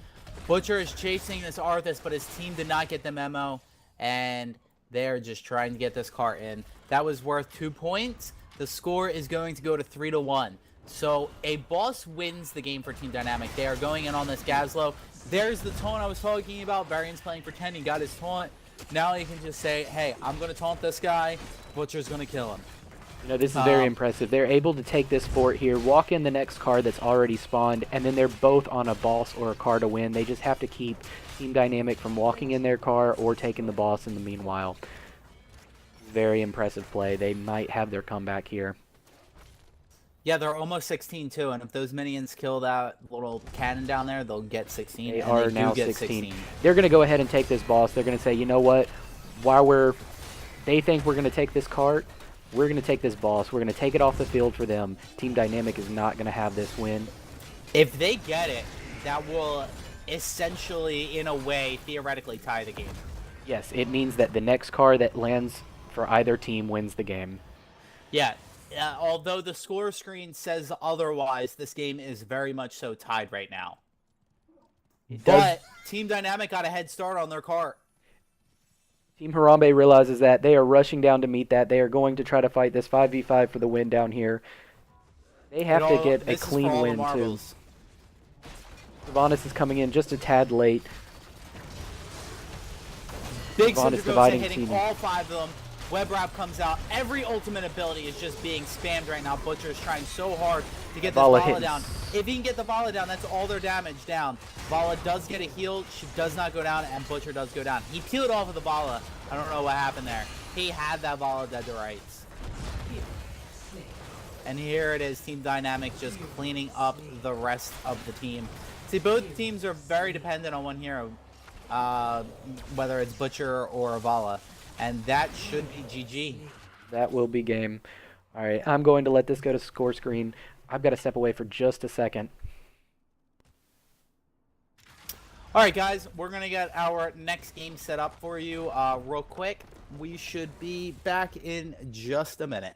Butcher is chasing this Arthas, but his team did not get the memo, and they're just trying to get this cart in. That was worth 2 points. The score is going to go to 3-1. So a boss wins the game for Team Dynamic. They are going in on this Gazlo. There's the taunt I was talking about. Varian's playing for 10. He got his taunt. Now he can just say, hey, I'm going to taunt this guy. Butcher's going to kill him. You know, this is very impressive. They're able to take this fort here, walk in the next car that's already spawned, and then they're both on a boss or a car to win. They just have to keep Team Dynamic from walking in their car or taking the boss in the meanwhile. Very impressive play. They might have their comeback here. Yeah, they're almost 16 too, and if those minions kill that little cannon down there, they'll get 16. They are now 16. They're going to go ahead and take this boss. They're going to say, you know what? While they think we're going to take this cart, we're going to take this boss. We're going to take it off the field for them. Team Dynamic is not going to have this win. If they get it, that will essentially, in a way, theoretically tie the game. Yes, it means that the next car that lands for either team wins the game. Yeah, although the score screen says otherwise, this game is very much so tied right now. But Team Dynamic got a head start on their cart. Team Harambe realizes that. They are rushing down to meet that. They are going to try to fight this 5v5 for the win down here. They have to get a clean win, too. Sylvanas is coming in just a tad late. Big Sylvanas Syndragosa dividing hitting team. all 5 of them. Web Wrap comes out. Every ultimate ability is just being spammed right now. Butcher is trying so hard to get this Vala down. If he can get the Vala down, that's all their damage down. Vala does get a heal. She does not go down, and Butcher does go down. He peeled off of the Vala. I don't know what happened there. He had that Vala dead to rights. And here it is, Team Dynamic just cleaning up the rest of the team. See, both teams are very dependent on one hero, whether it's Butcher or Vala. And that should be GG. That will be game. All right, I'm going to let this go to score screen. I've got to step away for just a second. All right, guys, we're going to get our next game set up for you real quick. We should be back in just a minute.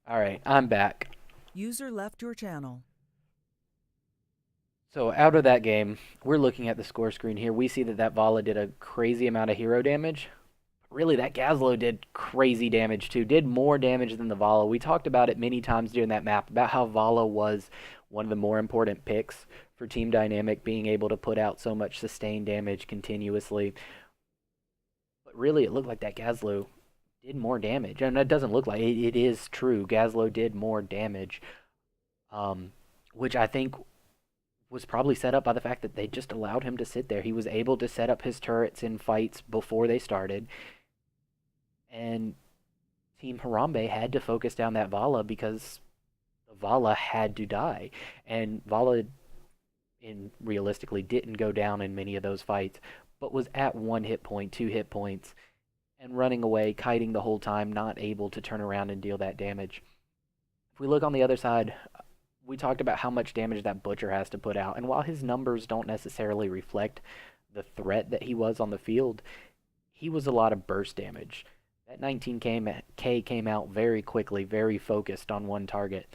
All right, I'm back. User left your channel. So out of that game, we're looking at the score screen here. We see that Vala did a crazy amount of hero damage. Really, that Gazlowe did crazy damage too. Did more damage than the Vala. We talked about it many times during that map, about how Vala was one of the more important picks for Team Dynamic, being able to put out so much sustained damage continuously. But really, it looked like that Gazlowe did more damage. And that doesn't look like it. It is true. Gazlowe did more damage, which I think was probably set up by the fact that they just allowed him to sit there. He was able to set up his turrets in fights before they started. And Team Harambe had to focus down that Vala because the Vala had to die. And Vala, realistically, didn't go down in many of those fights, but was at 1 hit point, 2 hit points, and running away, kiting the whole time, not able to turn around and deal that damage. If we look on the other side, we talked about how much damage that Butcher has to put out, and while his numbers don't necessarily reflect the threat that he was on the field, he was a lot of burst damage. That 19K came out very quickly, very focused on one target.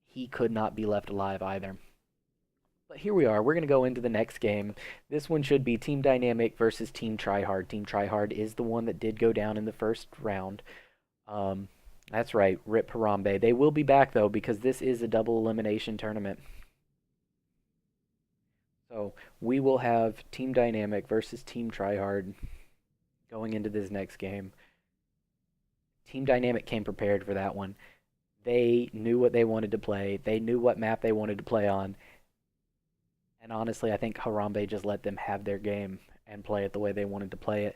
He could not be left alive either. But here we are. We're going to go into the next game. This one should be Team Dynamic versus Team Tryhard. Team Tryhard is the one that did go down in the first round. That's right, Rip Harambe. They will be back, though, because this is a double elimination tournament. So we will have Team Dynamic versus Team Tryhard going into this next game. Team Dynamic came prepared for that one. They knew what they wanted to play. They knew what map they wanted to play on. And honestly, I think Harambe just let them have their game and play it the way they wanted to play it.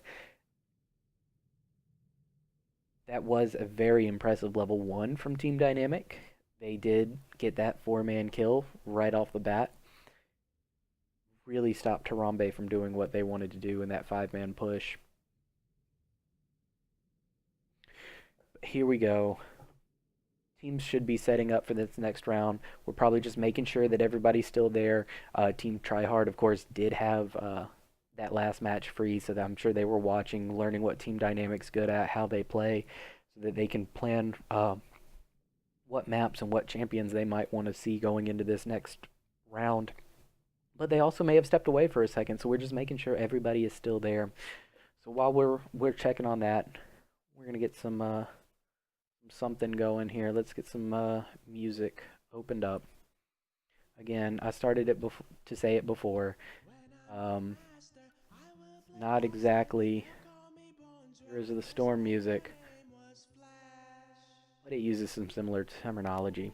That was a very impressive level 1 from Team Dynamic. They did get that 4-man kill right off the bat. Really stopped Harambe from doing what they wanted to do in that 5-man push. But here we go. Teams should be setting up for this next round. We're probably just making sure that everybody's still there. Team Tryhard, of course, did have that last match free, so that I'm sure they were watching, learning what Team Dynamic's good at, how they play, so that they can plan what maps and what champions they might want to see going into this next round. But they also may have stepped away for a second, so we're just making sure everybody is still there. So while we're checking on that, we're gonna get some something going here. Let's get some music opened up. Again, I started it to say it before. Not exactly Heroes of the Storm music, but it uses some similar terminology.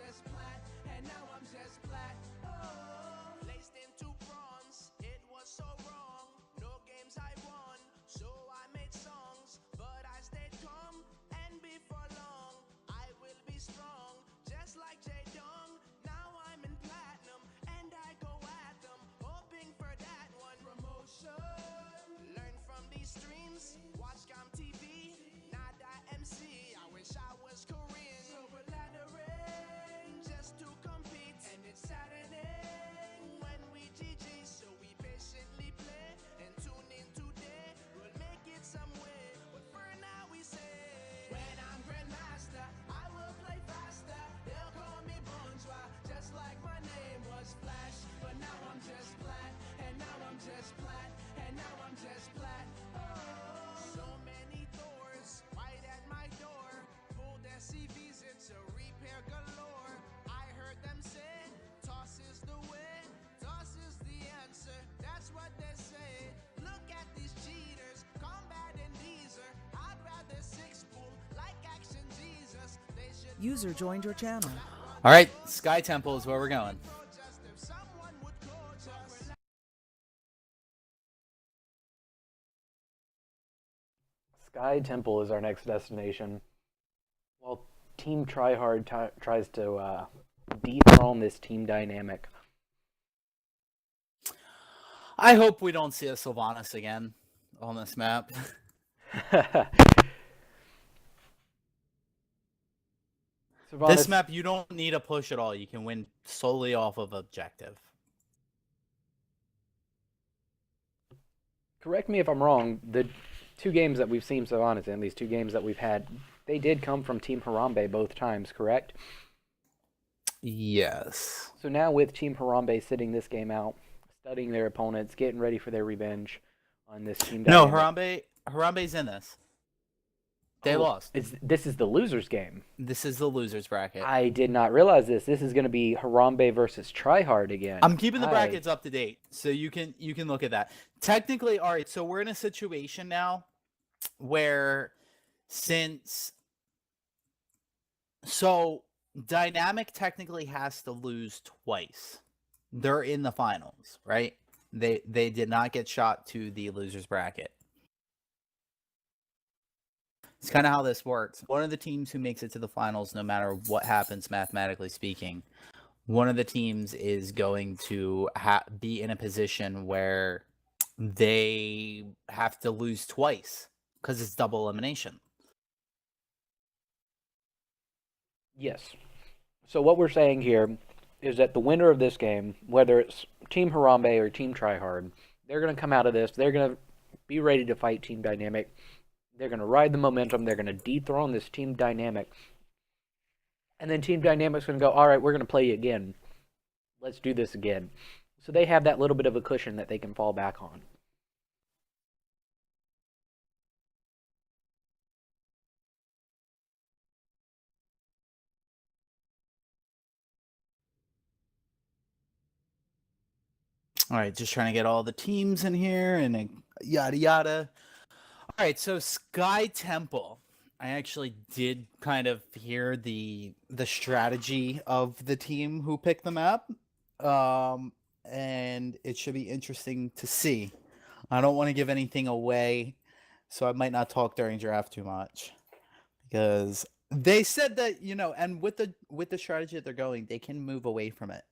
just plat, and now I'm just plat. Oh, laced into bronze, it was so wrong. No games I won, so I made songs, but I stayed calm, and before long, I will be strong, just like J-Dong. Now I'm in platinum, and I go at them, hoping for that one promotion. Learn from these streams, watch Cam TV, not that MC. I wish I was Korean. So we're laddering just to compete, and it's saddening when we GG. So we patiently play and tune in today. We'll make it somewhere, but for now we say, when I'm Grandmaster, I will play faster. They'll call me Bonjour, just like my name was Flash. But now I'm just plat, and now I'm just plat, and now I'm just plat. Oh, so many doors right at my door. Pulled SCVs, it's a repair galore. I heard them say, toss is the way, toss is the answer. That's what they say. Look at these cheaters, combat and Deezer. I'd rather six pool like Action Jesus. They should User joined your channel. All right, Sky Temple is where we're going. just if someone would coach us. Sky Temple is our next destination. While Team Tryhard tries to dethrone this team dynamic. I hope we don't see a Sylvanas again on this map. This map, you don't need a push at all. You can win solely off of objective. Correct me if I'm wrong, the two games that we've seen Sylvanas in, these two games that we've had, they did come from Team Harambe both times, correct? Yes. So now with Team Harambe sitting this game out, studying their opponents, getting ready for their revenge on this team No, dynamic. Harambe's in this. They lost. This is the losers game. This is the losers bracket. I did not realize this. This is going to be Harambe versus Tryhard again. I'm keeping the brackets up to date, so you can look at that. Technically, all right. So we're in a situation now where Dynamic technically has to lose twice. They're in the finals, right? They did not get shot to the losers bracket. It's kind of how this works. One of the teams who makes it to the finals, no matter what happens mathematically speaking, one of the teams is going to be in a position where they have to lose twice because it's double elimination. Yes. So what we're saying here is that the winner of this game, whether it's Team Harambe or Team Tryhard, they're going to come out of this. They're going to be ready to fight Team Dynamic. They're going to ride the momentum. They're going to dethrone this Team Dynamic. And then Team Dynamic's going to go, all right, we're going to play again. Let's do this again. So they have that little bit of a cushion that they can fall back on. All right, just trying to get all the teams in here and yada yada. All right, so Sky Temple. I actually did kind of hear the strategy of the team who picked the map, and it should be interesting to see. I don't want to give anything away, so I might not talk during draft too much, because they said that, you know, and with the strategy that they're going, they can move away from it.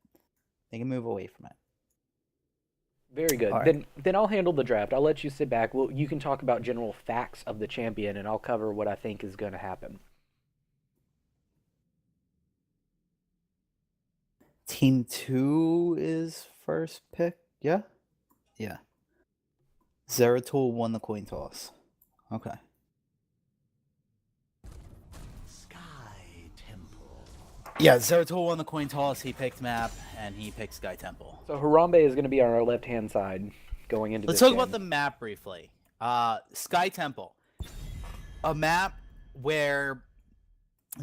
They can move away from it. Very good. Right. Then I'll handle the draft. I'll let you sit back. Well, you can talk about general facts of the champion, and I'll cover what I think is going to happen. Team 2 is first pick. Yeah? Yeah. Zeratul won the coin toss. Okay. Yeah, Zeratul won the coin toss. He picked map, and he picked Sky Temple. So Harambe is going to be on our left-hand side going into Let's this talk game. about the map briefly. Sky Temple. A map where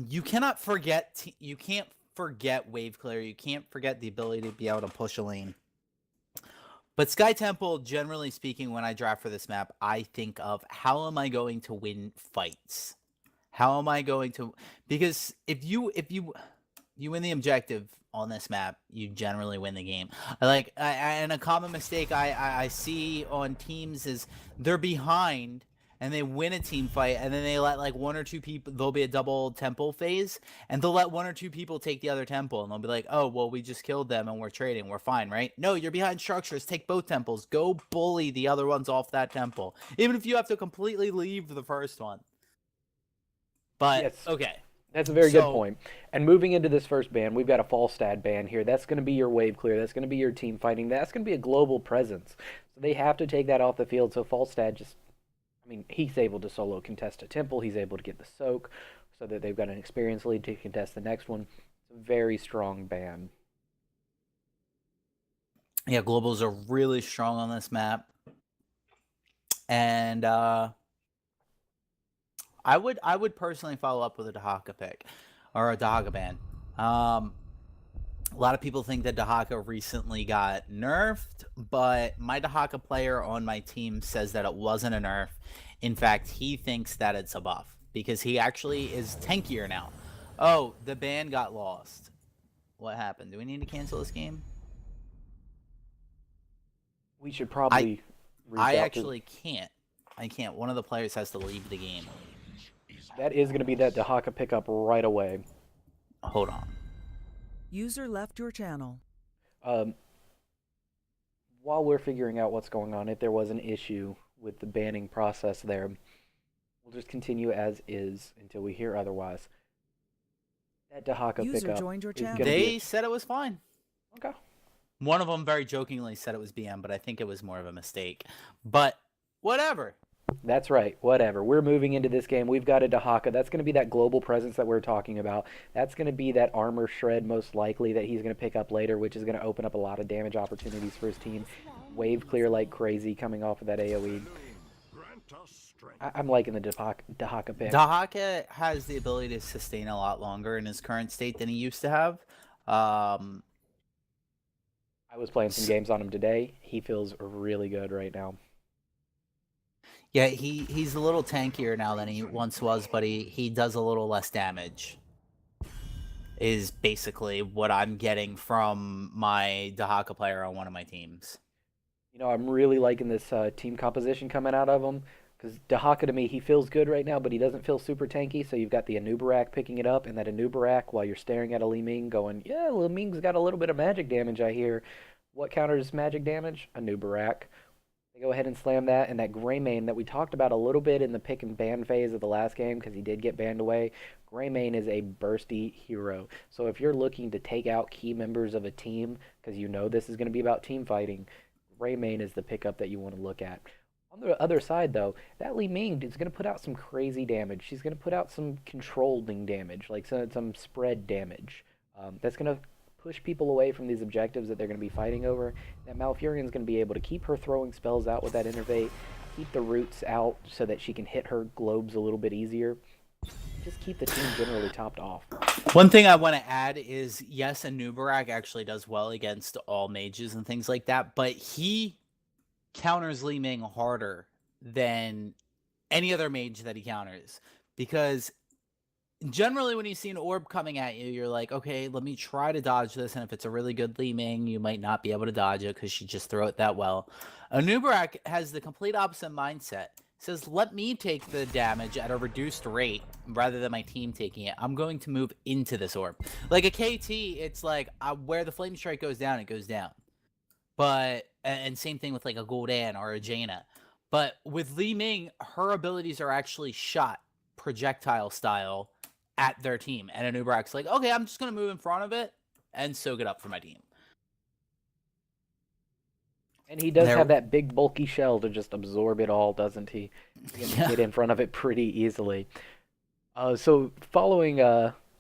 you cannot forget... you can't forget wave clear. You can't forget the ability to be able to push a lane. But Sky Temple, generally speaking, when I draft for this map, I think of how am I going to win fights? How am I going to... Because if you you win the objective on this map, you generally win the game. And a common mistake I see on teams is they're behind and they win a team fight, and then they let like one or two people. There'll be a double temple phase, and they'll let one or two people take the other temple, and they'll be like, "Oh, well, we just killed them and we're trading. We're fine, right?" No, you're behind structures. Take both temples. Go bully the other ones off that temple, even if you have to completely leave the first one. But Yes. okay. That's a very good So- point. And moving into this first ban, we've got a Falstad ban here. That's going to be your wave clear. That's going to be your team fighting. That's going to be a global presence. So they have to take that off the field. So Falstad just, I mean, he's able to solo contest a temple. He's able to get the soak so that they've got an experience lead to contest the next one. It's a very strong ban. Yeah, globals are really strong on this map. And I would personally follow up with a Dahaka pick or a Dahaka ban. A lot of people think that Dahaka recently got nerfed, but my Dahaka player on my team says that it wasn't a nerf. In fact, he thinks that it's a buff because he actually is tankier now. Oh, the ban got lost. What happened? Do we need to cancel this game? We should probably reach I out to- actually can't. I can't. One of the players has to leave the game. That is going to be that Dahaka pickup right away. Hold on. User left your channel. While we're figuring out what's going on, if there was an issue with the banning process there, we'll just continue as is until we hear otherwise. That Dahaka User pickup joined your is channel. gonna They be said it was fine. Okay. One of them very jokingly said it was BM, but I think it was more of a mistake. But whatever. That's right. Whatever. We're moving into this game. We've got a Dahaka. That's going to be that global presence that we're talking about. That's going to be that armor shred most likely that he's going to pick up later, which is going to open up a lot of damage opportunities for his team. Wave clear like crazy coming off of that AoE. I'm liking the Dahaka pick. Dahaka has the ability to sustain a lot longer in his current state than he used to have. I was playing some games on him today. He feels really good right now. Yeah, he's a little tankier now than he once was, but he does a little less damage. Is basically what I'm getting from my Dahaka player on one of my teams. You know, I'm really liking this team composition coming out of him. Because Dahaka to me, he feels good right now, but he doesn't feel super tanky. So you've got the Anubarak picking it up, and that Anubarak, while you're staring at a Li Ming, going, yeah, Li Ming's got a little bit of magic damage, I hear. What counters magic damage? Anubarak. They go ahead and slam that, and that Greymane that we talked about a little bit in the pick and ban phase of the last game, because he did get banned away. Greymane is a bursty hero. So if you're looking to take out key members of a team, because you know this is going to be about team fighting, Greymane is the pickup that you want to look at. On the other side, though, that Li Ming is going to put out some crazy damage. She's going to put out some controlling damage, like some spread damage. That's going to push people away from these objectives that they're going to be fighting over. That Malfurion's going to be able to keep her throwing spells out with that Innervate, keep the roots out so that she can hit her globes a little bit easier. Just keep the team generally topped off. One thing I want to add is, yes, Anubarak actually does well against all mages and things like that, but he counters Li Ming harder than any other mage that he counters. Because generally when you see an orb coming at you, you're like, okay, let me try to dodge this, and if it's a really good Li Ming, you might not be able to dodge it because she just throw it that well. Anubarak has the complete opposite mindset. Says, let me take the damage at a reduced rate rather than my team taking it. I'm going to move into this orb. Like a KT, it's like where the flame strike goes down, it goes down. But, and same thing with like a Gul'dan or a Jaina. But with Li Ming, her abilities are actually shot projectile style at their team. And Anubarak's like, okay, I'm just going to move in front of it and soak it up for my team. And he does have that big bulky shell to just absorb it all, doesn't he? He can get in front of it pretty easily. So following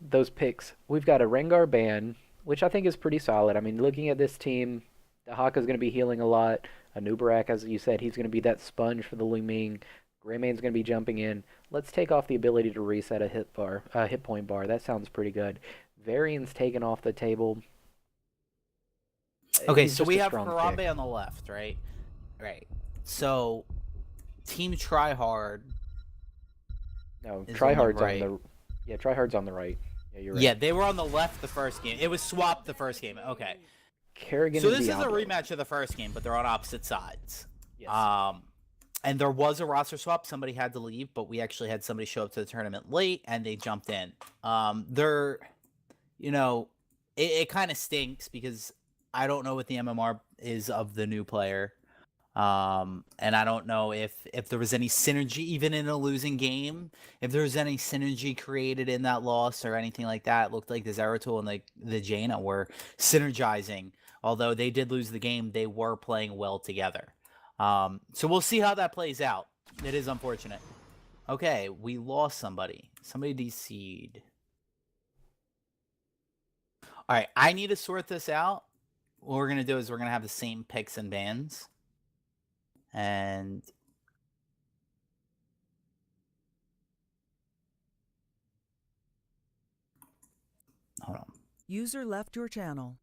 those picks, we've got a Rengar ban, which I think is pretty solid. I mean, looking at this team, Dahaka's going to be healing a lot. Anubarak, as you said, he's going to be that sponge for the Li Ming. Greymane's going to be jumping in. Let's take off the ability to reset a hit point bar. That sounds pretty good. Varian's taken off the table. Okay, He's so just we a have strong Harambe pick. on the left, right? Right. So, Team Tryhard. No, is Tryhard's on the right. Tryhard's on the right. Yeah, you're right. Yeah, they were on the left the first game. It was swapped the first game. Okay. Kerrigan So and this is a Diablo. rematch of the first game, but they're on opposite sides. Yes. And there was a roster swap. Somebody had to leave, but we actually had somebody show up to the tournament late, and they jumped in. It kind of stinks because I don't know what the MMR is of the new player. And I don't know if there was any synergy even in a losing game, if there was any synergy created in that loss or anything like that. It looked like the Zeratul and the Jaina were synergizing. Although they did lose the game, they were playing well together. So we'll see how that plays out. It is unfortunate. Okay, we lost somebody. Somebody DC'd. All right, I need to sort this out. What we're going to do is we're going to have the same picks and bans. And hold on. User left your channel.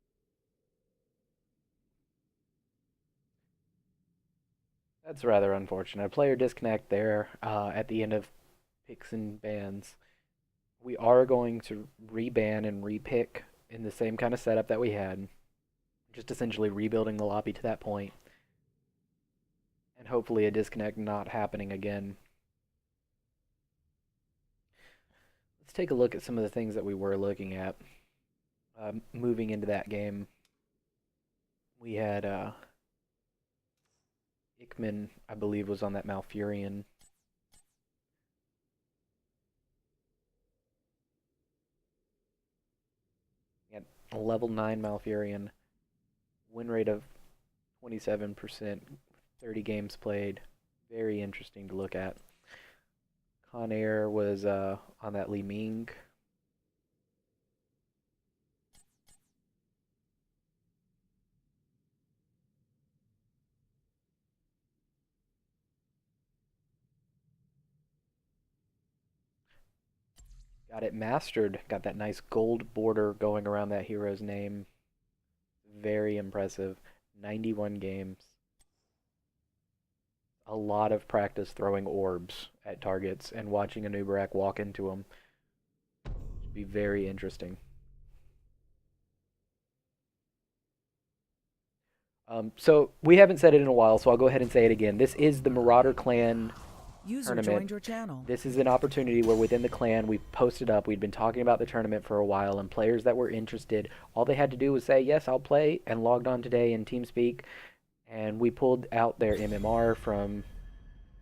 That's rather unfortunate. A player disconnect there at the end of picks and bans. We are going to reban and repick in the same kind of setup that we had. Just essentially rebuilding the lobby to that point. And hopefully a disconnect not happening again. Let's take a look at some of the things that we were looking at. Moving into that game, we had Ickman, I believe, was on that Malfurion. At a level 9 Malfurion, win rate of 27%, 30 games played. Very interesting to look at. Conair was on that Li Ming. Got it mastered. Got that nice gold border going around that hero's name. Very impressive. 91 games. A lot of practice throwing orbs at targets and watching a Nubarak walk into them. Should be very interesting. So we haven't said it in a while, so I'll go ahead and say it again. This is the Marauder Clan User tournament. joined your channel. This is an opportunity where within the clan we've posted up, we'd been talking about the tournament for a while, and players that were interested, all they had to do was say, yes, I'll play, and logged on today in TeamSpeak, and we pulled out their MMR from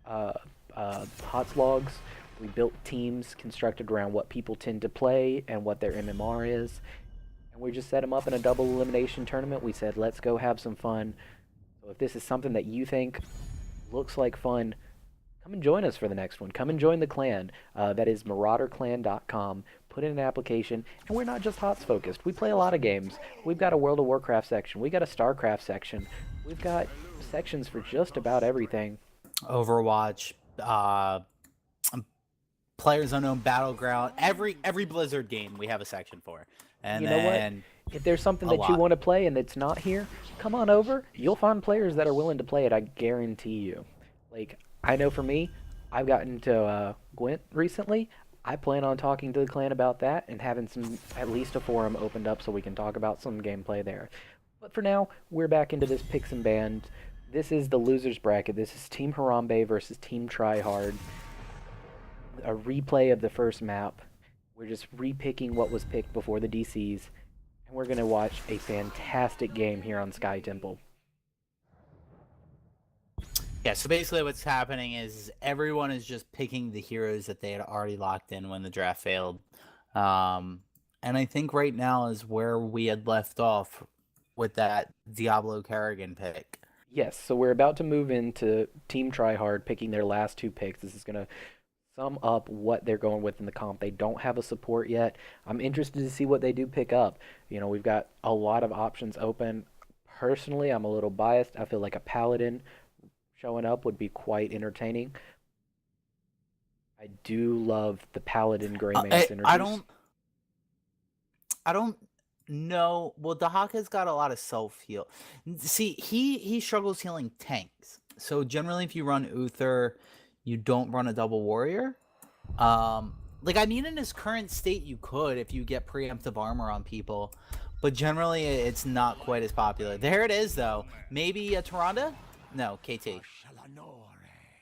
HOTS logs. We built teams constructed around what people tend to play and what their MMR is, and we just set them up in a double elimination tournament. We said, let's go have some fun. So if this is something that you think looks like fun, come and join us for the next one. Come and join the clan. That is marauderclan.com. Put in an application, and we're not just HOTS focused. We play a lot of games. We've got a World of Warcraft section. We've got a StarCraft section. We've got sections for just about everything. Overwatch, Players Unknown Battleground, every Blizzard game we have a section for. And you know then what? If there's something a that you lot. want to play and it's not here, come on over. You'll find players that are willing to play it, I guarantee you. Like, I know for me, I've gotten to Gwent recently. I plan on talking to the clan about that and having at least a forum opened up so we can talk about some gameplay there. But for now, we're back into this picks and bans. This is the losers bracket. This is Team Harambe versus Team Tryhard. A replay of the first map. We're just repicking what was picked before the DCs. And we're going to watch a fantastic game here on Sky Temple. Yeah, so basically what's happening is everyone is just picking the heroes that they had already locked in when the draft failed. And I think right now is where we had left off with that Diablo Kerrigan pick. Yes, so we're about to move into Team Tryhard picking their last two picks. This is going to sum up what they're going with in the comp. They don't have a support yet. I'm interested to see what they do pick up. You know, we've got a lot of options open. Personally, I'm a little biased. I feel like a Paladin showing up would be quite entertaining. I do love the Paladin Greymane synergies. I don't know. Well, Dahaka's got a lot of self-heal. See, he struggles healing tanks. So generally if you run Uther, you don't run a double warrior. Like, I mean, in his current state, you could if you get preemptive armor on people, but generally it's not quite as popular. There it is, though. Maybe a Tyrande? No, KT.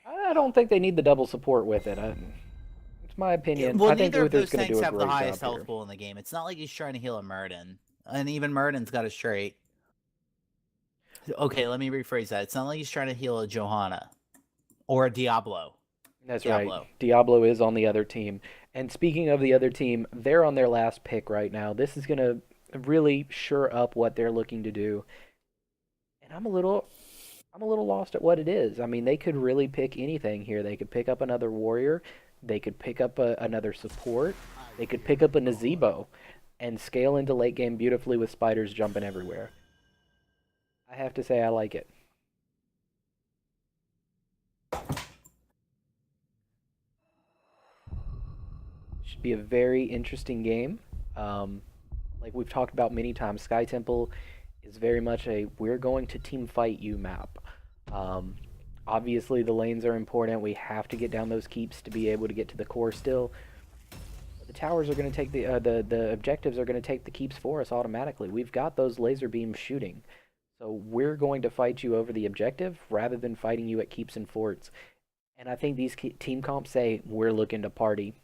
I don't think they need the double support with it. It's my opinion. Well, I think neither of Uther's those going to tanks do a have the great highest job health here. pool in the game. It's not like he's trying to heal a Murden, and even Murden's got a straight. Okay, let me rephrase that. It's not like he's trying to heal a Johanna or a Diablo. That's Diablo. right. Diablo is on the other team. And speaking of the other team, they're on their last pick right now. This is going to really sure up what they're looking to do. And I'm a little lost at what it is. I mean, they could really pick anything here. They could pick up another warrior. They could pick up another support. They could pick up a Nazebo and scale into late game beautifully with spiders jumping everywhere. I have to say I like it. Should be a very interesting game. Like we've talked about many times, Sky Temple is very much a we're going to team fight you map. Obviously the lanes are important. We have to get down those keeps to be able to get to the core still. The towers are going to take the objectives are going to take the keeps for us automatically. We've got those laser beams shooting. So we're going to fight you over the objective rather than fighting you at keeps and forts. And I think these team comps say, we're looking to party.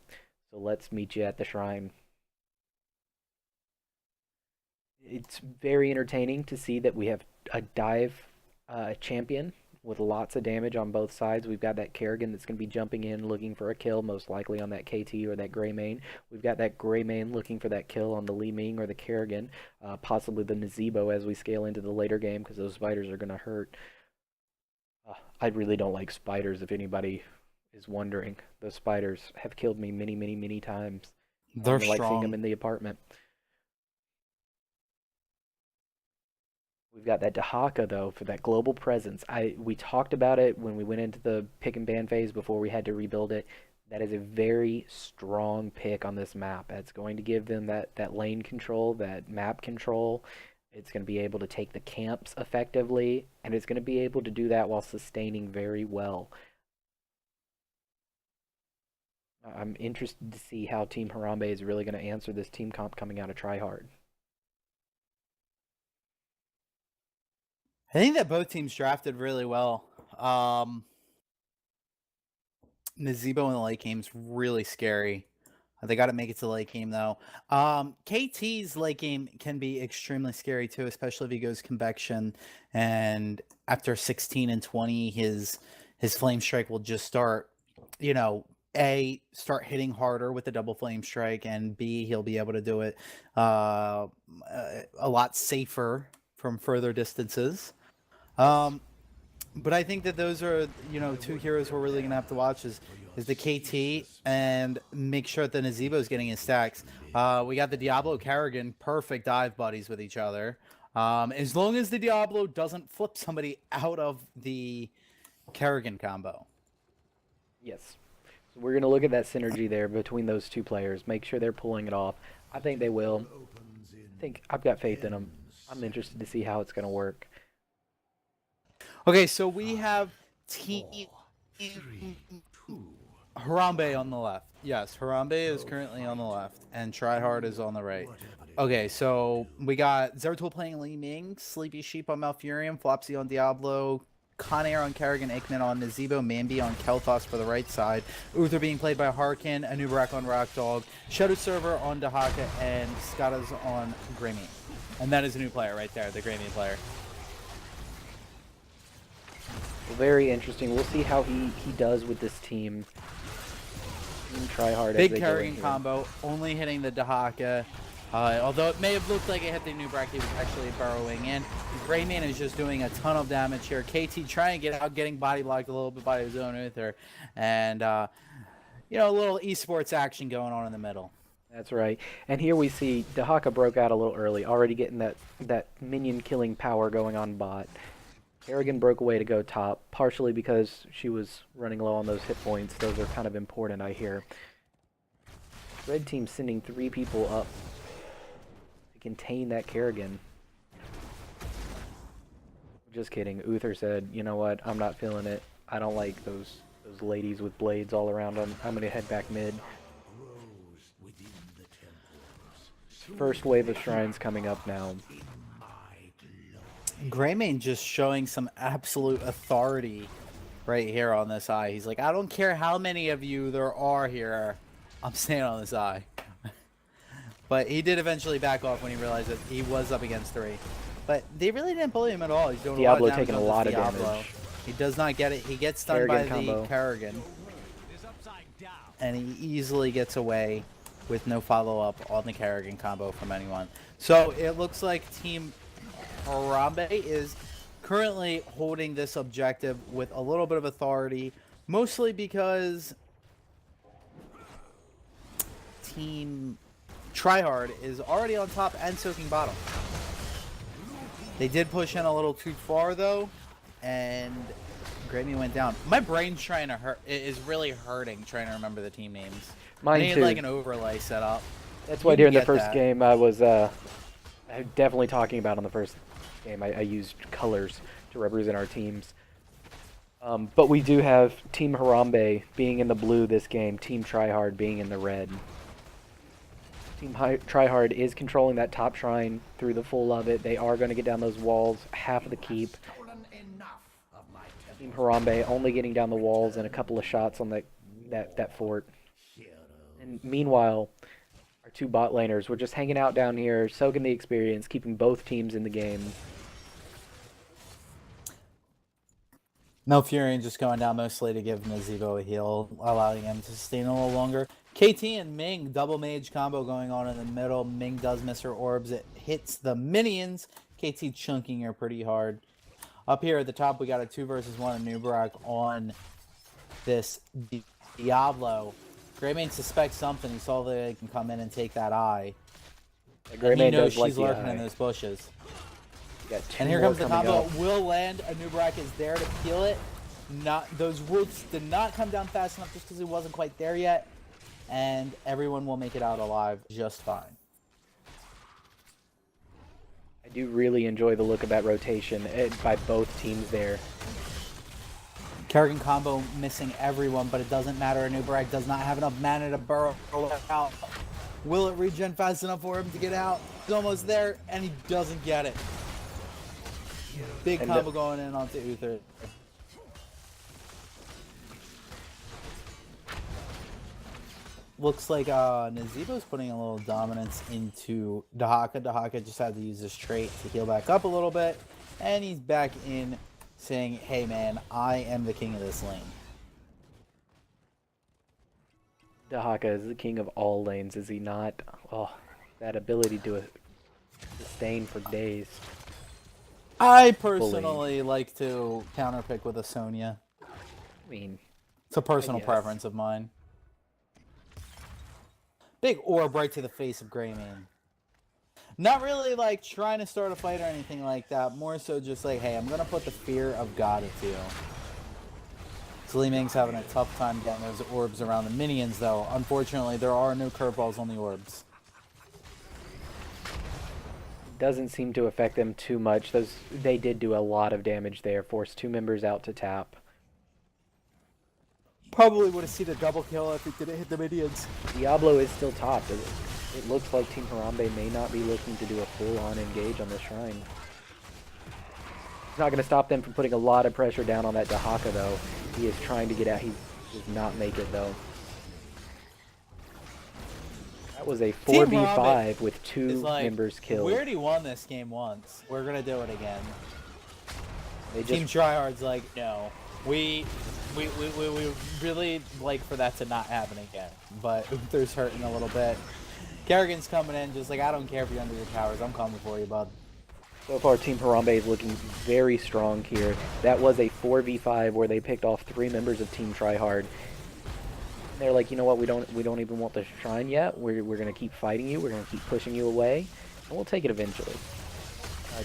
So let's meet you at the shrine. It's very entertaining to see that we have a dive champion with lots of damage on both sides. We've got that Kerrigan that's going to be jumping in looking for a kill, most likely on that KT or that Greymane. We've got that Greymane looking for that kill on the Li Ming or the Kerrigan, possibly the Nazebo as we scale into the later game because those spiders are going to hurt. I really don't like spiders, if anybody is wondering. Those spiders have killed me many, many, many times. They're I like seeing strong. them in the apartment. We've got that Dahaka, though, for that global presence. We talked about it when we went into the pick and ban phase before we had to rebuild it. That is a very strong pick on this map. It's going to give them that lane control, that map control. It's going to be able to take the camps effectively, and it's going to be able to do that while sustaining very well. I'm interested to see how Team Harambe is really going to answer this team comp coming out of Tryhard. I think that both teams drafted really well. Nazebo in the late game's really scary. They got to make it to the late game, though. KT's late game can be extremely scary, too, especially if he goes Convection. And after 16 and 20, his Flame Strike will just start, A, start hitting harder with the double Flame Strike, and B, he'll be able to do it a lot safer from further distances. But I think that those are, two heroes we're really going to have to watch is the KT and make sure that the Nazebo is getting his stacks. We got the Diablo Kerrigan, perfect dive buddies with each other. As long as the Diablo doesn't flip somebody out of the Kerrigan combo. Yes. So we're going to look at that synergy there between those two players, make sure they're pulling it off. I think they will. I've got faith in them. I'm interested to see how it's going to work. Okay, so we have Team Harambe on the left. Yes, Harambe is currently on the left, and Tryhard is on the right. Okay, so we got Zeratul playing Li Ming, Sleepy Sheep on Malfurion, Flopsy on Diablo, Conair on Kerrigan, Aikman on Nazebo, Mambi on Kel'Thas for the right side, Uther being played by Harkin, Anubarak on Rockdog, Shadow Server on Dahaka, and Skatas on Greymane. And that is a new player right there, the Greymane player. Very interesting. We'll see how he does with this team. Tryhard. Big Kerrigan combo, only hitting the Dahaka. Although it may have looked like it hit the Anubarak, he was actually burrowing in. Greymane is just doing a ton of damage here. KT trying to get out, getting body blocked a little bit by his own Uther. And, a little esports action going on in the middle. That's right. And here we see Dahaka broke out a little early, already getting that minion killing power going on bot. Kerrigan broke away to go top, partially because she was running low on those hit points. Those are kind of important, I hear. Red team sending 3 people up to contain that Kerrigan. Just kidding. Uther said, you know what, I'm not feeling it. I don't like those ladies with blades all around them. I'm going to head back mid. first wave of shrines coming up now. Greymane just showing some absolute authority right here on this eye. He's like, I don't care how many of you there are here. I'm staying on this eye. But he did eventually back off when he realized that he was up against 3. But they really didn't bully him at all. He's doing Diablo a lot of damage taking a on this lot of Diablo. damage. He does not get it. He gets stunned by Kerrigan combo. the Kerrigan. And he easily gets away with no follow-up on the Kerrigan combo from anyone. So it looks like Team Harambe is currently holding this objective with a little bit of authority, mostly because Team Tryhard is already on top and soaking bottom. They did push in a little too far though, and Greymane went down. My brain's trying to hurt. It is really hurting trying to remember the team names. Mine I need too. like an overlay set up. That's You why can during the get first that. game I was definitely talking about on the first game. I used colors to represent our teams. But we do have Team Harambe being in the blue this game, Team Tryhard being in the red. Team Tryhard is controlling that top shrine through the full of it. They are going to get down those walls, half of the keep. Team Harambe only getting down the walls and a couple of shots on that fort. And meanwhile, our 2 bot laners were just hanging out down here, soaking the experience, keeping both teams in the game. Malfurion just going down mostly to give Nazeebo a heal, allowing him to sustain a little longer. KT and Ming, double mage combo going on in the middle. Ming does miss her orbs. It hits the minions. KT chunking her pretty hard. Up here at the top, we got a 2 versus 1 Nubarak on this Diablo. Greymane suspects something. He saw that they can come in and take that eye. Yeah, And Greymane he knows does like she's the lurking eye. in those bushes. We got 2 And here more comes the coming combo. up. Will land. Nubarak is there to peel it. Those roots did not come down fast enough just because he wasn't quite there yet. And everyone will make it out alive just fine. I do really enjoy the look of that rotation by both teams there. Kerrigan combo missing everyone, but it doesn't matter. Nubarak does not have enough mana to burrow out. Will it regen fast enough for him to get out? He's almost there, and he doesn't get it. Big And combo going in onto Uther. Looks like Nazeebo's putting a little dominance into Dahaka. Dahaka just had to use his trait to heal back up a little bit. And he's back in saying, hey man, I am the king of this lane. Dahaka is the king of all lanes, is he not? Oh, that ability to sustain for days. I personally like to counterpick with a Sonya. I mean, it's a personal guess. preference of mine. Big orb right to the face of Greymane. Not really like trying to start a fight or anything like that. More so just like, hey, I'm gonna put the fear of God into you. So Li Ming's having a tough time getting those orbs around the minions though. Unfortunately, there are no curveballs on the orbs. Doesn't seem to affect them too much. They did do a lot of damage there, forced 2 members out to tap. Probably would have seen a double kill if it didn't hit the minions. Diablo is still top. It looks like Team Harambe may not be looking to do a full-on engage on the shrine. It's not going to stop them from putting a lot of pressure down on that Dahaka though. He is trying to get out. He does not make it though. That was a 4v5 with 2 members killed. We already won this game once. We're gonna do it again. They Team just Tryhard's like, no. We really like for that to not happen again. But Uther's hurting a little bit. Kerrigan's coming in just like, I don't care if you're under your towers. I'm coming for you, bud. So far, Team Harambe is looking very strong here. That was a 4v5 where they picked off 3 members of Team Tryhard. They're like, you know what? We don't even want the shrine yet. We're gonna keep fighting you. We're gonna keep pushing you away, and we'll take it eventually.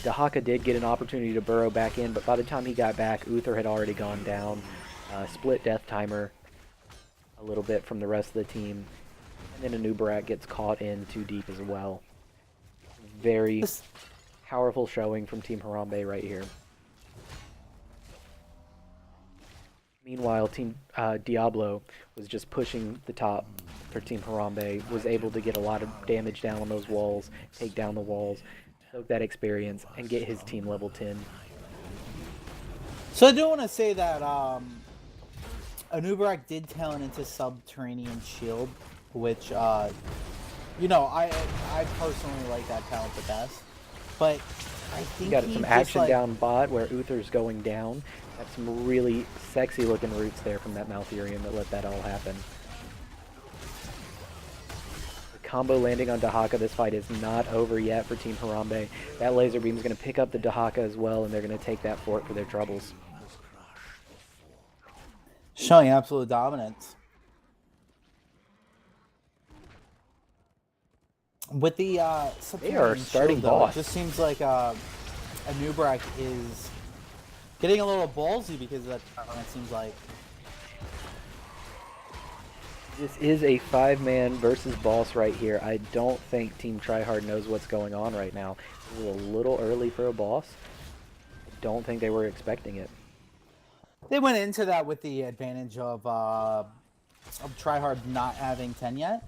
Dahaka did get an opportunity to burrow back in, but by the time he got back, Uther had already gone down. Split death timer a little bit from the rest of the team, and then Nubarak gets caught in too deep as well. Very powerful showing from Team Harambe right here. Meanwhile, Team Diablo was just pushing the top for Team Harambe, was able to get a lot of damage down on those walls, take down the walls, soak that experience, and get his team level 10. So I do want to say that Anubarak did talent into Subterranean Shield, which, you know, I personally like that talent the best. But I think You got he some just, action like, down bot where Uther's going down. Got some really sexy looking roots there from that Malthurion that let that all happen. The combo landing on Dahaka. This fight is not over yet for Team Harambe. That laser beam is going to pick up the Dahaka as well, and they're going to take that fort for their troubles. showing absolute dominance. With the They are Subterranean starting Shield, though, boss. it just seems like Anubarak is getting a little ballsy because of that talent, it seems like. This is a 5-man versus boss right here. I don't think Team Tryhard knows what's going on right now. It's a little early for a boss. I don't think they were expecting it. They went into that with the advantage of Tryhard not having 10 yet.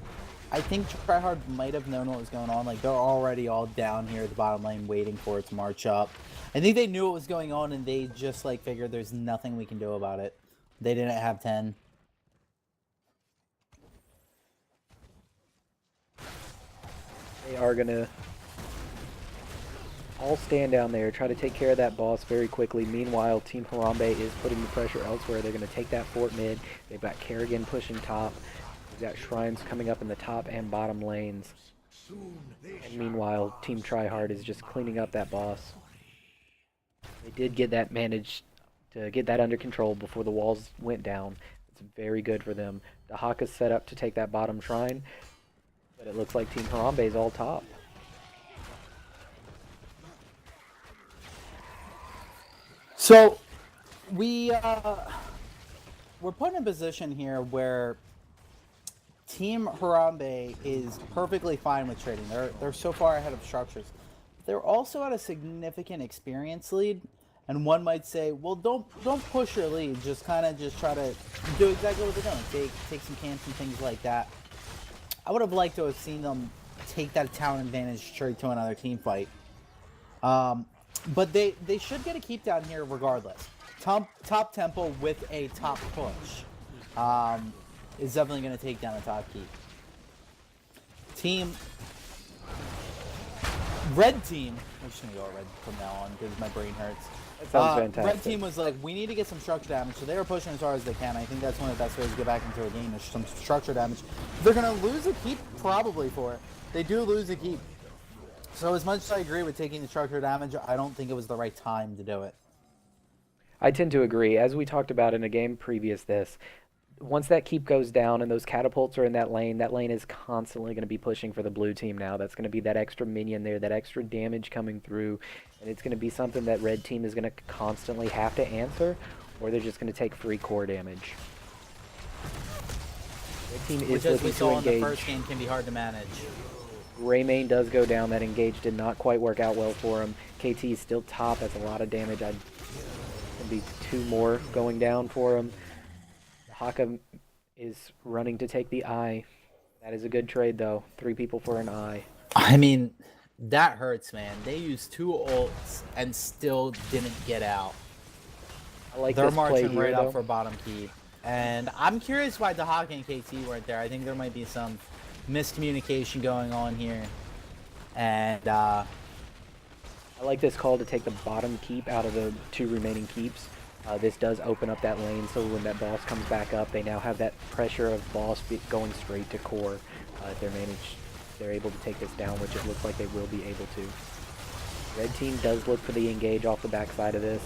I think Tryhard might have known what was going on. Like, they're already all down here at the bottom lane waiting for it to march up. I think they knew what was going on, and they just, like, figured there's nothing we can do about it. They didn't have 10. They are going to all stand down there, try to take care of that boss very quickly. Meanwhile, Team Harambe is putting the pressure elsewhere. They're going to take that fort mid. They've got Kerrigan pushing top. We've got Shrines coming up in the top and bottom lanes. And meanwhile, Team Tryhard is just cleaning up that boss. They did get that managed to get that under control before the walls went down. It's very good for them. Dahaka's set up to take that bottom shrine, but it looks like Team Harambe is all top. So, we're put in a position here where Team Harambe is perfectly fine with trading. They're so far ahead of structures. They're also at a significant experience lead, and one might say, well, don't push your lead. Just kind of try to do exactly what they're doing. Take some camps and things like that. I would have liked to have seen them take that talent advantage straight to another team fight. But they should get a keep down here regardless. Top tempo with a top push is definitely going to take down a top keep. Red team, I'm just going to go red from now on because my brain hurts. That sounds fantastic. Red team was like, we need to get some structure damage, so they were pushing as hard as they can. I think that's one of the best ways to get back into a game is some structure damage. They're going to lose a keep probably for it. They do lose a keep. So as much as I agree with taking the structure damage, I don't think it was the right time to do it. I tend to agree. As we talked about in a game previous this, once that keep goes down and those catapults are in that lane is constantly going to be pushing for the blue team now. That's going to be that extra minion there, that extra damage coming through, and it's going to be something that red team is going to constantly have to answer, or they're just going to take free core damage. Red team is Which, as looking we to saw in the engage. first game, can be hard to manage. Greymane does go down. That engage did not quite work out well for him. KT is still top. That's a lot of damage. Can be 2 more going down for him. Haka is running to take the eye. That is a good trade, though. 3 people for an eye. I mean, that hurts, man. They used 2 ults and still didn't get out. I like They're this play marching here, right though. up for bottom key. And I'm curious why Dahaka and KT weren't there. I think there might be some miscommunication going on here. And I like this call to take the bottom keep out of the 2 remaining keeps. This does open up that lane, so when that boss comes back up, they now have that pressure of boss going straight to core. If they're able to take this down, which it looks like they will be able to. Red team does look for the engage off the backside of this.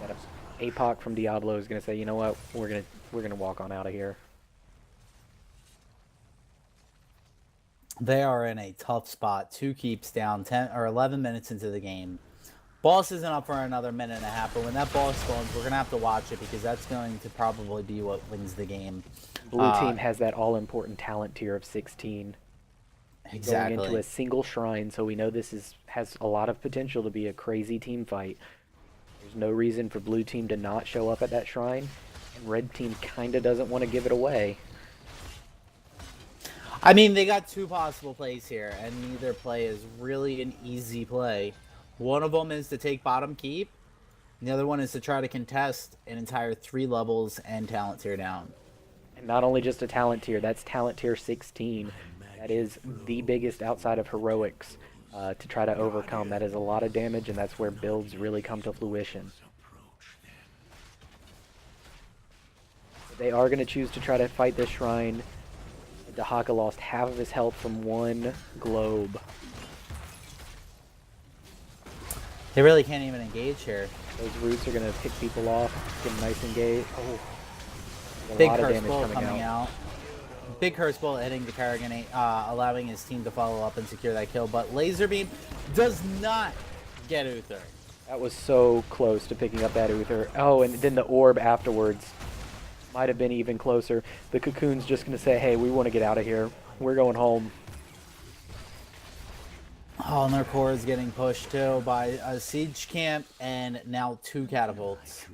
That APOC from Diablo is going to say, you know what, we're gonna walk on out of here. they are in a tough spot. 2 keeps down, 10 or 11 minutes into the game. Boss isn't up for another minute and a half, but when that boss spawns, we're going to have to watch it because that's going to probably be what wins the game. Blue team has that all-important talent tier of 16. Exactly. Going into a single shrine, so we know this has a lot of potential to be a crazy team fight. There's no reason for blue team to not show up at that shrine, and red team kinda doesn't want to give it away. I mean, they got two possible plays here, and neither play is really an easy play. One of them is to take bottom keep, and the other one is to try to contest an entire 3 levels and talent tier down. And not only just a talent tier, that's talent tier 16. That is the biggest outside of heroics to try to overcome. That is a lot of damage, and that's where builds really come to fruition. They are going to choose to try to fight this shrine. Dahaka lost half of his health from one globe. They really can't even engage here. Those roots are going to pick people off, get them nice engaged. Oh, a Big lot of curse damage ball coming out. Big curse ball hitting the Karrigan, allowing his team to follow up and secure that kill. But Laser Beam does not get Uther. That was so close to picking up that Uther. Oh, and then the orb afterwards might have been even closer. The Cocoon's just going to say, hey, we want to get out of here. We're going home. Oh, and their core is getting pushed too by a siege camp and now 2 catapults.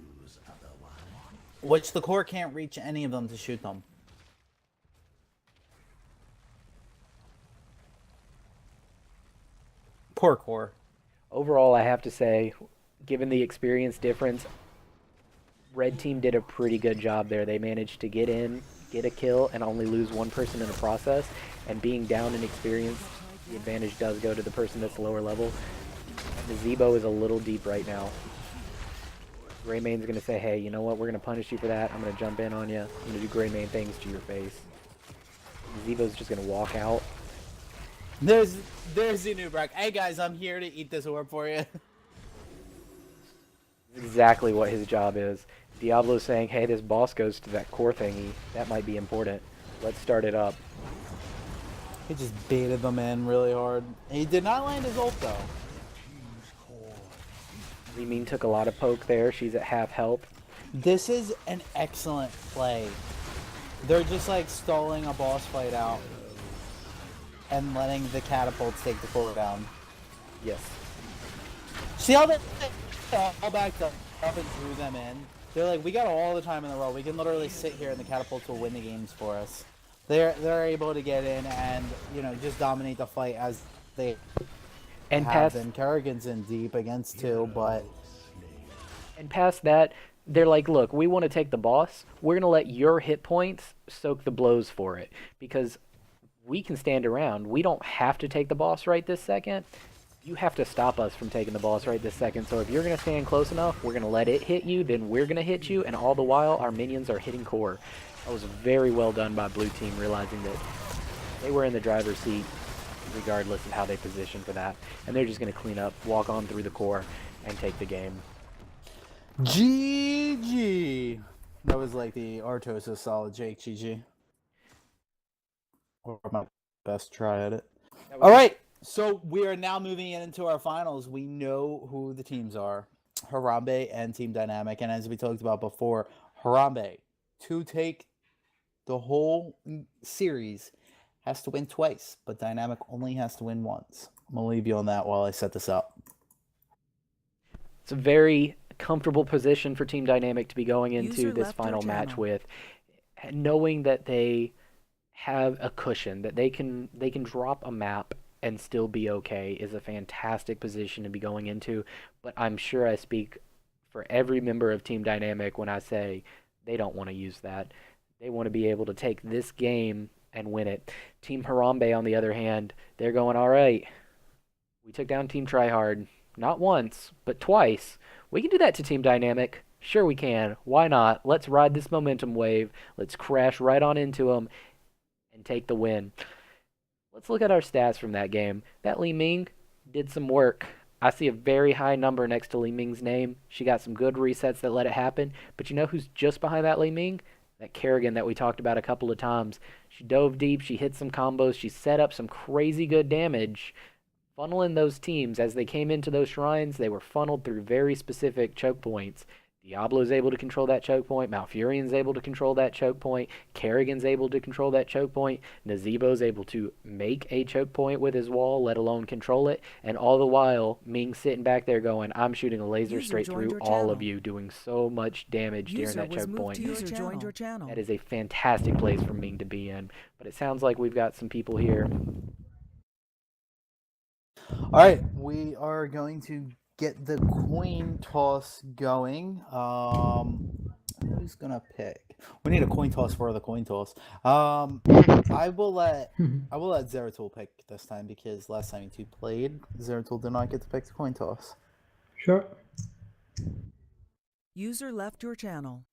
Which the core can't reach any of them to shoot them. Poor core. Overall, I have to say, given the experience difference, red team did a pretty good job there. They managed to get in, get a kill, and only lose 1 person in the process. And being down in experience, the advantage does go to the person that's lower level. The Zebo is a little deep right now. Greymaine's going to say, hey, you know what, we're going to punish you for that. I'm going to jump in on you. I'm going to do Greymane things to your face. Zebo's just going to walk out. There's Xenubrak. Hey guys, I'm here to eat this orb for you. Exactly what his job is. Diablo's saying, hey, this boss goes to that core thingy. That might be important. Let's start it up. He just baited them in really hard. He did not land his ult though. Li Ming took a lot of poke there. She's at half health. This is an excellent play. They're just like stalling a boss fight out and letting the catapults take the core down. Yes. See how they all backed up and drew them in? They're like, we got all the time in the world. We can literally sit here and the catapults will win the games for us. They're able to get in and, you know, just dominate the fight as they and have been. Kerrigan's in deep against 2, but... And past that, they're like, look, we want to take the boss. We're going to let your hit points soak the blows for it. Because we can stand around. We don't have to take the boss right this second. You have to stop us from taking the boss right this second. So if you're going to stand close enough, we're going to let it hit you, then we're going to hit you, and all the while, our minions are hitting core. That was very well done by blue team, realizing that they were in the driver's seat regardless of how they position for that. And they're just going to clean up, walk on through the core, and take the game. GG! That was like the Artosis solid Jake GG. Or my best try at it. Alright, so we are now moving into our finals. We know who the teams are. Harambe and Team Dynamic. And as we talked about before, Harambe, to take the whole series, has to win twice, but Dynamic only has to win once. I'm going to leave you on that while I set this up. It's a very comfortable position for Team Dynamic to be going into this final match with, knowing that they have a cushion, that they can drop a map and still be okay is a fantastic position to be going into. But I'm sure I speak for every member of Team Dynamic when I say they don't want to use that. They want to be able to take this game and win it. Team Harambe, on the other hand, they're going, all right, we took down Team Tryhard, not once, but twice. We can do that to Team Dynamic. Sure we can. Why not? Let's ride this momentum wave. Let's crash right on into them and take the win. Let's look at our stats from that game. That Li Ming did some work. I see a very high number next to Li Ming's name. She got some good resets that let it happen. But you know who's just behind that Li Ming? That Kerrigan that we talked about a couple of times. She dove deep. She hit some combos. She set up some crazy good damage. Funneling those teams as they came into those shrines, they were funneled through very specific choke points. The Diablo's able to control that choke point. Malfurion's able to control that choke point. Kerrigan's able to control that choke point. Nazebo's able to make a choke point with his wall, let alone control it. And all the while, Ming's sitting back there going, I'm shooting a laser straight through all of you, doing so much damage during that choke point. That is a fantastic place for Ming to be in. But it sounds like we've got some people here. Alright, we are going to get the coin toss going. Who's gonna pick? We need a coin toss for the coin toss. I will let Zeratul pick this time because last time you two played, Zeratul did not get to pick the coin toss. Sure. User left your channel.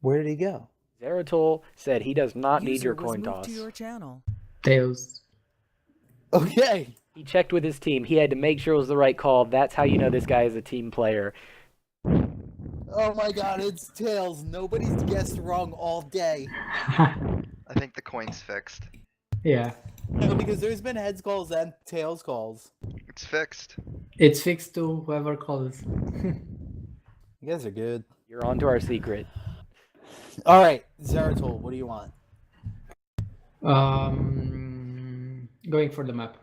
Where did he go? Zeratul said he does not need your User was coin moved toss. to your channel. Tails. Okay. He checked with his team. He had to make sure it was the right call. That's how you know this guy is a team player. Oh my god, it's Tails. Nobody's guessed wrong all day. I think the coin's fixed. Yeah. No, because there's been heads calls and tails calls. It's fixed. It's fixed to whoever calls. You guys are good. You're on to our secret. Alright, Zeratul, what do you want? Going for the map.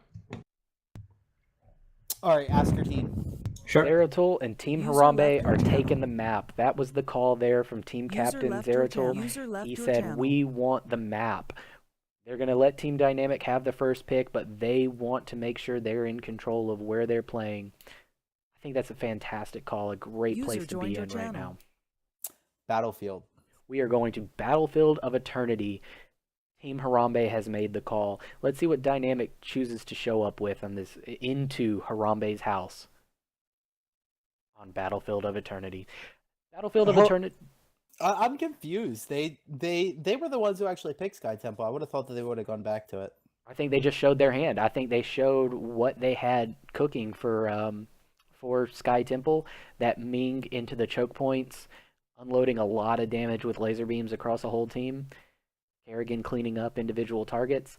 Alright, ask your team. Sure. Zeratul and Team User Harambe left are your channel. taking the map. That was the call there from Team User Captain left your Zeratul. channel. User left He your said, channel. we want the map. They're going to let Team Dynamic have the first pick, but they want to make sure they're in control of where they're playing. I think that's a fantastic call, a great User place to joined be your in right channel. now. Battlefield. We are going to Battlefield of Eternity. Team Harambe has made the call. Let's see what Dynamic chooses to show up with on this into Harambe's house on Battlefield of Eternity. Battlefield of Eternity. I'm confused. They were the ones who actually picked Sky Temple. I would have thought that they would have gone back to it. I think they just showed their hand. I think they showed what they had cooking for Sky Temple. That Ming into the choke points, unloading a lot of damage with laser beams across the whole team. Kerrigan cleaning up individual targets.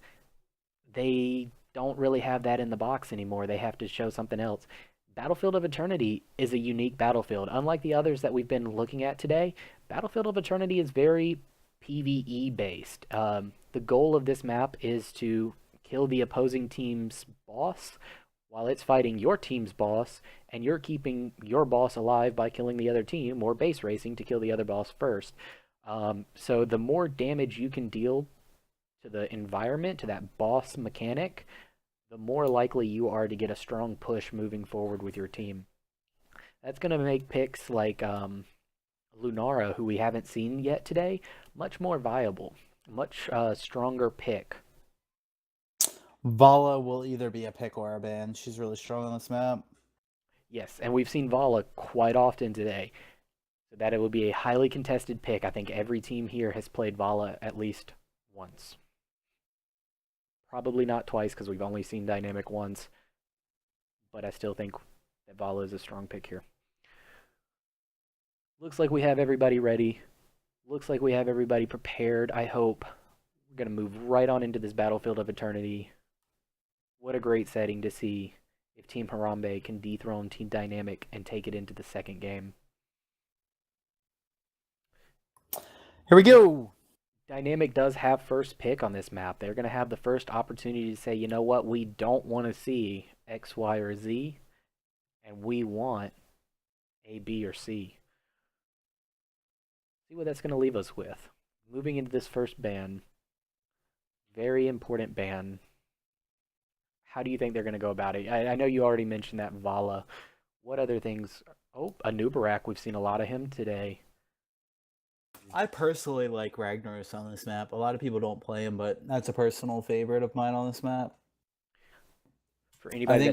They don't really have that in the box anymore. They have to show something else. Battlefield of Eternity is a unique battlefield. Unlike the others that we've been looking at today, Battlefield of Eternity is very PvE based. The goal of this map is to kill the opposing team's boss while it's fighting your team's boss, and you're keeping your boss alive by killing the other team or base racing to kill the other boss first. So the more damage you can deal to the environment, to that boss mechanic, the more likely you are to get a strong push moving forward with your team. That's going to make picks like Lunara, who we haven't seen yet today, much more viable, much stronger pick. Vala will either be a pick or a ban. She's really strong on this map. Yes, and we've seen Vala quite often today. So that it would be a highly contested pick. I think every team here has played Vala at least once. Probably not twice because we've only seen Dynamic once. But I still think that Vala is a strong pick here. Looks like we have everybody ready. Looks like we have everybody prepared, I hope. We're going to move right on into this Battlefield of Eternity. What a great setting to see if Team Harambe can dethrone Team Dynamic and take it into the second game. Here we go! Dynamic does have first pick on this map. They're going to have the first opportunity to say, you know what, we don't want to see X, Y, or Z, and we want A, B, or C. See what that's going to leave us with. Moving into this first ban, very important ban. How do you think they're going to go about it? I know you already mentioned that Vala. What other things? Oh, Anubarak, we've seen a lot of him today. I personally like Ragnaros on this map. A lot of people don't play him, but that's a personal favorite of mine on this map. For anybody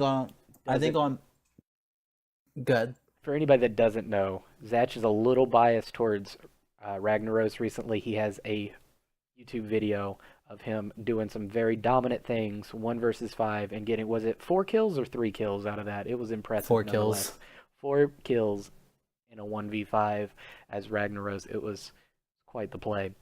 Good. For anybody that doesn't know, Zach is a little biased towards Ragnaros recently. He has a YouTube video of him doing some very dominant things, 1 versus 5, and getting, was it 4 kills or 3 kills out of that? It was impressive. 4 kills. 4 kills in a 1v5 as Ragnaros. It was quite the play.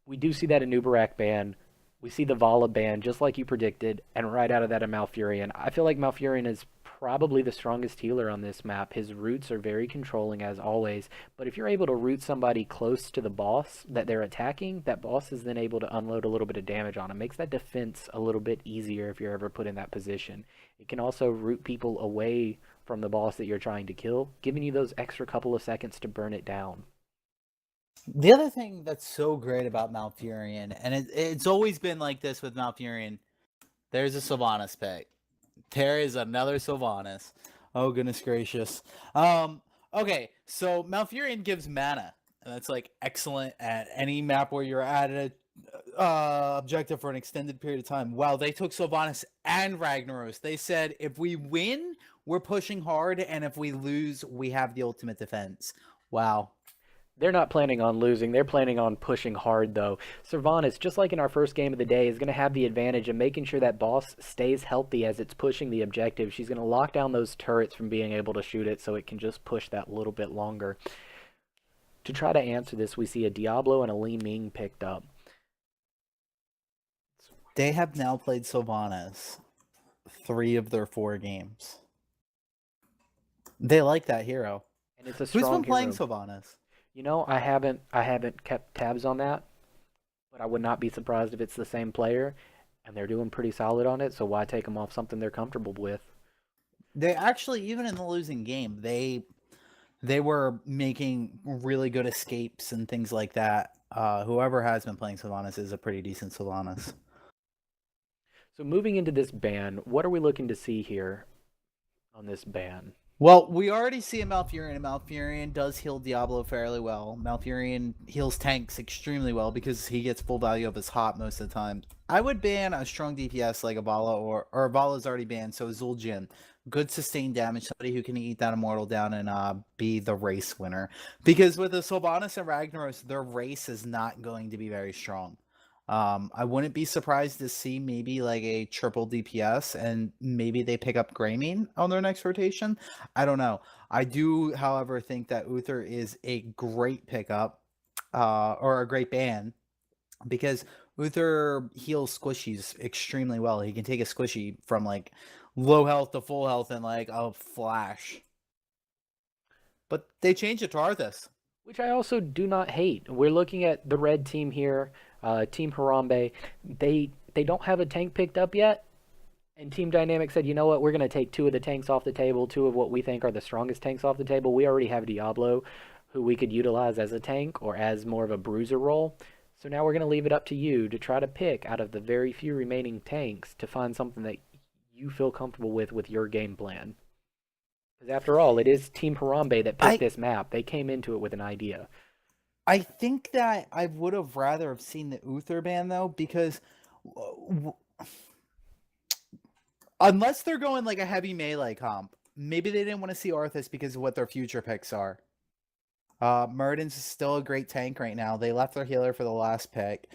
We do see that Anubarak ban. We see the Vala ban, just like you predicted, and right out of that a Malfurion. I feel like Malfurion is probably the strongest healer on this map. His roots are very controlling as always, but if you're able to root somebody close to the boss that they're attacking, that boss is then able to unload a little bit of damage on him. Makes that defense a little bit easier if you're ever put in that position. It can also root people away from the boss that you're trying to kill, giving you those extra couple of seconds to burn it down. The other thing that's so great about Malfurion, and it's always been like this with Malfurion, there's a Sylvanas pick. There is another Sylvanas. Oh, goodness gracious. Okay, so Malfurion gives mana, and that's like excellent at any map where you're at an objective for an extended period of time. Wow, they took Sylvanas and Ragnaros. They said, if we win, we're pushing hard, and if we lose, we have the ultimate defense. Wow. They're not planning on losing. They're planning on pushing hard, though. Sylvanas, just like in our first game of the day, is going to have the advantage of making sure that boss stays healthy as it's pushing the objective. She's going to lock down those turrets from being able to shoot it so it can just push that little bit longer. To try to answer this, we see a Diablo and a Li Ming picked up. They have now played Sylvanas 3 of their 4 games. They like that hero. And it's a strong Who's been playing hero. Sylvanas? You know, I haven't kept tabs on that, but I would not be surprised if it's the same player, and they're doing pretty solid on it, so why take them off something they're comfortable with? They actually, even in the losing game, they were making really good escapes and things like that. Whoever has been playing Sylvanas is a pretty decent Sylvanas. So moving into this ban, what are we looking to see here on this ban? Well, we already see a Malfurion, and Malfurion does heal Diablo fairly well. Malfurion heals tanks extremely well because he gets full value of his hop most of the time. I would ban a strong DPS like Avala, or Avala's already banned, so Zul'jin. Good sustained damage, somebody who can eat that Immortal down and be the race winner. Because with the Sylvanas and Ragnaros, their race is not going to be very strong. I wouldn't be surprised to see maybe like a triple DPS and maybe they pick up Greymane on their next rotation. I don't know. I do, however, think that Uther is a great pickup or a great ban because Uther heals squishies extremely well. He can take a squishy from like low health to full health in like a flash. But they changed it to Arthas. Which I also do not hate. We're looking at the red team here, Team Harambe. They don't have a tank picked up yet, and Team Dynamic said, you know what, we're going to take 2 of the tanks off the table, 2 of what we think are the strongest tanks off the table. We already have Diablo, who we could utilize as a tank or as more of a bruiser role. So now we're going to leave it up to you to try to pick out of the very few remaining tanks to find something that you feel comfortable with your game plan. Because after all, it is Team Harambe that picked this map. They came into it with an idea. I think that I would have rather have seen the Uther ban, though, because unless they're going like a heavy melee comp, maybe they didn't want to see Arthas because of what their future picks are. Muradin's is still a great tank right now. They left their healer for the last pick,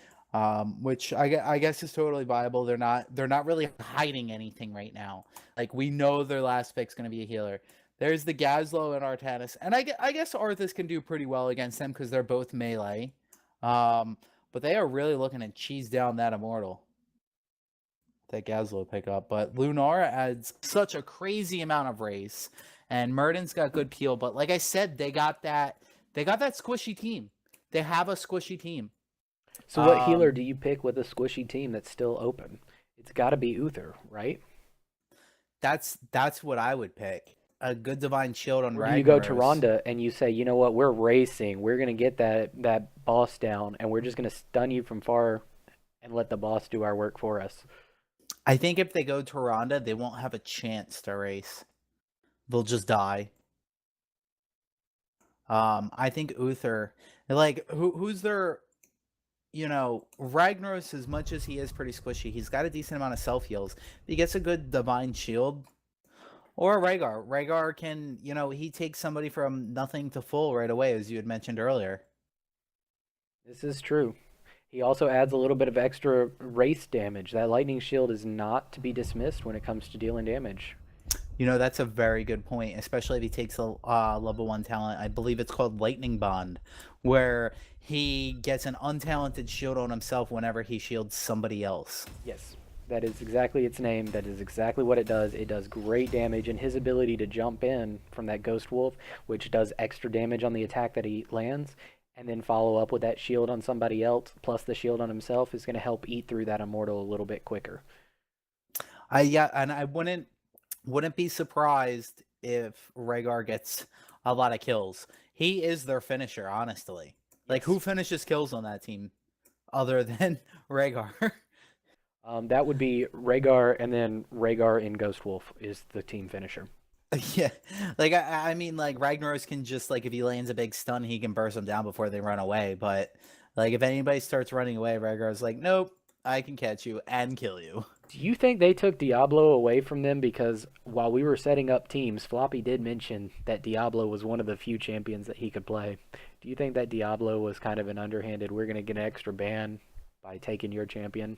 which I guess is totally viable. They're not really hiding anything right now. Like, we know their last pick's going to be a healer. There's the Gazlo and Artanis, and I guess Arthas can do pretty well against them because they're both melee. But they are really looking to cheese down that Immortal. That Gazlo pickup. But Lunara adds such a crazy amount of race, and Muradin's got good peel. But like I said, they got that squishy team. They have a squishy team. So what healer do you pick with a squishy team that's still open? It's got to be Uther, right? That's what I would pick. A good Divine Shield on Ragnaros. You go to Ronda and you say, you know what, we're racing. We're going to get that boss down, and we're just going to stun you from far and let the boss do our work for us. I think if they go to Ronda, they won't have a chance to race. They'll just die. I think Uther, like, who's their... You know, Ragnaros, as much as he is pretty squishy, he's got a decent amount of self-heals. He gets a good Divine Shield. Or Rhaegar. Rhaegar can, you know, he takes somebody from nothing to full right away, as you had mentioned earlier. This is true. He also adds a little bit of extra race damage. That Lightning Shield is not to be dismissed when it comes to dealing damage. You know, that's a very good point, especially if he takes a level 1 talent. I believe it's called Lightning Bond, where he gets an untalented shield on himself whenever he shields somebody else. Yes. That is exactly its name. That is exactly what it does. It does great damage, and his ability to jump in from that Ghost Wolf, which does extra damage on the attack that he lands, and then follow up with that shield on somebody else, plus the shield on himself, is going to help eat through that Immortal a little bit quicker. Yeah, and I wouldn't be surprised if Rhaegar gets a lot of kills. He is their finisher, honestly. Like, who finishes kills on that team other than Rhaegar? That would be Rhaegar, and then Rhaegar in Ghost Wolf is the team finisher. Yeah, like I mean, like Ragnaros can just like if he lands a big stun, he can burst them down before they run away. But like if anybody starts running away, Ragnaros's like, nope, I can catch you and kill you. Do you think they took Diablo away from them because while we were setting up teams, Floppy did mention that Diablo was one of the few champions that he could play. Do you think that Diablo was kind of an underhanded, we're going to get an extra ban by taking your champion?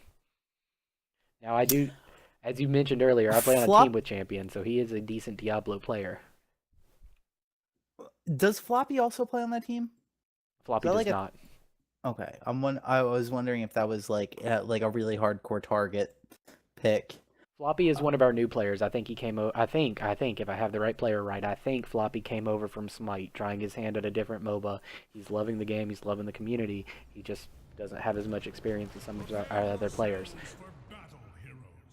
Now I do, as you mentioned earlier, I play on a team with Champion, so he is a decent Diablo player. Does Floppy also play on that team? Floppy does not. Okay, I was wondering if that was like a really hardcore target pick. Floppy is one of our new players. I think he came over. I think if I have the right player right, I think Floppy came over from Smite, trying his hand at a different MOBA. He's loving the game. He's loving the community. He just doesn't have as much experience as some of our other players.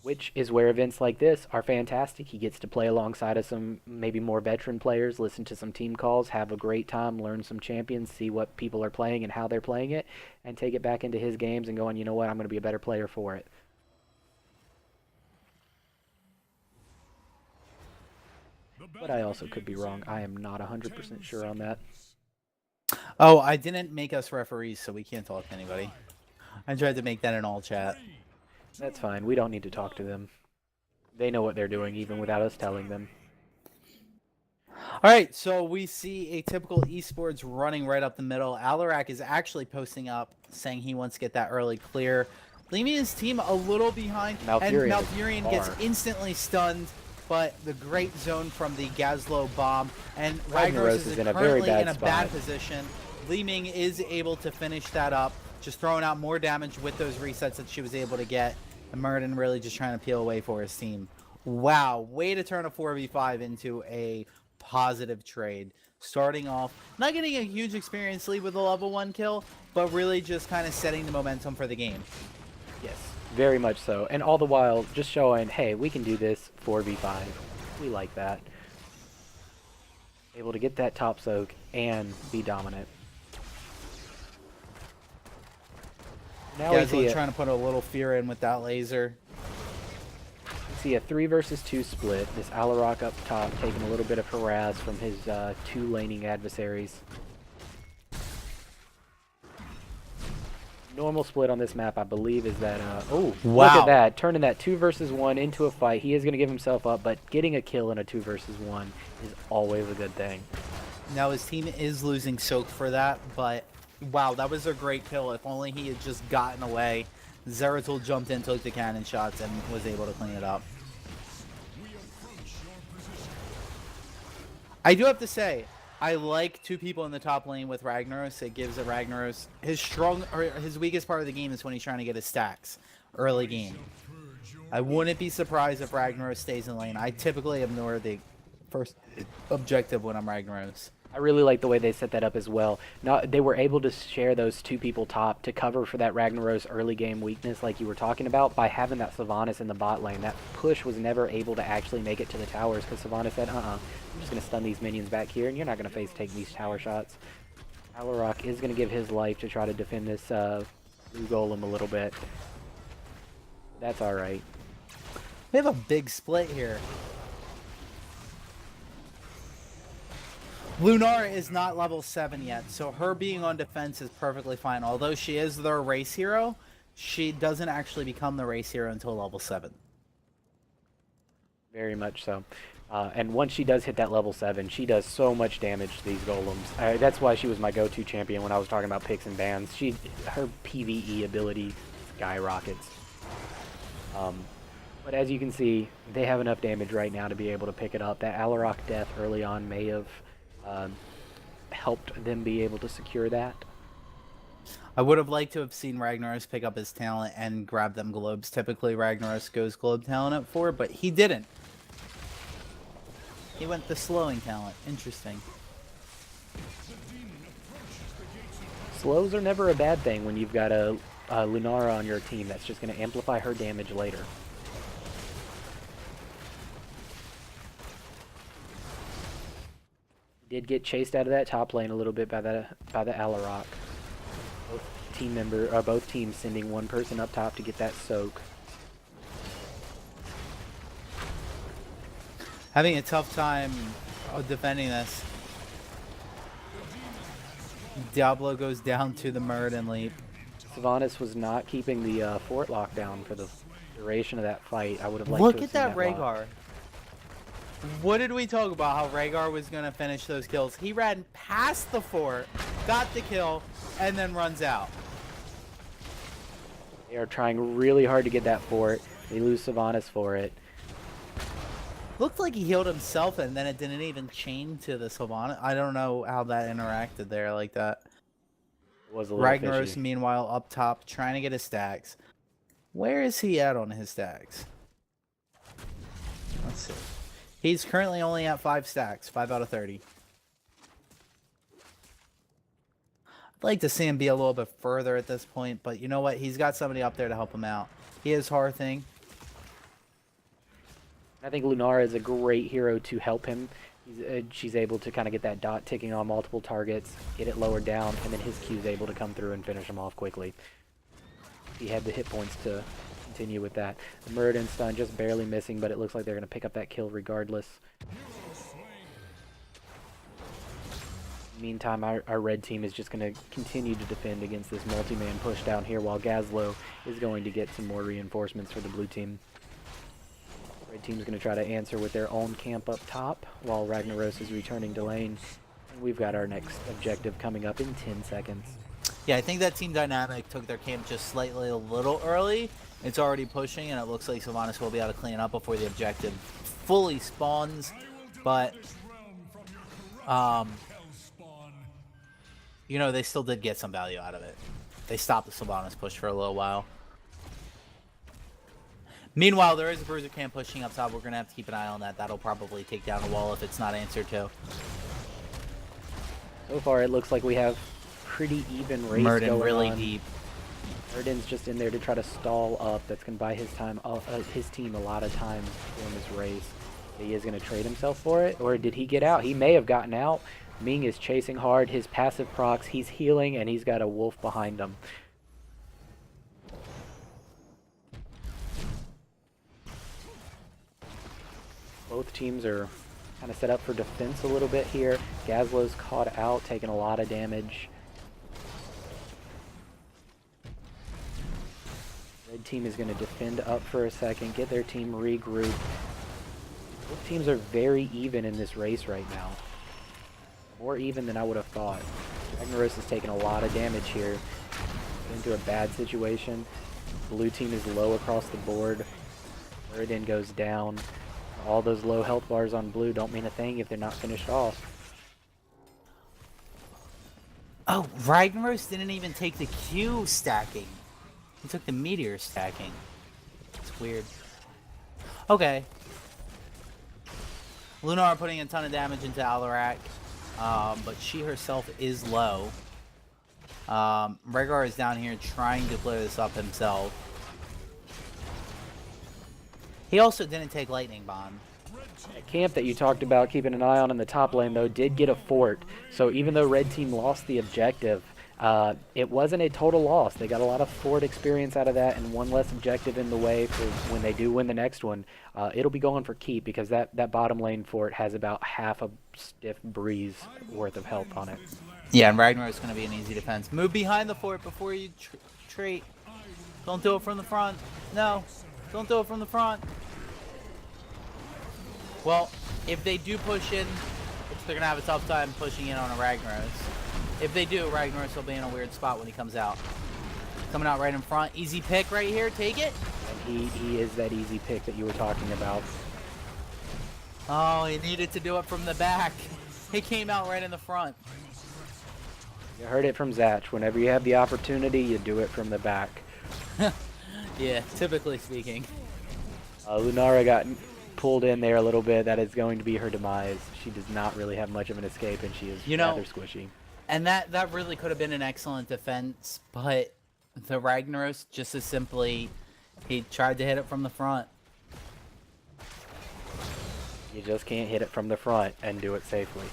Which is where events like this are fantastic. He gets to play alongside of some maybe more veteran players, listen to some team calls, have a great time, learn some champions, see what people are playing and how they're playing it, and take it back into his games and going, you know what, I'm going to be a better player for it. But I also could be wrong. I am not 100% sure on that. Oh, I didn't make us referees, so we can't talk to anybody. I tried to make that in all chat. That's fine. We don't need to talk to them. They know what they're doing even without us telling them. All right, so we see a typical esports running right up the middle. Alarak is actually posting up, saying he wants to get that early clear, leaving his team a little behind. Malfurion and Malfurion gets instantly stunned, but the great zone from the Gazlo bomb. And Ragnaros is in a very bad position. Li Ming is able to finish that up, just throwing out more damage with those resets that she was able to get. And Muradin really just trying to peel away for his team. Wow, way to turn a 4v5 into a positive trade. Starting off, not getting a huge experience lead with a level 1 kill, but really just kind of setting the momentum for the game. Yes, very much so. And all the while, just showing, hey, we can do this 4v5. We like that. Able to get that top soak and be dominant. Now we see trying to put a little fear in with that laser. We see a 3 versus 2 split. This Alarak up top taking a little bit of harass from his 2 laning adversaries. Normal split on this map, I believe, is that oh, wow. Look at that, turning that 2 versus 1 into a fight. He is going to give himself up, but getting a kill in a 2 versus 1 is always a good thing. Now his team is losing soak for that, but wow, that was a great kill. If only he had just gotten away. Zeratul jumped in, took the cannon shots, and was able to clean it up. I do have to say, I like 2 people in the top lane with Ragnaros. It gives a Ragnaros his weakest part of the game is when he's trying to get his stacks early game. I wouldn't be surprised if Ragnaros stays in lane. I typically ignore the first objective when I'm Ragnaros. I really like the way they set that up as well. They were able to share those 2 people top to cover for that Ragnaros early game weakness like you were talking about by having that Sylvanas in the bot lane. That push was never able to actually make it to the towers because Sylvanas said, I'm just going to stun these minions back here and you're not going to take these tower shots. Alarak is going to give his life to try to defend this blue golem a little bit. That's alright. We have a big split here. Lunar is not level 7 yet, so her being on defense is perfectly fine. Although she is their race hero, she doesn't actually become the race hero until level 7. Very much so. And once she does hit that level 7, she does so much damage to these golems. That's why she was my go-to champion when I was talking about picks and bans. Her PvE ability skyrockets. But as you can see, they have enough damage right now to be able to pick it up. That Alarak death early on may have helped them be able to secure that. I would have liked to have seen Ragnaros pick up his talent and grab them globes. Typically, Ragnaros goes globe talent at 4, but he didn't. He went the slowing talent. Interesting. Slows are never a bad thing when you've got a Lunara on your team that's just going to amplify her damage later. Did get chased out of that top lane a little bit by the Alarak. Both teams sending one person up top to get that soak. Having a tough time defending this. Diablo goes down to the Muradin leap. Sylvanas was not keeping the fort lockdown for the duration of that fight. I would have liked Look to at have that seen lock. Rhaegar. What did we talk about? How Rhaegar was going to finish those kills. He ran past the fort, got the kill, and then runs out. They are trying really hard to get that fort. They lose Sylvanas for it. Looked like he healed himself, and then it didn't even chain to the Sylvanas. I don't know how that interacted there like that. It was a little Ragnaros, fishy. meanwhile, up top, trying to get his stacks. Where is he at on his stacks? Let's see. He's currently only at 5 stacks, 5 out of 30. I'd like to see him be a little bit further at this point, but you know what? He's got somebody up there to help him out. He is Hearthing. I think Lunara is a great hero to help him. She's able to kind of get that dot ticking on multiple targets, get it lowered down, and then his Q is able to come through and finish him off quickly. He had the hit points to continue with that. The Muradin stun just barely missing, but it looks like they're going to pick up that kill regardless. Meantime, our red team is just going to continue to defend against this multi-man push down here, while Gazlo is going to get some more reinforcements for the blue team. Red team's going to try to answer with their own camp up top, while Ragnaros is returning to lane. And we've got our next objective coming up in 10 seconds. Yeah, I think that team dynamic took their camp just slightly a little early. It's already pushing, and it looks like Sylvanas will be able to clean up before the objective fully spawns. But, you know, they still did get some value out of it. They stopped the Sylvanas push for a little while. Meanwhile, there is a bruiser camp pushing up top. We're going to have to keep an eye on that. That'll probably take down a wall if it's not answered to. So far, it looks like we have pretty even race Muradin going really on. deep. Muradin's just in there to try to stall up. That's going to buy his team a lot of time during this race. He is going to trade himself for it, or did he get out? He may have gotten out. Ming is chasing hard. His passive procs, he's healing, and he's got a wolf behind him. Both teams are kind of set up for defense a little bit here. Gazlo's caught out, taking a lot of damage. Red team is going to defend up for a second, get their team regrouped. Both teams are very even in this race right now. More even than I would have thought. Ragnaros is taking a lot of damage here. Into a bad situation. Blue team is low across the board. Muradin goes down. All those low health bars on blue don't mean a thing if they're not finished off. Oh, Ragnaros didn't even take the Q stacking. He took the meteor stacking. It's weird. Okay. Lunar putting a ton of damage into Alarak, but she herself is low. Rhaegar is down here trying to clear this up himself. He also didn't take Lightning Bond. That camp that you talked about keeping an eye on in the top lane, though, did get a fort. So even though red team lost the objective, it wasn't a total loss. They got a lot of fort experience out of that, and one less objective in the way for when they do win the next one. It'll be going for keep, because that bottom lane fort has about half a stiff breeze worth of health on it. Yeah, and Ragnar is going to be an easy defense. Move behind the fort before you trait. Don't do it from the front. No, don't do it from the front. Well, if they do push in, they're going to have a tough time pushing in on a Ragnaros. If they do, Ragnaros will be in a weird spot when he comes out. Coming out right in front. Easy pick right here. Take it. And he is that easy pick that you were talking about. Oh, he needed to do it from the back. He came out right in the front. You heard it from Zatch. Whenever you have the opportunity, you do it from the back. Yeah, typically speaking. Lunara got pulled in there a little bit. That is going to be her demise. She does not really have much of an escape, and she is rather squishy. And that really could have been an excellent defense, but the Ragnaros just as simply, he tried to hit it from the front. You just can't hit it from the front and do it safely.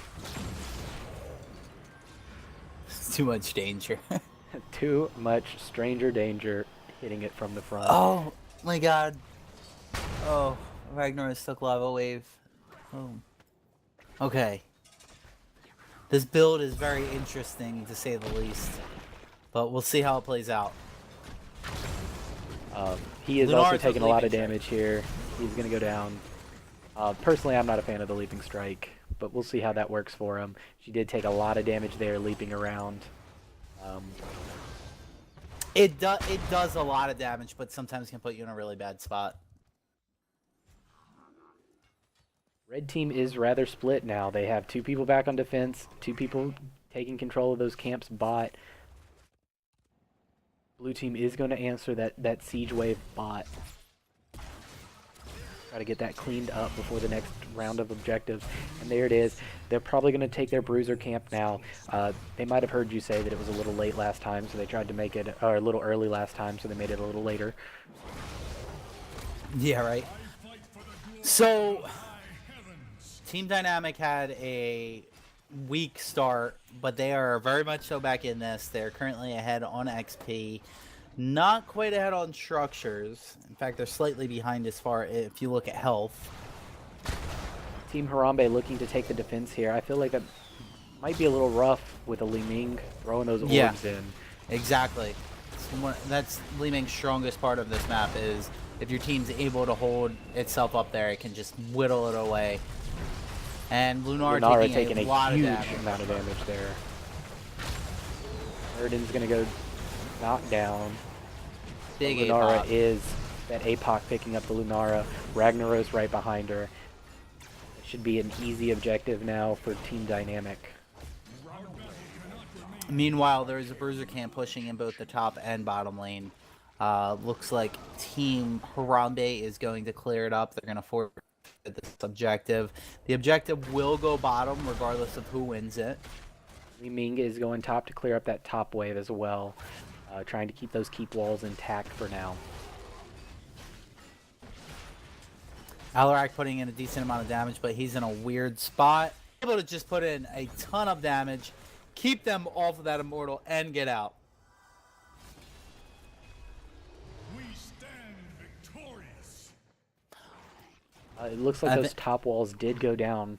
It's too much danger. Too much stranger danger hitting it from the front. Oh my god. Oh, Ragnaros took Lava Wave. Oh. Okay. This build is very interesting, to say the least. But we'll see how it plays out. He is Lunar also took taking a lot of Leaping damage here. He's going to go down. Personally, I'm not a fan of the Leaping Strike, but we'll see how that works for him. She did take a lot of damage there, leaping around. It does a lot of damage, but sometimes can put you in a really bad spot. Red team is rather split now. They have 2 people back on defense, 2 people taking control of those camps bot. Blue team is going to answer that siege wave bot. Try to get that cleaned up before the next round of objectives. And there it is. They're probably going to take their bruiser camp now. They might have heard you say that it was a little late last time, so they tried to make it, or a little early last time, so they made it a little later. Yeah, right. So, Team Dynamic had a weak start, but they are very much so back in this. They're currently ahead on XP. Not quite ahead on structures. In fact, they're slightly behind as far if you look at health. Team Harambe looking to take the defense here. I feel like that might be a little rough with a Li Ming throwing those orbs in. Exactly. That's Li Ming's strongest part of this map is if your team's able to hold itself up there, it can just whittle it away. And Lunara taking a lot huge of damage. amount of damage there. Erden's gonna go knock down. Big Lunara APOC. is that APOC picking up the Lunara. Ragnaros right behind her. It should be an easy objective now for Team Dynamic. Meanwhile, there's a Bruiser camp pushing in both the top and bottom lane. Looks like Team Harambe is going to clear it up. They're going to forfeit this objective. The objective will go bottom regardless of who wins it. Li Ming is going top to clear up that top wave as well. Trying to keep those keep walls intact for now. Alarak putting in a decent amount of damage, but he's in a weird spot. Able to just put in a ton of damage, keep them off of that Immortal, and get out. We stand victorious. It looks like those top walls did go down.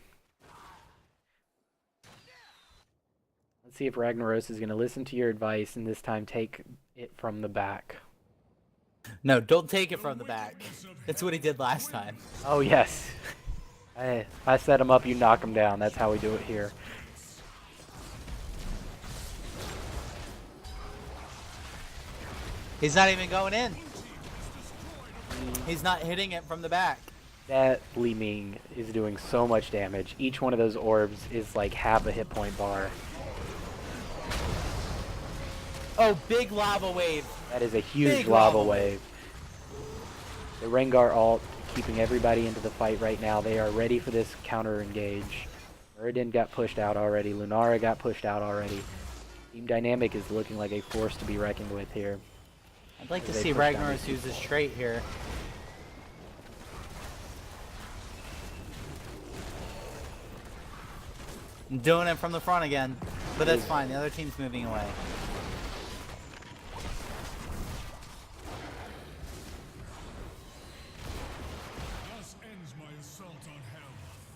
Let's see if Ragnaros is going to listen to your advice and this time take it from the back. No, don't take it from the back. That's what he did last time. Oh, yes. I set him up, you knock him down. That's how we do it here. He's not even going in. He's not hitting it from the back. That Li Ming is doing so much damage. Each one of those orbs is like half a hit point bar. Oh, big lava wave. That is a huge Big lava lava wave. The Rengar ult keeping everybody into the fight right now. They are ready for this counter engage. Muradin got pushed out already. Lunara got pushed out already. Team Dynamic is looking like a force to be reckoned with here. I'd like to They see push down Ragnaros the- use his trait here. Doing it from the front again, but that's fine. The other team's moving away.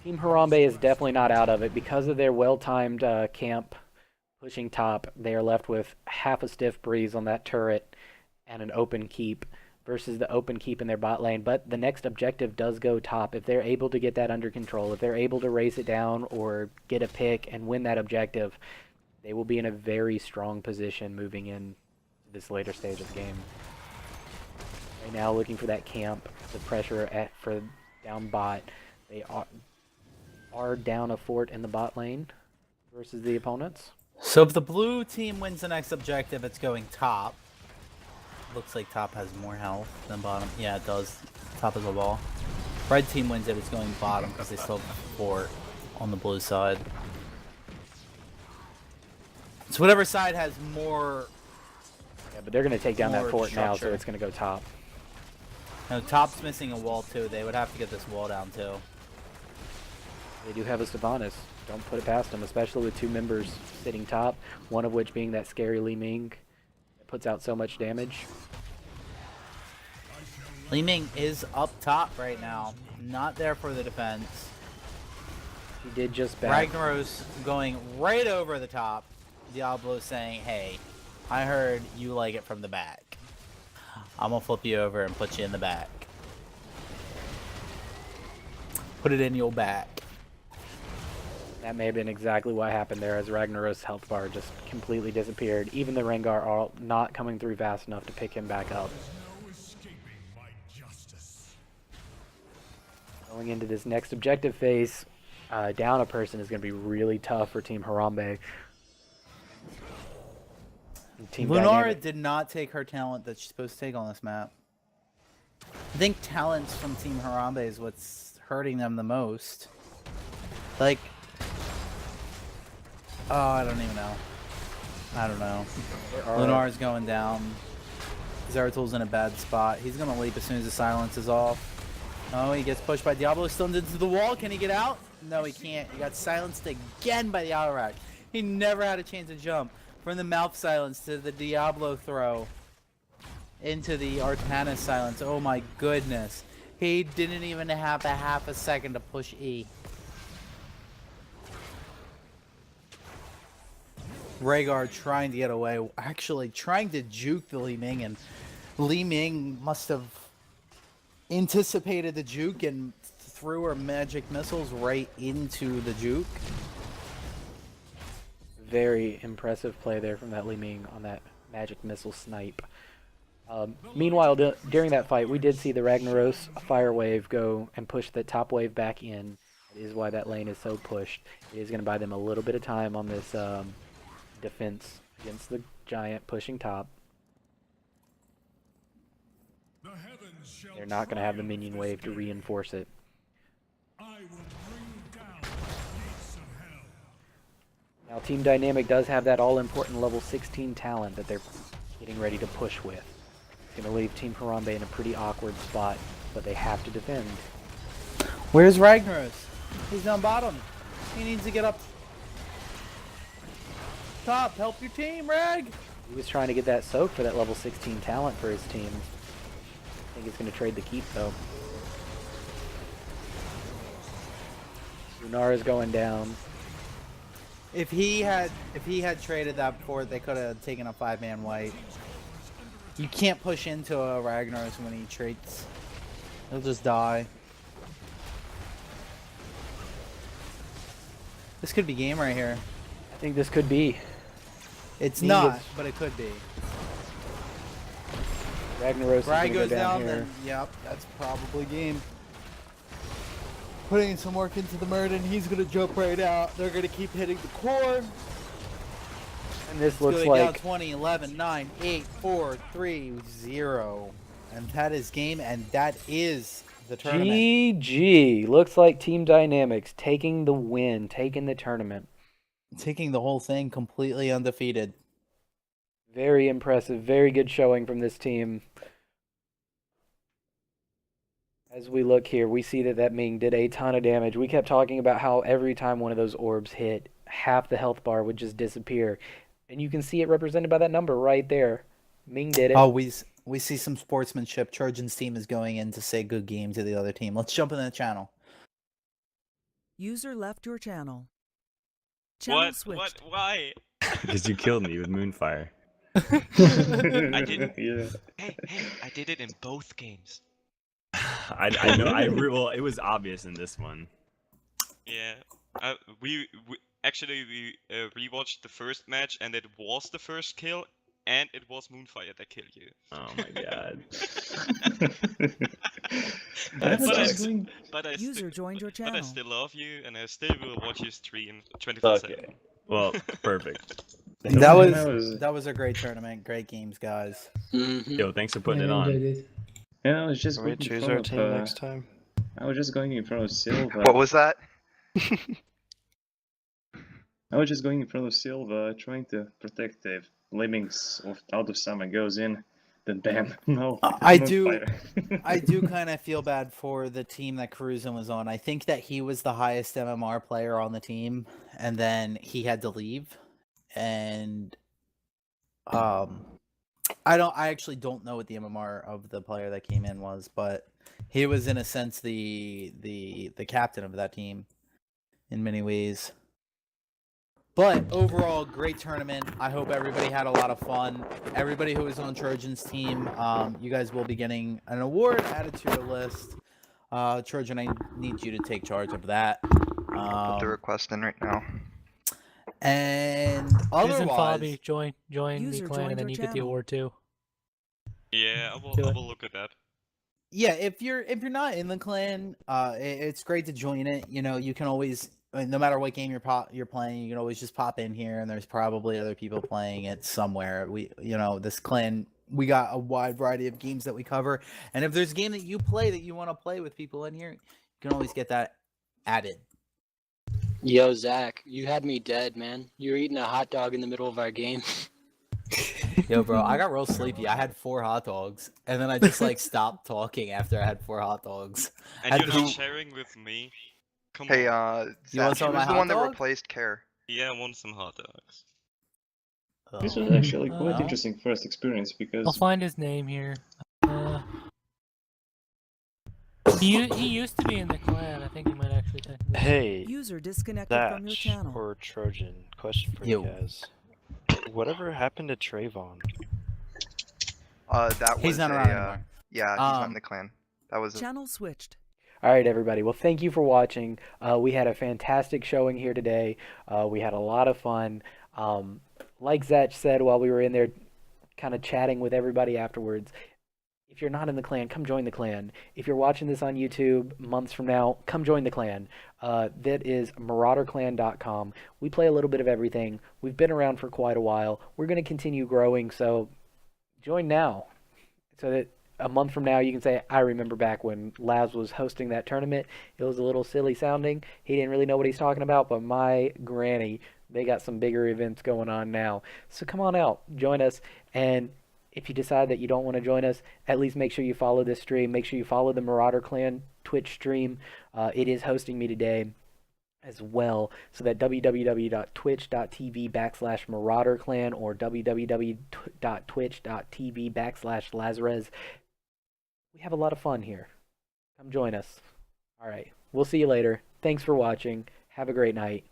Team Harambe is definitely not out of it. Because of their well-timed camp pushing top, they are left with half a stiff breeze on that turret and an open keep versus the open keep in their bot lane. But the next objective does go top. If they're able to get that under control, if they're able to race it down or get a pick and win that objective, they will be in a very strong position moving in this later stage of the game. Right now looking for that camp, the pressure for down bot. They are down a fort in the bot lane versus the opponents. So if the blue team wins the next objective, it's going top. Looks like top has more health than bottom. Yeah, it does. Top is a wall. Red team wins it, it's going bottom because they still have 4 on the blue side. So whatever side has more... Yeah, but they're going to take down that more fort now, so structure. it's going to go top. No, top's missing a wall too. They would have to get this wall down too. They do have a Sylvanas. Don't put it past them, especially with 2 members sitting top, one of which being that scary Li Ming that puts out so much damage. Li Ming is up top right now, not there for the defense. He did just back. Ragnaros going right over the top. Diablo saying, hey, I heard you like it from the back. I'm gonna flip you over and put you in the back. Put it in your back. That may have been exactly what happened there as Ragnaros' health bar just completely disappeared. Even the Rengar are not coming through fast enough to pick him back up. Going into this next objective phase, down a person is going to be really tough for Team Harambe. Team Lunara Dynamic- did not take her talent that she's supposed to take on this map. I think talents from Team Harambe is what's hurting them the most. Like, oh, I don't even know. I don't know. Lunar's going down. Zeratul in a bad spot. He's gonna leap as soon as the silence is off. Oh, he gets pushed by Diablo, stunned into the wall. Can he get out? No, he can't. He got silenced again by the Alarak. He never had a chance to jump. From the mouth silence to the Diablo throw into the Artanis silence. Oh my goodness. He didn't even have a half a second to push E. Rhaegar trying to get away, actually trying to juke the Li Ming, and Li Ming must have anticipated the juke and threw her magic missiles right into the juke. Very impressive play there from that Li Ming on that magic missile snipe. Meanwhile, during that fight, we did see the Ragnaros fire wave go and push the top wave back in. That is why that lane is so pushed. It is going to buy them a little bit of time on this defense against the giant pushing top. They're not going to have the minion wave to reinforce it. Now Team Dynamic does have that all-important level 16 talent that they're getting ready to push with. It's going to leave Team Harambe in a pretty awkward spot, but they have to defend. Where's Ragnaros? He's down bottom. He needs to get up top. Help your team, Rag! He was trying to get that soak for that level 16 talent for his team. I think he's going to trade the keep though. Lunara's going down. If he had traded that before, they could have taken a 5-man white. You can't push into a Ragnaros when he traits. He'll just die. This could be game right here. I think this could be. It's not, but it could be. Ragnaros is Rag going to goes go down down, here. then yep, that's probably game. Putting some work into the Murden, he's gonna jump right out. They're gonna keep hitting the core. And this It's looks going like down 20, 11, 9, 8, 4, 3, 0. And that is game, and that is the tournament. GG. Looks like Team Dynamics taking the win, taking the tournament. Taking the whole thing completely undefeated. Very impressive, very good showing from this team. As we look here, we see that Ming did a ton of damage. We kept talking about how every time one of those orbs hit, half the health bar would just disappear. And you can see it represented by that number right there. Ming did it. Oh, we see some sportsmanship. Trojan's team is going in to say good game to the other team. Let's jump in the channel. User left your channel. Channel switched. What? Why? Because you killed me with Moonfire. I did. Yeah. Hey, I did it in both games. I know. Well, it was obvious in this one. Yeah. We rewatched the first match, and it was the first kill, and it was Moonfire that killed you. Oh my god. But I User joined your But I channel. still love you, and I still will watch your stream 24/7. Okay. Well, perfect. That was a great tournament. Great games, guys. Yo, thanks for putting Yeah, it I on. enjoyed it. Yeah, I was just Can we going in choose front our of, team next time? I was just going in front of Silva. What was that? I was just going in front of Silva, trying to protect the lemmings out of summer goes in. Then bam, no. I I'm on do, fire. I do kind of feel bad for the team that Cruzen was on. I think that he was the highest MMR player on the team, and then he had to leave. And I actually don't know what the MMR of the player that came in was, but he was in a sense the captain of that team in many ways. But overall, great tournament. I hope everybody had a lot of fun. Everybody who was on Trojan's team, you guys will be getting an award added to your list. Trojan, I need you to take charge of that. Put the request in right now. And Susan otherwise, Fabi, join the User clan, and joined then your you get the channel. award too. Yeah, I Do will it. look at that. yeah, if you're not in the clan, it's great to join it. You know, you can always, no matter what game you're playing, you can always just pop in here, and there's probably other people playing it somewhere. This clan, we got a wide variety of games that we cover, and if there's a game that you play that you want to play with people in here, you can always get that added. Yo, Zach, you had me dead, man. You were eating a hot dog in the middle of our game. Yo, bro, I got real sleepy. I had 4 hot dogs, and then I just stopped talking after I had 4 hot dogs. And you're not sharing with me? Come Hey, on. Zach, want some of who my was the hot one that dog? replaced Care? Yeah, I want some hot dogs. This was actually quite Well. interesting first experience because I'll find his name here. He used to be in the clan. I think he might actually technically. Hey, User disconnected from your Thatch channel. or Trojan, question for you guys. Whatever happened to Trayvon? That was He's not a, around anymore. Yeah, he's not in the clan. That was Channel switched. All right, everybody. Well, thank you for watching. We had a fantastic showing here today. We had a lot of fun. Like Zach said while we were in there kind of chatting with everybody afterwards, if you're not in the clan, come join the clan. If you're watching this on YouTube months from now, come join the clan. That is marauderclan.com. We play a little bit of everything. We've been around for quite a while. We're going to continue growing, so join now. So that a month from now you can say, I remember back when Laz was hosting that tournament. It was a little silly sounding. He didn't really know what he's talking about, but my granny, they got some bigger events going on now. So come on out, join us, and if you decide that you don't want to join us, at least make sure you follow this stream. Make sure you follow the Marauder Clan Twitch stream. It is hosting me today as well. So that www.twitch.tv/MarauderClan or www.twitch.tv/Lazarez. We have a lot of fun here. Come join us. All right. We'll see you later. Thanks for watching. Have a great night.